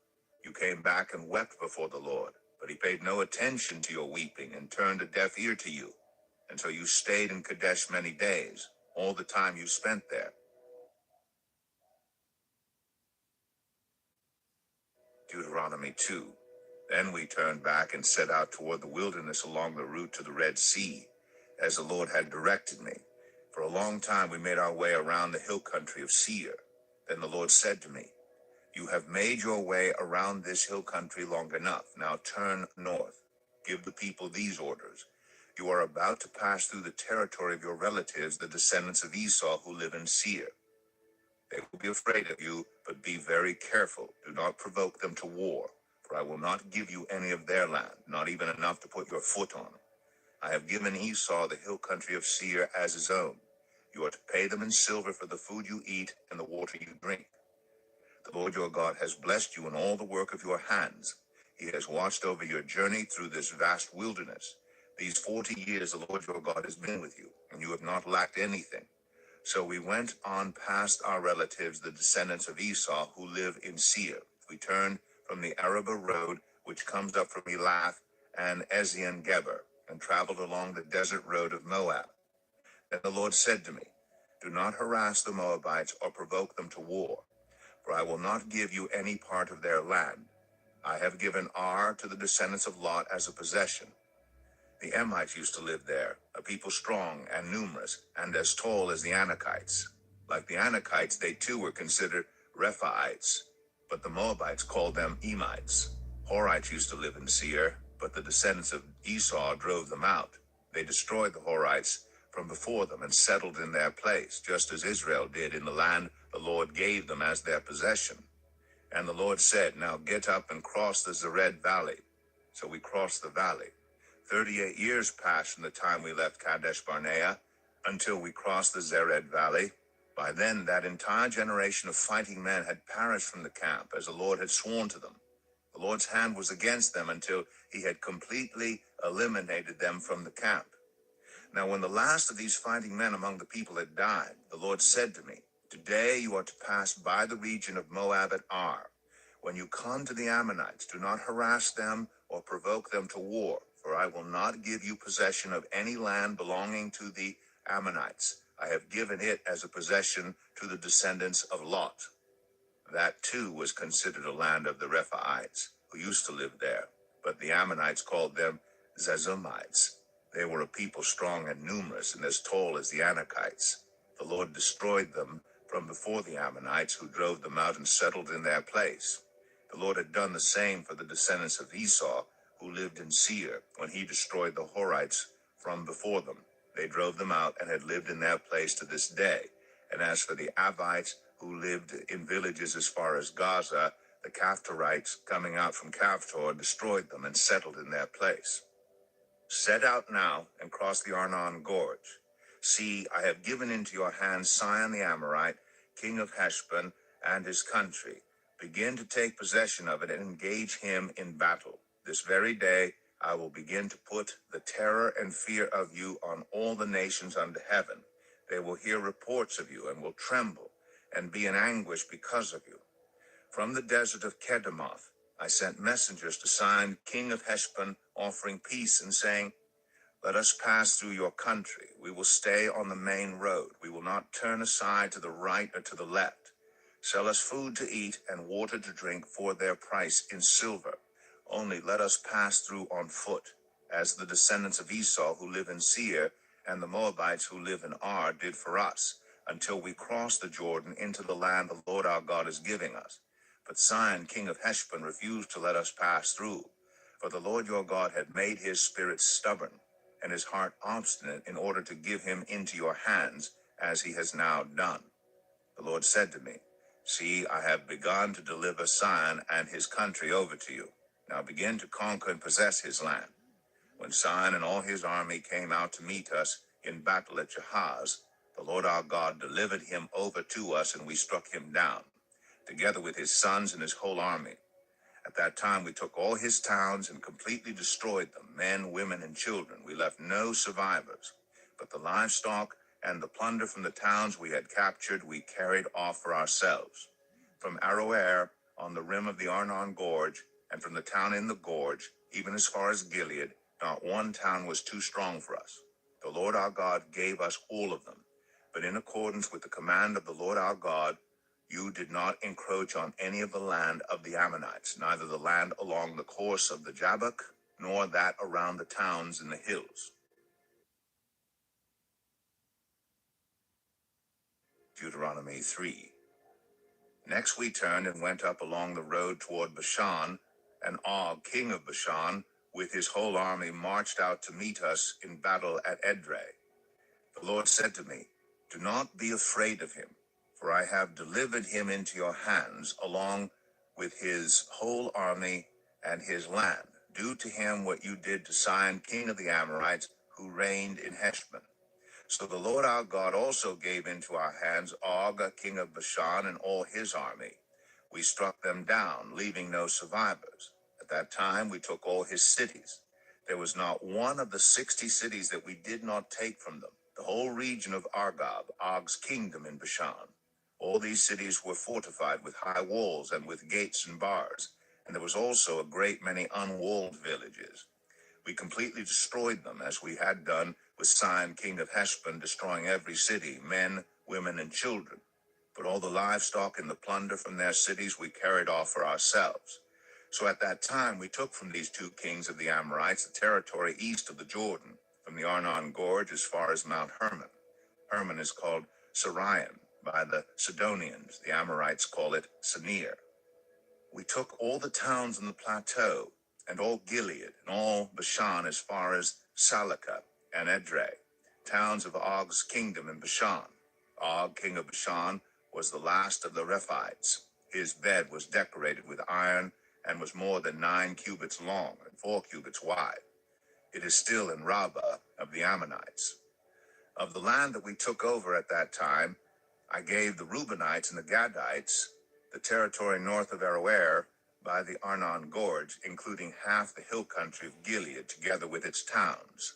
You came back and wept before the Lord, but he paid no attention to your weeping and turned a deaf ear to you. And so you stayed in Kadesh many days, all the time you spent there. Deuteronomy 2. Then we turned back and set out toward the wilderness along the route to the Red Sea, as the Lord had directed me. For a long time we made our way around the hill country of Seir. Then the Lord said to me, you have made your way around this hill country long enough. Now turn north. Give the people these orders. You are about to pass through the territory of your relatives, the descendants of Esau who live in Seir. They will be afraid of you, but be very careful. Do not provoke them to war, for I will not give you any of their land, not even enough to put your foot on. I have given Esau the hill country of Seir as his own. You are to pay them in silver for the food you eat and the water you drink. The Lord your God has blessed you in all the work of your hands. He has watched over your journey through this vast wilderness. These 40 years the Lord your God has been with you, and you have not lacked anything. So we went on past our relatives, the descendants of Esau, who live in Seir. We turned from the Arabah road, which comes up from Elath and Ezion Geber, and traveled along the desert road of Moab. Then the Lord said to me, do not harass the Moabites or provoke them to war, for I will not give you any part of their land. I have given Ar to the descendants of Lot as a possession. The Emites used to live there, a people strong and numerous, and as tall as the Anakites. Like the Anakites, they too were considered Rephaites, but the Moabites called them Emites. Horites used to live in Seir, but the descendants of Esau drove them out. They destroyed the Horites from before them and settled in their place, just as Israel did in the land the Lord gave them as their possession. And the Lord said, now get up and cross the Zered Valley. So we crossed the valley. 38 years passed from the time we left Kadesh Barnea until we crossed the Zered Valley. By then, that entire generation of fighting men had perished from the camp, as the Lord had sworn to them. The Lord's hand was against them until he had completely eliminated them from the camp. Now, when the last of these fighting men among the people had died, the Lord said to me, today you are to pass by the region of Moab at Ar. When you come to the Ammonites, do not harass them or provoke them to war, for I will not give you possession of any land belonging to the Ammonites. I have given it as a possession to the descendants of Lot. That too was considered a land of the Rephaites, who used to live there, but the Ammonites called them Zazumites. They were a people strong and numerous and as tall as the Anakites. The Lord destroyed them from before the Ammonites, who drove them out and settled in their place. The Lord had done the same for the descendants of Esau, who lived in Seir, when he destroyed the Horites from before them. They drove them out and had lived in their place to this day. And as for the Avites, who lived in villages as far as Gaza, the Caphtorites, coming out from Caphtor, destroyed them and settled in their place. Set out now and cross the Arnon Gorge. See, I have given into your hands Sihon the Amorite, king of Heshbon, and his country. Begin to take possession of it and engage him in battle. This very day I will begin to put the terror and fear of you on all the nations under heaven. They will hear reports of you and will tremble and be in anguish because of you. From the desert of Kedemoth, I sent messengers to Sihon, king of Heshbon, offering peace and saying, let us pass through your country. We will stay on the main road. We will not turn aside to the right or to the left. Sell us food to eat and water to drink for their price in silver. Only let us pass through on foot, as the descendants of Esau who live in Seir and the Moabites who live in Ar did for us, until we cross the Jordan into the land the Lord our God is giving us. But Sihon, king of Heshbon, refused to let us pass through, for the Lord your God had made his spirit stubborn and his heart obstinate in order to give him into your hands, as he has now done. The Lord said to me, see, I have begun to deliver Sihon and his country over to you. Now begin to conquer and possess his land. When Sihon and all his army came out to meet us in battle at Jahaz, the Lord our God delivered him over to us, and we struck him down, together with his sons and his whole army. At that time we took all his towns and completely destroyed them, men, women, and children. We left no survivors. But the livestock and the plunder from the towns we had captured we carried off for ourselves. From Aroer on the rim of the Arnon Gorge, and from the town in the gorge, even as far as Gilead, not one town was too strong for us. The Lord our God gave us all of them. But in accordance with the command of the Lord our God, you did not encroach on any of the land of the Ammonites, neither the land along the course of the Jabbok, nor that around the towns in the hills. Deuteronomy 3. Next we turned and went up along the road toward Bashan, and Og, king of Bashan, with his whole army marched out to meet us in battle at Edrei. The Lord said to me, do not be afraid of him, for I have delivered him into your hands, along with his whole army and his land. Do to him what you did to Sihon, king of the Amorites, who reigned in Heshbon. So the Lord our God also gave into our hands Og, king of Bashan, and all his army. We struck them down, leaving no survivors. At that time we took all his cities. There was not one of the 60 cities that we did not take from them. The whole region of Argob, Og's kingdom in Bashan. All these cities were fortified with high walls and with gates and bars, and there was also a great many unwalled villages. We completely destroyed them, as we had done with Sihon, king of Heshbon, destroying every city, men, women, and children. But all the livestock and the plunder from their cities we carried off for ourselves. So at that time we took from these two kings of the Amorites the territory east of the Jordan, from the Arnon Gorge as far as Mount Hermon. Hermon is called Sirion by the Sidonians. The Amorites call it Senir. We took all the towns on the plateau, and all Gilead, and all Bashan as far as Salakah and Edrei, towns of Og's kingdom in Bashan. Og, king of Bashan, was the last of the Rephites. His bed was decorated with iron, and was more than 9 cubits long and 4 cubits wide. It is still in Rabbah of the Ammonites. Of the land that we took over at that time, I gave the Reubenites and the Gadites the territory north of Aroer by the Arnon Gorge, including half the hill country of Gilead, together with its towns.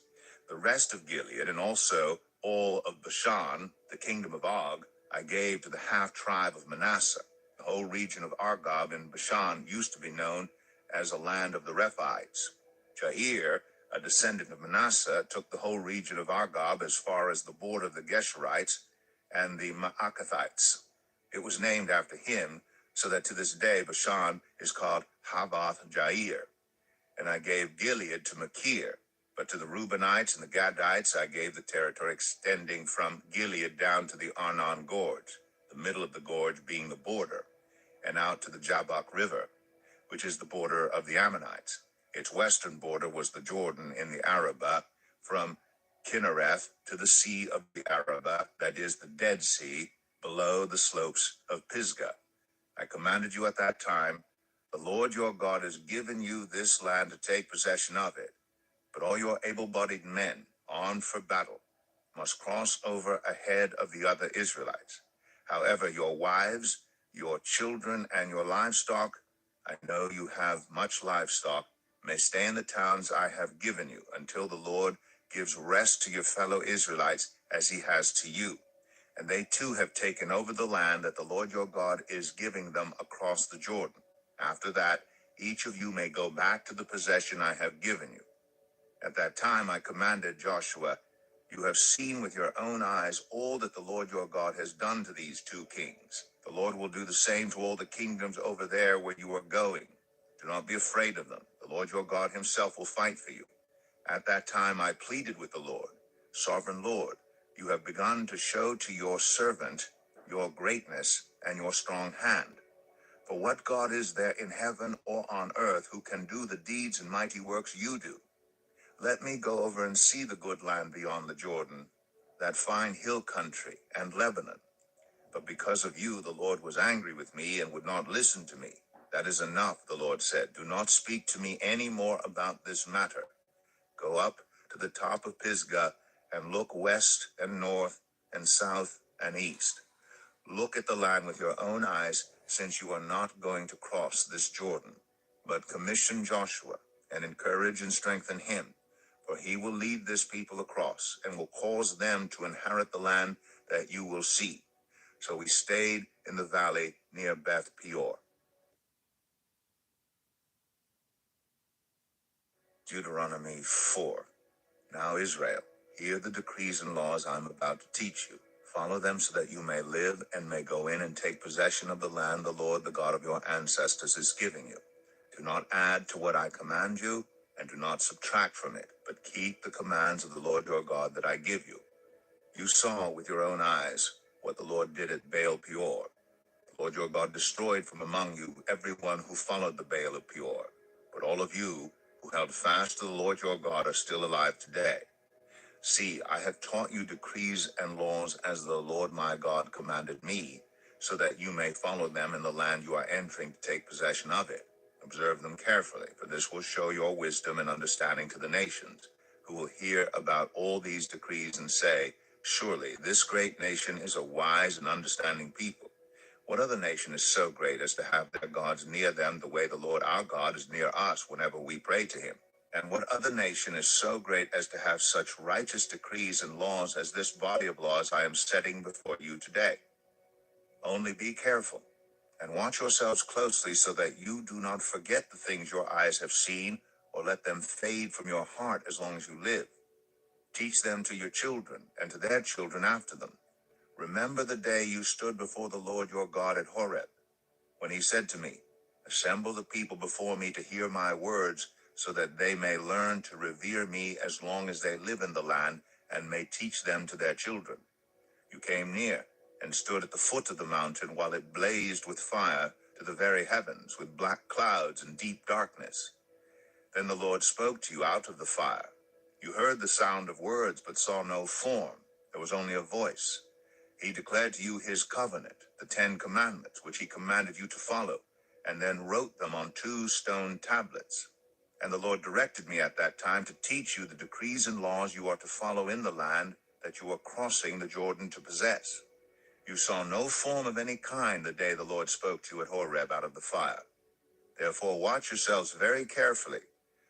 The rest of Gilead, and also all of Bashan, the kingdom of Og, I gave to the half-tribe of Manasseh. The whole region of Argob in Bashan used to be known as a land of the Rephites. Jair, a descendant of Manasseh, took the whole region of Argob as far as the border of the Geshurites and the Maacathites. It was named after him, so that to this day Bashan is called Havoth Jair. And I gave Gilead to Machir, but to the Reubenites and the Gadites I gave the territory extending from Gilead down to the Arnon Gorge, the middle of the gorge being the border, and out to the Jabbok River, which is the border of the Ammonites. Its western border was the Jordan in the Arabah, from Kinnereth to the Sea of the Arabah, that is the Dead Sea, below the slopes of Pisgah. I commanded you at that time, the Lord your God has given you this land to take possession of it, but all your able-bodied men, armed for battle, must cross over ahead of the other Israelites. However, your wives, your children, and your livestock, I know you have much livestock, may stay in the towns I have given you until the Lord gives rest to your fellow Israelites as he has to you. And they too have taken over the land that the Lord your God is giving them across the Jordan. After that, each of you may go back to the possession I have given you. At that time I commanded Joshua, you have seen with your own eyes all that the Lord your God has done to these two kings. The Lord will do the same to all the kingdoms over there where you are going. Do not be afraid of them. The Lord your God himself will fight for you. At that time I pleaded with the Lord, Sovereign Lord, you have begun to show to your servant your greatness and your strong hand. For what God is there in heaven or on earth who can do the deeds and mighty works you do? Let me go over and see the good land beyond the Jordan, that fine hill country and Lebanon. But because of you, the Lord was angry with me and would not listen to me. That is enough, the Lord said. Do not speak to me any more about this matter. Go up to the top of Pisgah and look west and north and south and east. Look at the land with your own eyes, since you are not going to cross this Jordan. But commission Joshua and encourage and strengthen him, for he will lead this people across and will cause them to inherit the land that you will see. So we stayed in the valley near Beth Peor. Deuteronomy 4. Now Israel, hear the decrees and laws I am about to teach you. Follow them so that you may live and may go in and take possession of the land the Lord, the God of your ancestors, is giving you. Do not add to what I command you, and do not subtract from it, but keep the commands of the Lord your God that I give you. You saw with your own eyes what the Lord did at Baal Peor. The Lord your God destroyed from among you everyone who followed the Baal of Peor. But all of you who held fast to the Lord your God are still alive today. See, I have taught you decrees and laws as the Lord my God commanded me, so that you may follow them in the land you are entering to take possession of it. Observe them carefully, for this will show your wisdom and understanding to the nations, who will hear about all these decrees and say, surely this great nation is a wise and understanding people. What other nation is so great as to have their gods near them the way the Lord our God is near us whenever we pray to him? And what other nation is so great as to have such righteous decrees and laws as this body of laws I am setting before you today? Only be careful and watch yourselves closely so that you do not forget the things your eyes have seen or let them fade from your heart as long as you live. Teach them to your children and to their children after them. Remember the day you stood before the Lord your God at Horeb, when he said to me, assemble the people before me to hear my words, so that they may learn to revere me as long as they live in the land, and may teach them to their children. You came near and stood at the foot of the mountain while it blazed with fire to the very heavens, with black clouds and deep darkness. Then the Lord spoke to you out of the fire. You heard the sound of words, but saw no form. There was only a voice. He declared to you his covenant, the 10 Commandments, which he commanded you to follow, and then wrote them on 2 stone tablets. And the Lord directed me at that time to teach you the decrees and laws you are to follow in the land that you are crossing the Jordan to possess. You saw no form of any kind the day the Lord spoke to you at Horeb out of the fire. Therefore watch yourselves very carefully,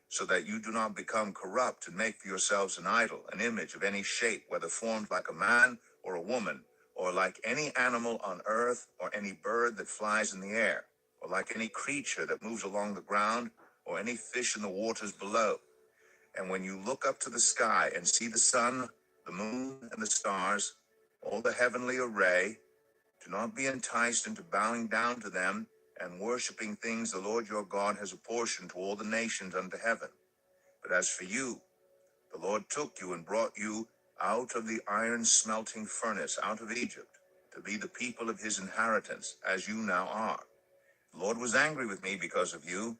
so that you do not become corrupt and make for yourselves an idol, an image of any shape, whether formed like a man or a woman, or like any animal on earth, or any bird that flies in the air, or like any creature that moves along the ground, or any fish in the waters below. And when you look up to the sky and see the sun, the moon, and the stars, all the heavenly array, do not be enticed into bowing down to them and worshiping things the Lord your God has apportioned to all the nations under heaven. But as for you, the Lord took you and brought you out of the iron smelting furnace, out of Egypt, to be the people of his inheritance, as you now are. The Lord was angry with me because of you,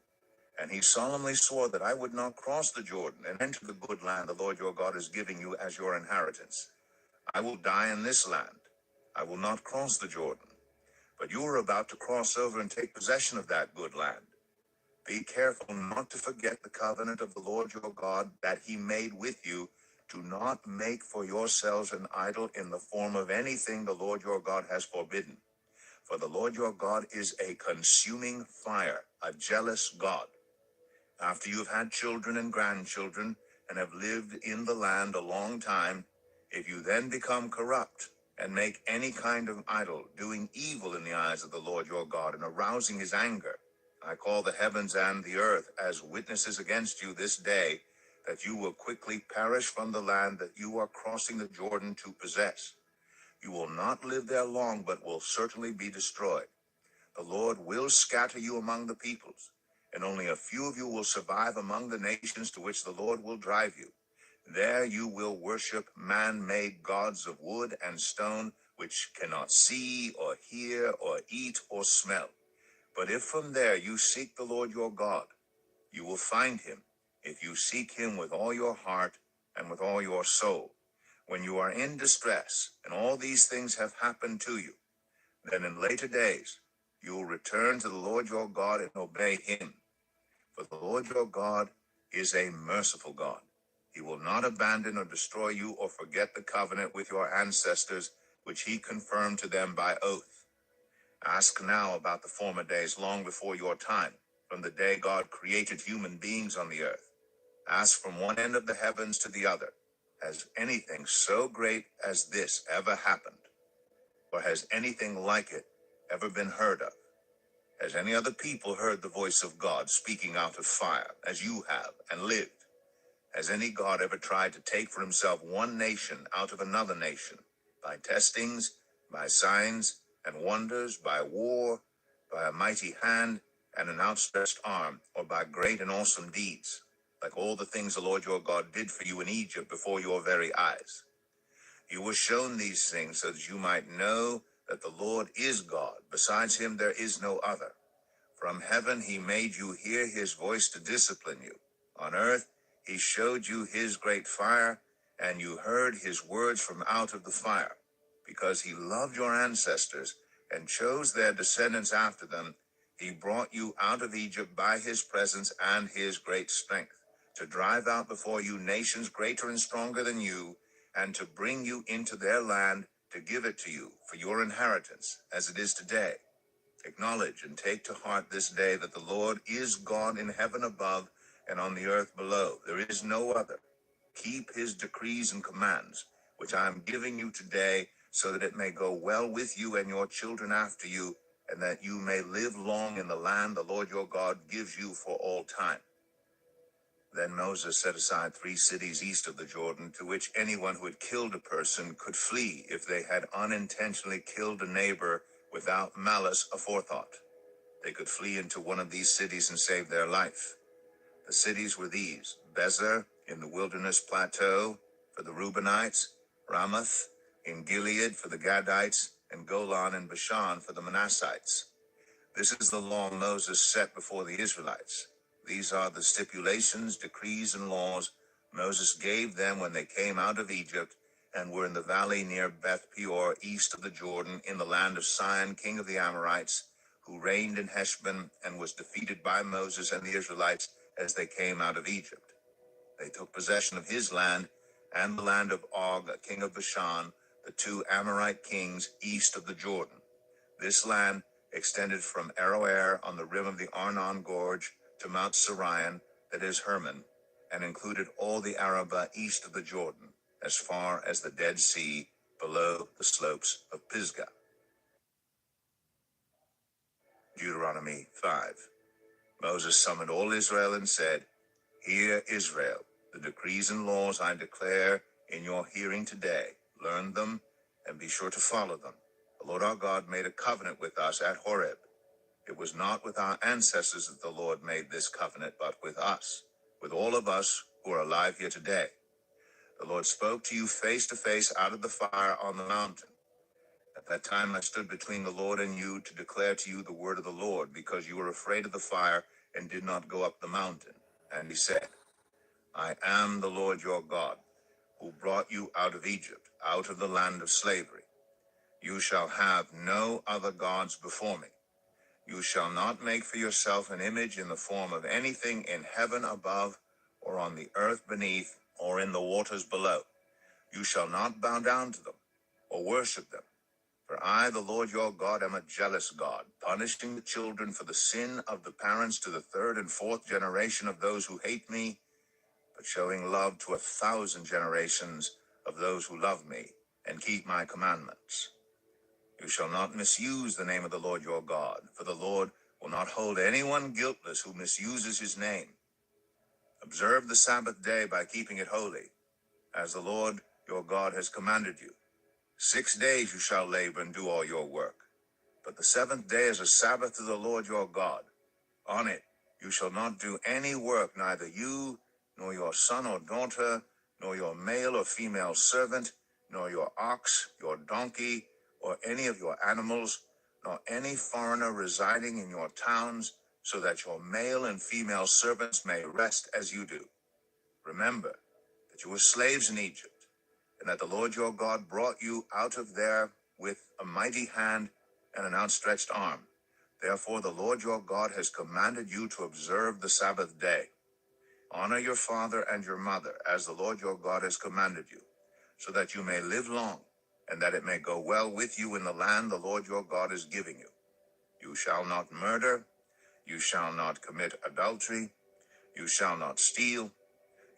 and he solemnly swore that I would not cross the Jordan and enter the good land the Lord your God is giving you as your inheritance. I will die in this land. I will not cross the Jordan. But you are about to cross over and take possession of that good land. Be careful not to forget the covenant of the Lord your God that he made with you. Do not make for yourselves an idol in the form of anything the Lord your God has forbidden. For the Lord your God is a consuming fire, a jealous God. After you have had children and grandchildren and have lived in the land a long time, if you then become corrupt and make any kind of idol, doing evil in the eyes of the Lord your God and arousing his anger, I call the heavens and the earth as witnesses against you this day, that you will quickly perish from the land that you are crossing the Jordan to possess. You will not live there long, but will certainly be destroyed. The Lord will scatter you among the peoples, and only a few of you will survive among the nations to which the Lord will drive you. There you will worship man-made gods of wood and stone, which cannot see or hear or eat or smell. But if from there you seek the Lord your God, you will find him, if you seek him with all your heart and with all your soul. When you are in distress, and all these things have happened to you, then in later days you will return to the Lord your God and obey him. For the Lord your God is a merciful God. He will not abandon or destroy you or forget the covenant with your ancestors, which he confirmed to them by oath. Ask now about the former days long before your time, from the day God created human beings on the earth. Ask from one end of the heavens to the other, has anything so great as this ever happened? Or has anything like it ever been heard of? Has any other people heard the voice of God speaking out of fire, as you have, and lived? Has any God ever tried to take for himself one nation out of another nation, by testings, by signs and wonders, by war, by a mighty hand and an outstretched arm, or by great and awesome deeds, like all the things the Lord your God did for you in Egypt before your very eyes? You were shown these things so that you might know that the Lord is God. Besides him there is no other. From heaven he made you hear his voice to discipline you. On earth he showed you his great fire, and you heard his words from out of the fire. Because he loved your ancestors and chose their descendants after them, He brought you out of Egypt by his presence and his great strength, to drive out before you nations greater and stronger than you, and to bring you into their land, to give it to you for your inheritance, as it is today. Acknowledge and take to heart this day that the Lord is God in heaven above and on the earth below. There is no other. Keep his decrees and commands, which I am giving you today, so that it may go well with you and your children after you, and that you may live long in the land the Lord your God gives you for all time. Then Moses set aside 3 cities east of the Jordan, to which anyone who had killed a person could flee if they had unintentionally killed a neighbor without malice aforethought. They could flee into one of these cities and save their life. The cities were these: Bezer in the wilderness plateau for the Reubenites, Ramoth in Gilead for the Gadites, and Golan in Bashan for the Manassites. This is the law Moses set before the Israelites. These are the stipulations, decrees, and laws Moses gave them when they came out of Egypt and were in the valley near Beth Peor, east of the Jordan, in the land of Sihon, king of the Amorites, who reigned in Heshbon and was defeated by Moses and the Israelites as they came out of Egypt. They took possession of his land and the land of Og, king of Bashan, the 2 Amorite kings east of the Jordan. This land extended from Aroer on the rim of the Arnon Gorge to Mount Sirion, that is Hermon, and included all the Arabah east of the Jordan, as far as the Dead Sea, below the slopes of Pisgah. Deuteronomy 5. Moses summoned all Israel and said, "Hear, Israel, the decrees and laws I declare in your hearing today. Learn them and be sure to follow them. The Lord our God made a covenant with us at Horeb. It was not with our ancestors that the Lord made this covenant, but with us, with all of us who are alive here today. The Lord spoke to you face to face out of the fire on the mountain. At that time I stood between the Lord and you to declare to you the word of the Lord, because you were afraid of the fire and did not go up the mountain." And he said, "I am the Lord your God, who brought you out of Egypt, out of the land of slavery. You shall have no other gods before me. You shall not make for yourself an image in the form of anything in heaven above, or on the earth beneath, or in the waters below. You shall not bow down to them, or worship them. For I, the Lord your God, am a jealous God, punishing the children for the sin of the parents to the 3rd and 4th generation of those who hate me, but showing love to 1,000 generations of those who love me and keep my commandments. You shall not misuse the name of the Lord your God, for the Lord will not hold anyone guiltless who misuses his name. Observe the Sabbath day by keeping it holy, as the Lord your God has commanded you. 6 days you shall labor and do all your work, but the 7th day is a Sabbath to the Lord your God. On it you shall not do any work, neither you, nor your son or daughter, nor your male or female servant, nor your ox, your donkey, or any of your animals, nor any foreigner residing in your towns, so that your male and female servants may rest as you do. Remember that you were slaves in Egypt, and that the Lord your God brought you out of there with a mighty hand and an outstretched arm. Therefore the Lord your God has commanded you to observe the Sabbath day. Honor your father and your mother, as the Lord your God has commanded you, so that you may live long, and that it may go well with you in the land the Lord your God is giving you. You shall not murder, you shall not commit adultery, you shall not steal,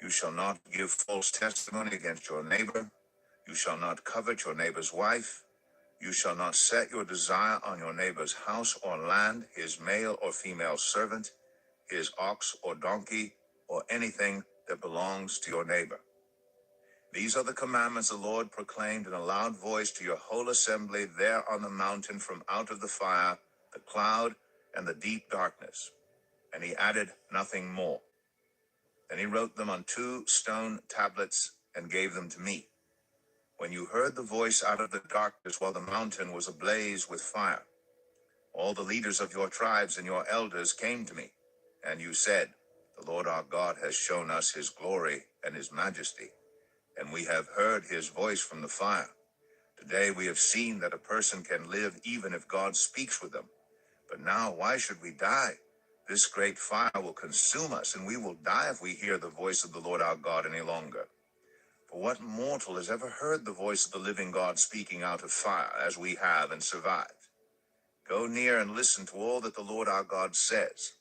you shall not give false testimony against your neighbor, you shall not covet your neighbor's wife, you shall not set your desire on your neighbor's house or land, his male or female servant, his ox or donkey, or anything that belongs to your neighbor. These are the commandments the Lord proclaimed in a loud voice to your whole assembly there on the mountain from out of the fire, the cloud, and the deep darkness. And he added nothing more. Then he wrote them on 2 stone tablets and gave them to me. When you heard the voice out of the darkness while the mountain was ablaze with fire, all the leaders of your tribes and your elders came to me, and you said, "The Lord our God has shown us his glory and his majesty, and we have heard his voice from the fire. Today we have seen that a person can live even if God speaks with them, But now why should we die? This great fire will consume us, and we will die if we hear the voice of the Lord our God any longer. For what mortal has ever heard the voice of the living God speaking out of fire, as we have, and survived? Go near and listen to all that the Lord our God says.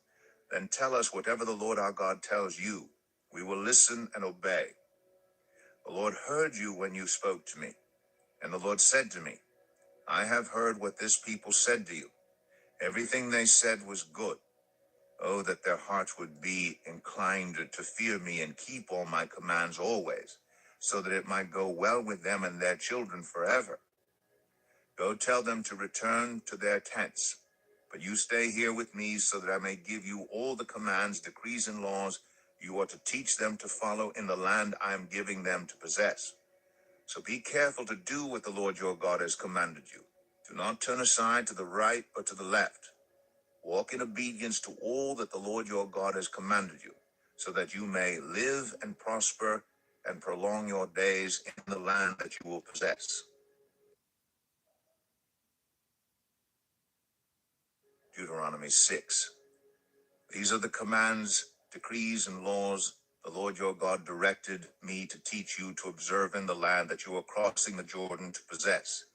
Then tell us whatever the Lord our God tells you. We will listen and obey. The Lord heard you when you spoke to me. And the Lord said to me, I have heard what this people said to you. Everything they said was good. Oh, that their hearts would be inclined to fear me and keep all my commands always, so that it might go well with them and their children forever. Go tell them to return to their tents. But you stay here with me so that I may give you all the commands, decrees, and laws you are to teach them to follow in the land I am giving them to possess. So be careful to do what the Lord your God has commanded you. Do not turn aside to the right or to the left. Walk in obedience to all that the Lord your God has commanded you, so that you may live and prosper and prolong your days in the land that you will possess. Deuteronomy 6. These are the commands, decrees, and laws the Lord your God directed me to teach you to observe in the land that you are crossing the Jordan to possess,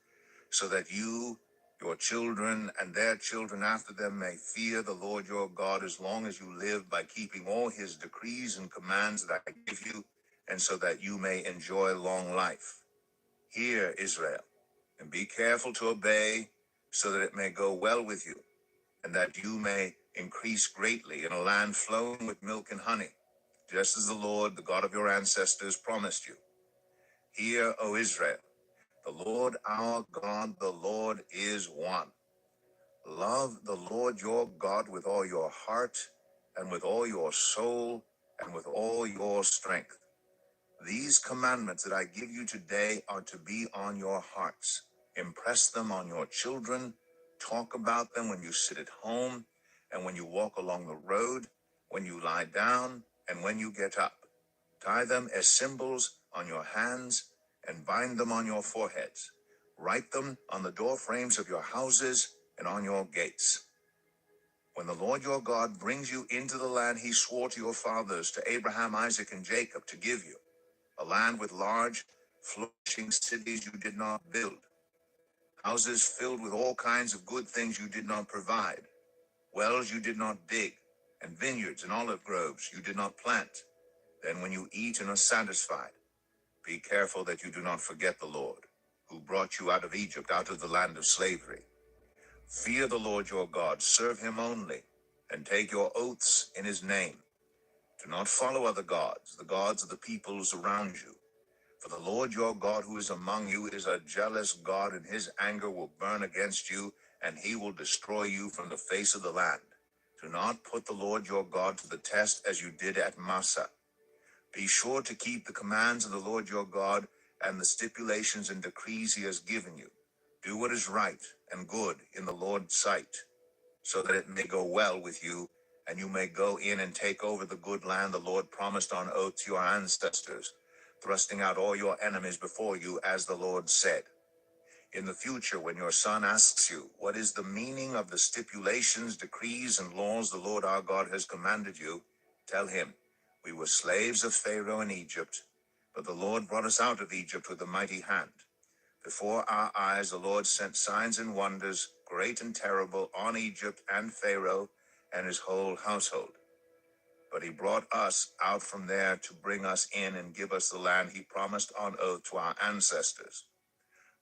so that you, your children, and their children after them may fear the Lord your God as long as you live, by keeping all his decrees and commands that I give you, and so that you may enjoy long life. Hear, Israel, and be careful to obey, so that it may go well with you, and that you may increase greatly in a land flowing with milk and honey, just as the Lord, the God of your ancestors, promised you. Hear, O Israel, the Lord our God, the Lord is one. Love the Lord your God with all your heart, and with all your soul, and with all your strength. These commandments that I give you today are to be on your hearts. Impress them on your children. Talk about them when you sit at home, and when you walk along the road, when you lie down, and when you get up. Tie them as symbols on your hands, and bind them on your foreheads. Write them on the door frames of your houses and on your gates. When the Lord your God brings you into the land he swore to your fathers, to Abraham, Isaac, and Jacob, to give you, a land with large, flourishing cities you did not build, houses filled with all kinds of good things you did not provide, wells you did not dig, and vineyards and olive groves you did not plant, then when you eat and are satisfied, be careful that you do not forget the Lord, who brought you out of Egypt, out of the land of slavery. Fear the Lord your God, serve him only, and take your oaths in his name. Do not follow other gods, the gods of the peoples around you. For the Lord your God who is among you is a jealous God, and his anger will burn against you, and he will destroy you from the face of the land. Do not put the Lord your God to the test as you did at Massah. Be sure to keep the commands of the Lord your God and the stipulations and decrees he has given you. Do what is right and good in the Lord's sight, so that it may go well with you, and you may go in and take over the good land the Lord promised on oath to your ancestors, thrusting out all your enemies before you, as the Lord said. In the future, when your son asks you, what is the meaning of the stipulations, decrees, and laws the Lord our God has commanded you, tell him, we were slaves of Pharaoh in Egypt, but the Lord brought us out of Egypt with a mighty hand. Before our eyes the Lord sent signs and wonders, great and terrible, on Egypt and Pharaoh and his whole household. But he brought us out from there to bring us in and give us the land he promised on oath to our ancestors.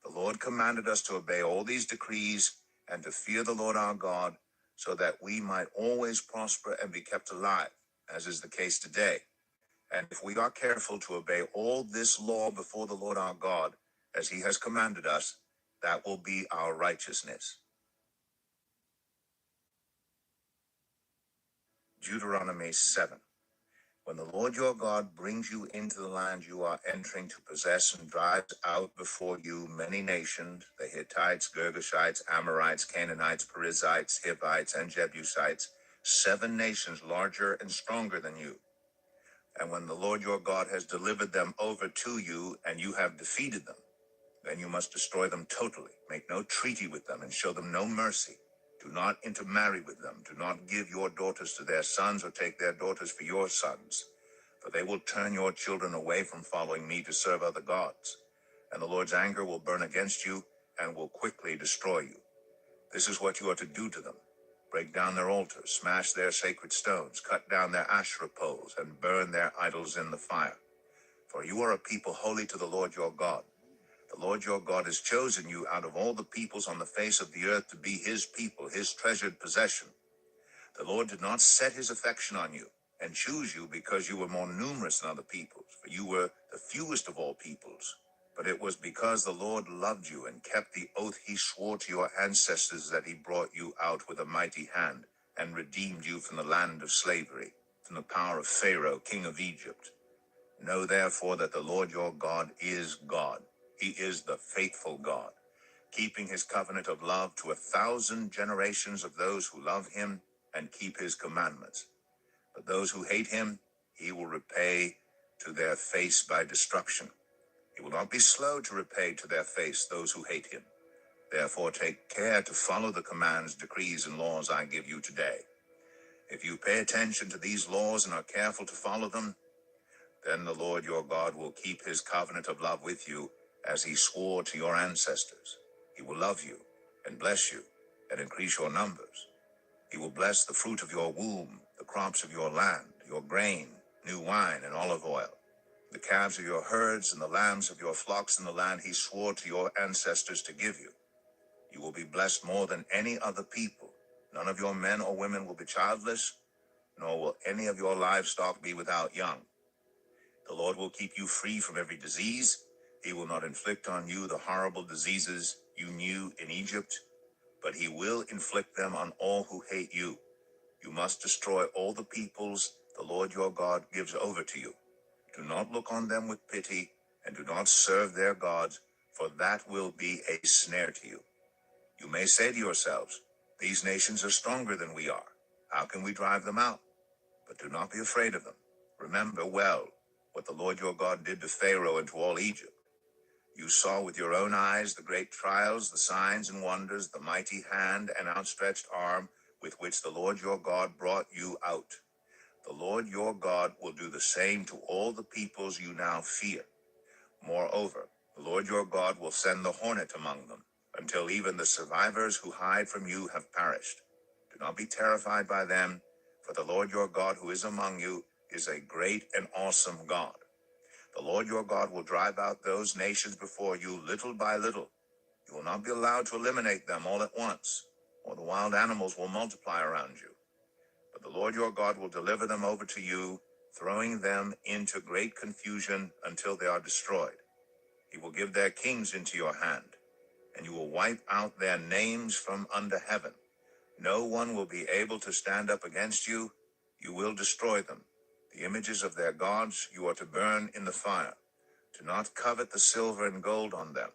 The Lord commanded us to obey all these decrees and to fear the Lord our God, so that we might always prosper and be kept alive, as is the case today. And if we are careful to obey all this law before the Lord our God, as he has commanded us, that will be our righteousness. Deuteronomy 7. When the Lord your God brings you into the land you are entering to possess, and drives out before you many nations, the Hittites, Girgashites, Amorites, Canaanites, Perizzites, Hivites, and Jebusites, 7 nations larger and stronger than you. And when the Lord your God has delivered them over to you, and you have defeated them, then you must destroy them totally, make no treaty with them, and show them no mercy. Do not intermarry with them. Do not give your daughters to their sons or take their daughters for your sons, for they will turn your children away from following me to serve other gods. And the Lord's anger will burn against you and will quickly destroy you. This is what you are to do to them. Break down their altars, smash their sacred stones, cut down their Asherah poles, and burn their idols in the fire. For you are a people holy to the Lord your God. The Lord your God has chosen you out of all the peoples on the face of the earth to be his people, his treasured possession. The Lord did not set his affection on you and choose you because you were more numerous than other peoples, for you were the fewest of all peoples. But it was because the Lord loved you and kept the oath he swore to your ancestors that he brought you out with a mighty hand and redeemed you from the land of slavery, from the power of Pharaoh, king of Egypt. Know therefore that the Lord your God is God. He is the faithful God, keeping his covenant of love to 1,000 generations of those who love him and keep his commandments. But those who hate him, he will repay to their face by destruction. He will not be slow to repay to their face those who hate him. Therefore take care to follow the commands, decrees, and laws I give you today. If you pay attention to these laws and are careful to follow them, then the Lord your God will keep his covenant of love with you as he swore to your ancestors. He will love you and bless you and increase your numbers. He will bless the fruit of your womb, the crops of your land, your grain, new wine, and olive oil, the calves of your herds and the lambs of your flocks in the land he swore to your ancestors to give you. You will be blessed more than any other people. None of your men or women will be childless, nor will any of your livestock be without young. The Lord will keep you free from every disease. He will not inflict on you the horrible diseases you knew in Egypt, but he will inflict them on all who hate you. You must destroy all the peoples the Lord your God gives over to you. Do not look on them with pity, and do not serve their gods, for that will be a snare to you. You may say to yourselves, these nations are stronger than we are. How can we drive them out? But do not be afraid of them. Remember well what the Lord your God did to Pharaoh and to all Egypt. You saw with your own eyes the great trials, the signs and wonders, the mighty hand and outstretched arm with which the Lord your God brought you out. The Lord your God will do the same to all the peoples you now fear. Moreover, the Lord your God will send the hornet among them, until even the survivors who hide from you have perished. Do not be terrified by them, for the Lord your God who is among you is a great and awesome God. The Lord your God will drive out those nations before you little by little. You will not be allowed to eliminate them all at once, or the wild animals will multiply around you. But the Lord your God will deliver them over to you, throwing them into great confusion until they are destroyed. He will give their kings into your hand, and you will wipe out their names from under heaven. No one will be able to stand up against you. You will destroy them. The images of their gods you are to burn in the fire. Do not covet the silver and gold on them,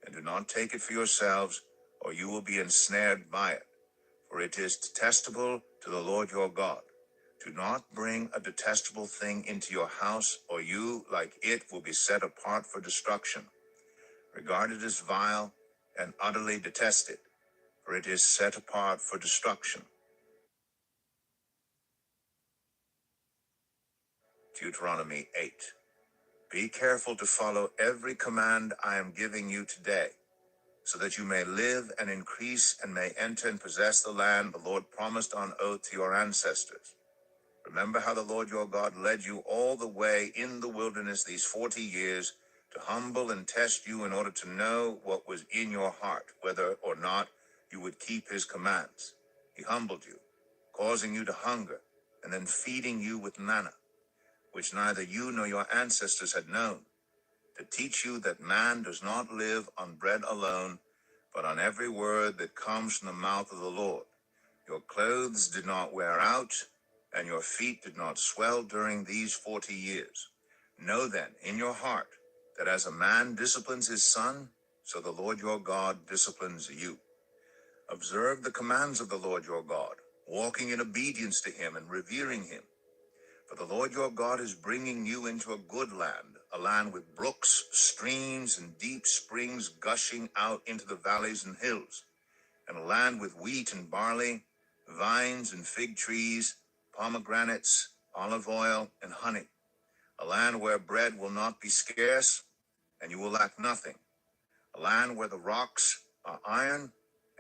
and do not take it for yourselves, or you will be ensnared by it. For it is detestable to the Lord your God. Do not bring a detestable thing into your house, or you, like it, will be set apart for destruction. Regard it as vile and utterly detest it, for it is set apart for destruction. Deuteronomy 8. Be careful to follow every command I am giving you today, so that you may live and increase and may enter and possess the land the Lord promised on oath to your ancestors. Remember how the Lord your God led you all the way in the wilderness these 40 years to humble and test you in order to know what was in your heart, whether or not you would keep his commands. He humbled you, causing you to hunger, and then feeding you with manna, which neither you nor your ancestors had known, to teach you that man does not live on bread alone, but on every word that comes from the mouth of the Lord. Your clothes did not wear out, and your feet did not swell during these 40 years. Know then in your heart that as a man disciplines his son, so the Lord your God disciplines you. Observe the commands of the Lord your God, walking in obedience to him and revering him. For the Lord your God is bringing you into a good land, a land with brooks, streams, and deep springs gushing out into the valleys and hills. and a land with wheat and barley, vines and fig trees, pomegranates, olive oil, and honey, a land where bread will not be scarce, and you will lack nothing, a land where the rocks are iron,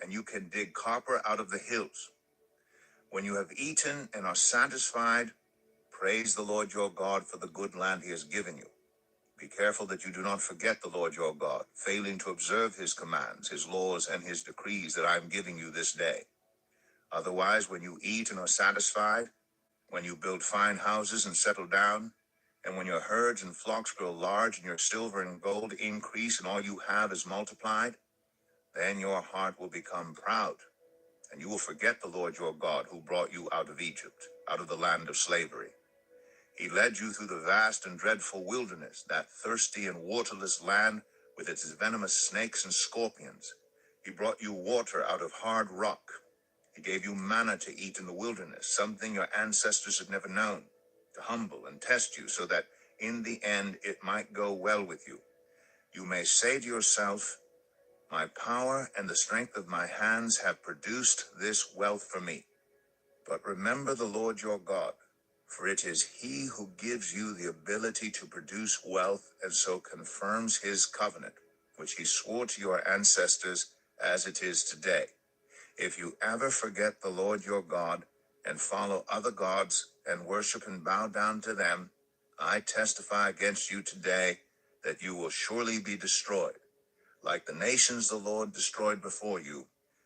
and you can dig copper out of the hills. When you have eaten and are satisfied, praise the Lord your God for the good land he has given you. Be careful that you do not forget the Lord your God, failing to observe his commands, his laws, and his decrees that I am giving you this day. Otherwise, when you eat and are satisfied, when you build fine houses and settle down, and when your herds and flocks grow large and your silver and gold increase and all you have is multiplied, then your heart will become proud, and you will forget the Lord your God who brought you out of Egypt, out of the land of slavery. He led you through the vast and dreadful wilderness, that thirsty and waterless land with its venomous snakes and scorpions. He brought you water out of hard rock. He gave you manna to eat in the wilderness, something your ancestors had never known, to humble and test you so that in the end it might go well with you. You may say to yourself, my power and the strength of my hands have produced this wealth for me. But remember the Lord your God, for it is he who gives you the ability to produce wealth and so confirms his covenant, which he swore to your ancestors as it is today. If you ever forget the Lord your God and follow other gods and worship and bow down to them, I testify against you today that you will surely be destroyed. Like the nations the Lord destroyed before you,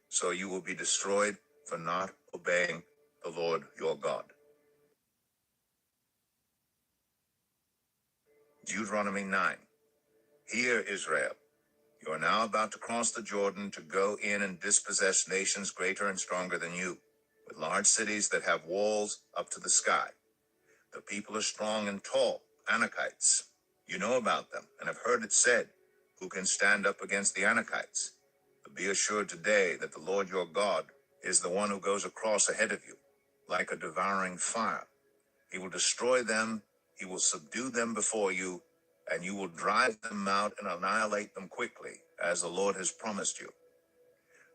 so you will be destroyed for not obeying the Lord your God. Deuteronomy 9. Hear, Israel, you are now about to cross the Jordan to go in and dispossess nations greater and stronger than you, with large cities that have walls up to the sky. The people are strong and tall, Anakites. You know about them and have heard it said, who can stand up against the Anakites? But be assured today that the Lord your God is the one who goes across ahead of you, like a devouring fire. He will destroy them, he will subdue them before you, and you will drive them out and annihilate them quickly, as the Lord has promised you.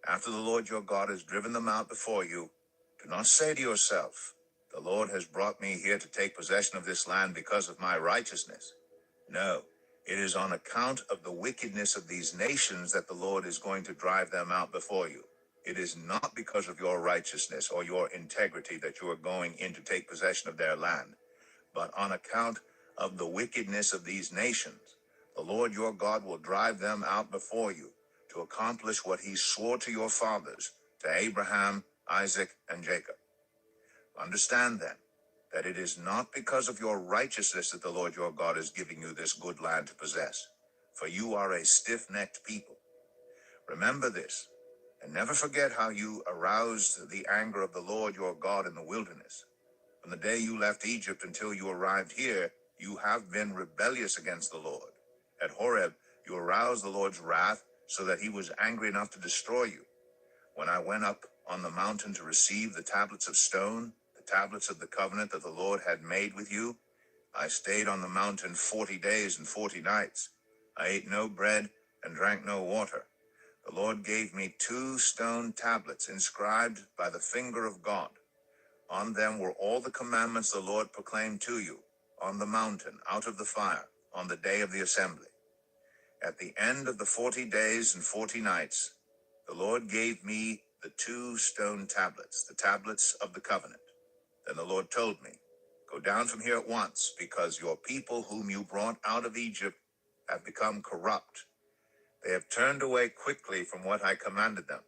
After the Lord your God has driven them out before you, do not say to yourself, the Lord has brought me here to take possession of this land because of my righteousness. No, it is on account of the wickedness of these nations that the Lord is going to drive them out before you. It is not because of your righteousness or your integrity that you are going in to take possession of their land, but on account of the wickedness of these nations. The Lord your God will drive them out before you to accomplish what he swore to your fathers, to Abraham, Isaac, and Jacob. Understand then that it is not because of your righteousness that the Lord your God is giving you this good land to possess, for you are a stiff-necked people. Remember this, and never forget how you aroused the anger of the Lord your God in the wilderness. From the day you left Egypt until you arrived here, you have been rebellious against the Lord. At Horeb, you aroused the Lord's wrath so that he was angry enough to destroy you. When I went up on the mountain to receive the tablets of stone, the tablets of the covenant that the Lord had made with you, I stayed on the mountain 40 days and 40 nights. I ate no bread and drank no water. The Lord gave me 2 stone tablets inscribed by the finger of God. On them were all the commandments the Lord proclaimed to you, on the mountain, out of the fire, on the day of the assembly. At the end of the 40 days and 40 nights, the Lord gave me the 2 stone tablets, the tablets of the covenant. Then the Lord told me, go down from here at once, because your people whom you brought out of Egypt have become corrupt. They have turned away quickly from what I commanded them,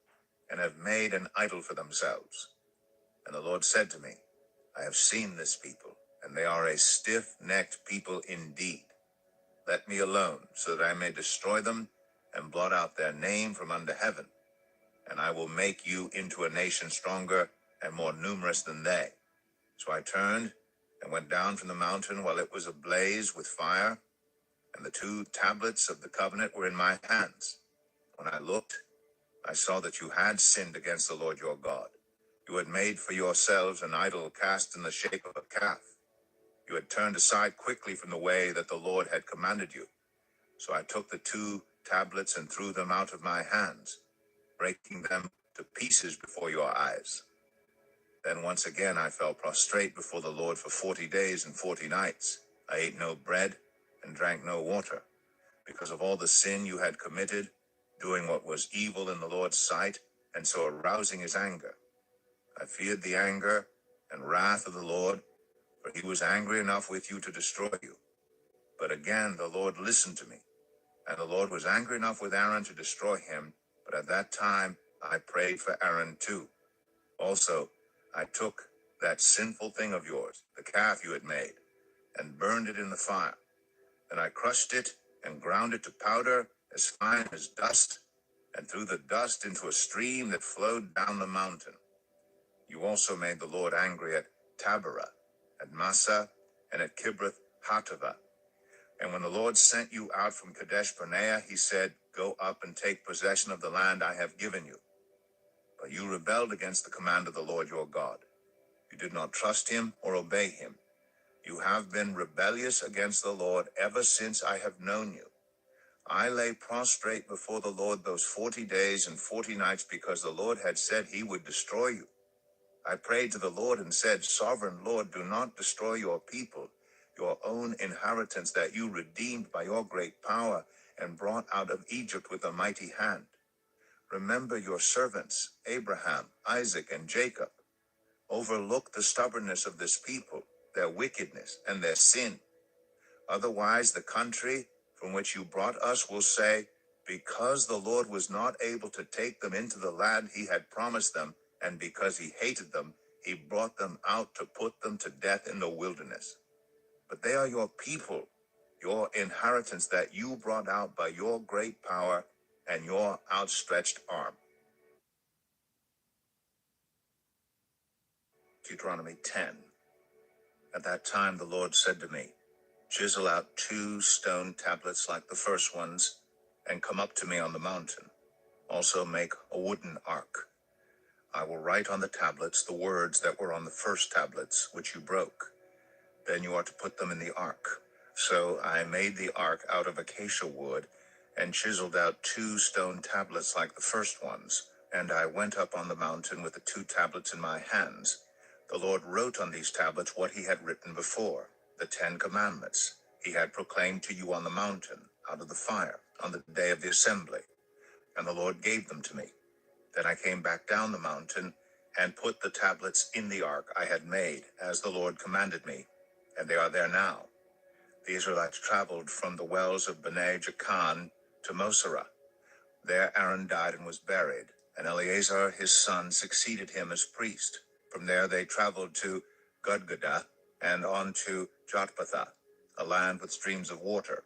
and have made an idol for themselves. And the Lord said to me, I have seen this people, and they are a stiff-necked people indeed. Let me alone, so that I may destroy them and blot out their name from under heaven. And I will make you into a nation stronger and more numerous than they. So I turned and went down from the mountain while it was ablaze with fire, and the 2 tablets of the covenant were in my hands. When I looked, I saw that you had sinned against the Lord your God. You had made for yourselves an idol cast in the shape of a calf. You had turned aside quickly from the way that the Lord had commanded you. So I took the 2 tablets and threw them out of my hands, breaking them to pieces before your eyes. Then once again I fell prostrate before the Lord for 40 days and 40 nights. I ate no bread and drank no water, because of all the sin you had committed, doing what was evil in the Lord's sight, and so arousing his anger. I feared the anger and wrath of the Lord, for he was angry enough with you to destroy you. But again the Lord listened to me, and the Lord was angry enough with Aaron to destroy him, but at that time I prayed for Aaron too. Also, I took that sinful thing of yours, the calf you had made, and burned it in the fire. Then I crushed it and ground it to powder as fine as dust, and threw the dust into a stream that flowed down the mountain. You also made the Lord angry at Taberah, at Massah, and at Kibroth Hattaavah. And when the Lord sent you out from Kadesh Barnea, he said, "Go up and take possession of the land I have given you." But you rebelled against the command of the Lord your God. You did not trust him or obey him. You have been rebellious against the Lord ever since I have known you. I lay prostrate before the Lord those 40 days and 40 nights because the Lord had said he would destroy you. I prayed to the Lord and said, "Sovereign Lord, do not destroy your people, your own inheritance that you redeemed by your great power and brought out of Egypt with a mighty hand. Remember your servants, Abraham, Isaac, and Jacob. Overlook the stubbornness of this people, their wickedness, and their sin. Otherwise, the country from which you brought us will say, because the Lord was not able to take them into the land he had promised them, and because he hated them, he brought them out to put them to death in the wilderness. But they are your people, your inheritance that you brought out by your great power and your outstretched arm." Deuteronomy 10. At that time the Lord said to me, "Chisel out 2 stone tablets like the first ones, and come up to me on the mountain. Also make a wooden ark. I will write on the tablets the words that were on the first tablets, which you broke. Then you are to put them in the ark." So I made the ark out of acacia wood, and chiseled out 2 stone tablets like the first ones, and I went up on the mountain with the 2 tablets in my hands. The Lord wrote on these tablets what he had written before, the 10 commandments he had proclaimed to you on the mountain, out of the fire, on the day of the assembly. And the Lord gave them to me. Then I came back down the mountain and put the tablets in the ark I had made, as the Lord commanded me, and they are there now. The Israelites traveled from the wells of Bene Jaakan to Moserah. There Aaron died and was buried, and Eleazar his son succeeded him as priest. From there they traveled to Gudgodah and on to Jotbathah, a land with streams of water.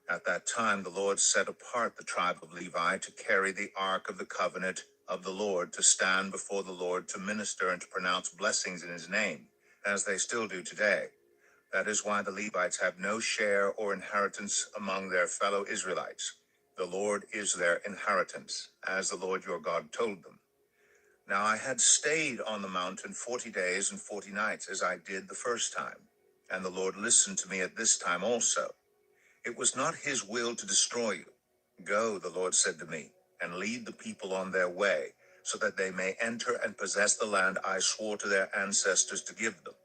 At that time the Lord set apart the tribe of Levi to carry the ark of the covenant of the Lord, to stand before the Lord, to minister and to pronounce blessings in his name, as they still do today. That is why the Levites have no share or inheritance among their fellow Israelites. The Lord is their inheritance, as the Lord your God told them. Now I had stayed on the mountain 40 days and 40 nights, as I did the first time, and the Lord listened to me at this time also. It was not his will to destroy you. "Go," the Lord said to me, "and lead the people on their way, so that they may enter and possess the land I swore to their ancestors to give them."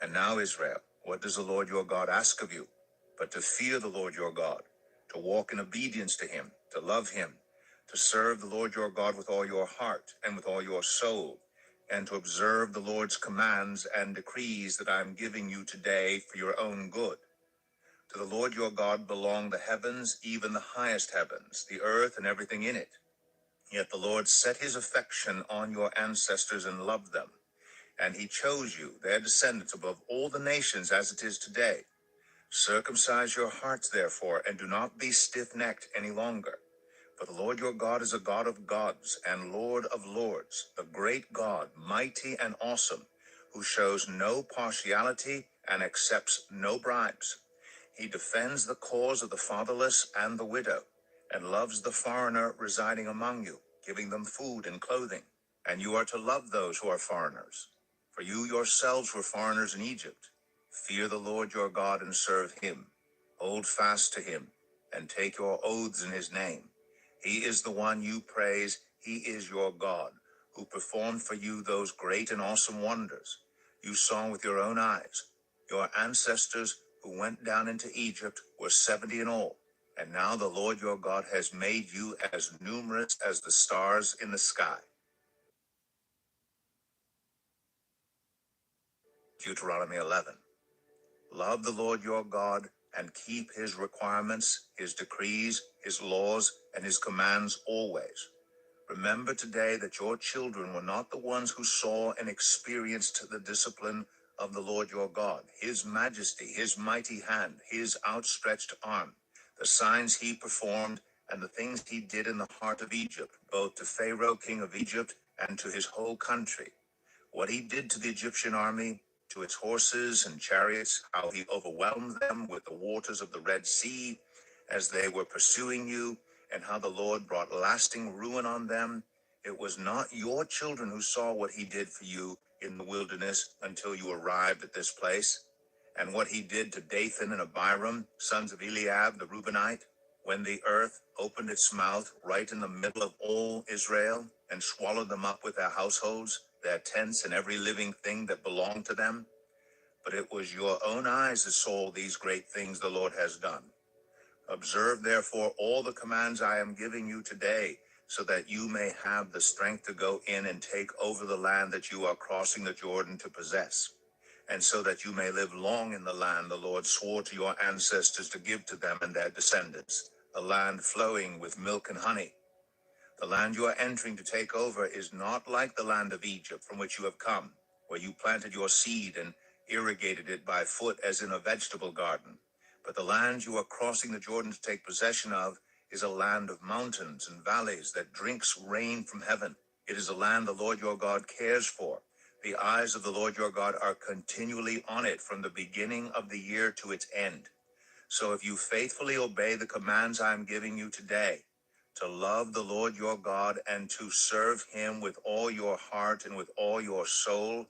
And now, Israel, what does the Lord your God ask of you? But to fear the Lord your God, to walk in obedience to him, to love him, to serve the Lord your God with all your heart and with all your soul, and to observe the Lord's commands and decrees that I am giving you today for your own good. To the Lord your God belong the heavens, even the highest heavens, the earth and everything in it. Yet the Lord set his affection on your ancestors and loved them, and he chose you, their descendants, above all the nations as it is today. Circumcise your hearts, therefore, and do not be stiff-necked any longer. For the Lord your God is a God of gods and Lord of lords, a great God, mighty and awesome, who shows no partiality and accepts no bribes. He defends the cause of the fatherless and the widow, and loves the foreigner residing among you, giving them food and clothing. And you are to love those who are foreigners. For you yourselves were foreigners in Egypt. Fear the Lord your God and serve him. Hold fast to him, and take your oaths in his name. He is the one you praise. He is your God, who performed for you those great and awesome wonders you saw with your own eyes. Your ancestors who went down into Egypt were 70 in all, and now the Lord your God has made you as numerous as the stars in the sky. Deuteronomy 11. Love the Lord your God and keep his requirements, his decrees, his laws, and his commands always. Remember today that your children were not the ones who saw and experienced the discipline of the Lord your God, his majesty, his mighty hand, his outstretched arm, the signs he performed, and the things he did in the heart of Egypt, both to Pharaoh, king of Egypt, and to his whole country. What he did to the Egyptian army, to its horses and chariots, how he overwhelmed them with the waters of the Red Sea as they were pursuing you, and how the Lord brought lasting ruin on them. It was not your children who saw what he did for you in the wilderness until you arrived at this place, and what he did to Dathan and Abiram, sons of Eliab the Reubenite, when the earth opened its mouth right in the middle of all Israel and swallowed them up with their households, their tents, and every living thing that belonged to them. But it was your own eyes that saw these great things the Lord has done. Observe therefore all the commands I am giving you today, so that you may have the strength to go in and take over the land that you are crossing the Jordan to possess, and so that you may live long in the land the Lord swore to your ancestors to give to them and their descendants, a land flowing with milk and honey. The land you are entering to take over is not like the land of Egypt from which you have come, where you planted your seed and irrigated it by foot as in a vegetable garden. But the land you are crossing the Jordan to take possession of is a land of mountains and valleys that drinks rain from heaven. It is a land the Lord your God cares for. The eyes of the Lord your God are continually on it from the beginning of the year to its end. So if you faithfully obey the commands I am giving you today, to love the Lord your God and to serve him with all your heart and with all your soul,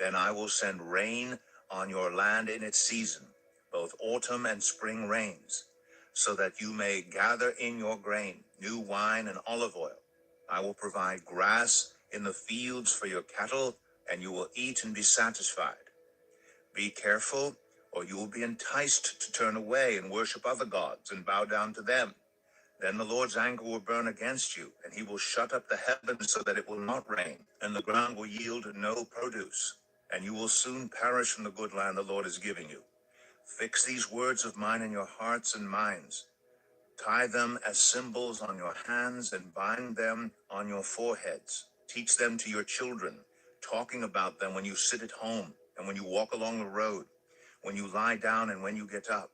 then I will send rain on your land in its season, both autumn and spring rains, so that you may gather in your grain, new wine and olive oil. I will provide grass in the fields for your cattle, and you will eat and be satisfied. Be careful, or you will be enticed to turn away and worship other gods and bow down to them. Then the Lord's anger will burn against you, and he will shut up the heavens so that it will not rain, and the ground will yield no produce, and you will soon perish from the good land the Lord is giving you. Fix these words of mine in your hearts and minds. Tie them as symbols on your hands and bind them on your foreheads. Teach them to your children, talking about them when you sit at home and when you walk along the road, when you lie down and when you get up.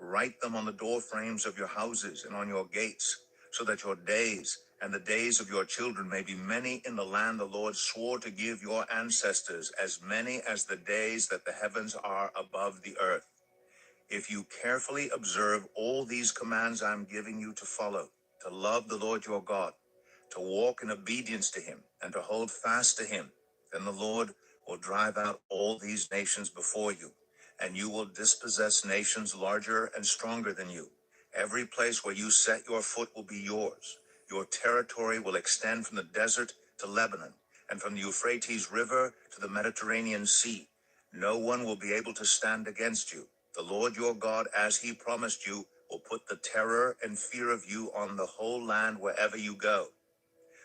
Write them on the door frames of your houses and on your gates, so that your days and the days of your children may be many in the land the Lord swore to give your ancestors, as many as the days that the heavens are above the earth. If you carefully observe all these commands I'm giving you to follow, to love the Lord your God, to walk in obedience to him, and to hold fast to him, then the Lord will drive out all these nations before you, and you will dispossess nations larger and stronger than you. Every place where you set your foot will be yours. Your territory will extend from the desert to Lebanon, and from the Euphrates River to the Mediterranean Sea. No one will be able to stand against you. The Lord your God, as he promised you, will put the terror and fear of you on the whole land wherever you go.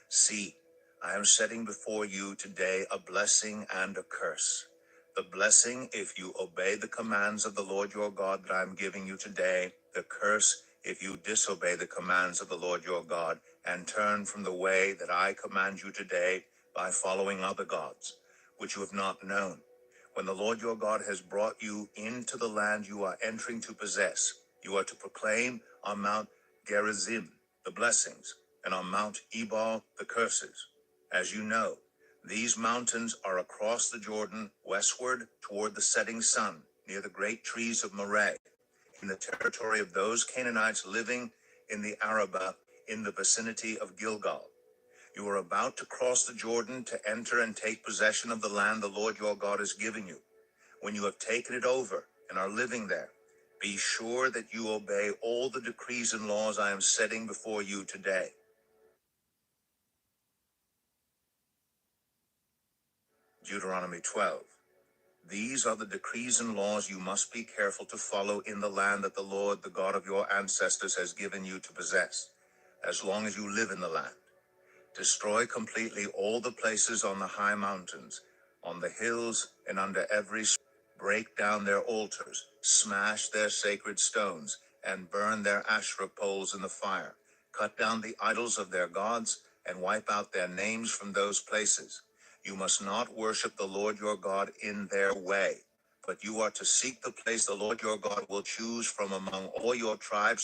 See, I am setting before you today a blessing and a curse. The blessing, if you obey the commands of the Lord your God that I am giving you today. The curse, if you disobey the commands of the Lord your God and turn from the way that I command you today by following other gods, which you have not known. When the Lord your God has brought you into the land you are entering to possess, you are to proclaim on Mount Gerizim the blessings, and on Mount Ebal the curses. As you know, these mountains are across the Jordan westward toward the setting sun, near the great trees of Moreh, in the territory of those Canaanites living in the Arabah, in the vicinity of Gilgal. You are about to cross the Jordan to enter and take possession of the land the Lord your God is giving you. When you have taken it over and are living there, be sure that you obey all the decrees and laws I am setting before you today. Deuteronomy 12. These are the decrees and laws you must be careful to follow in the land that the Lord, the God of your ancestors, has given you to possess, as long as you live in the land. Destroy completely all the places on the high mountains, on the hills, and under every break down their altars, smash their sacred stones, and burn their Asherah poles in the fire. Cut down the idols of their gods, and wipe out their names from those places. You must not worship the Lord your God in their way, but you are to seek the place the Lord your God will choose from among all your tribes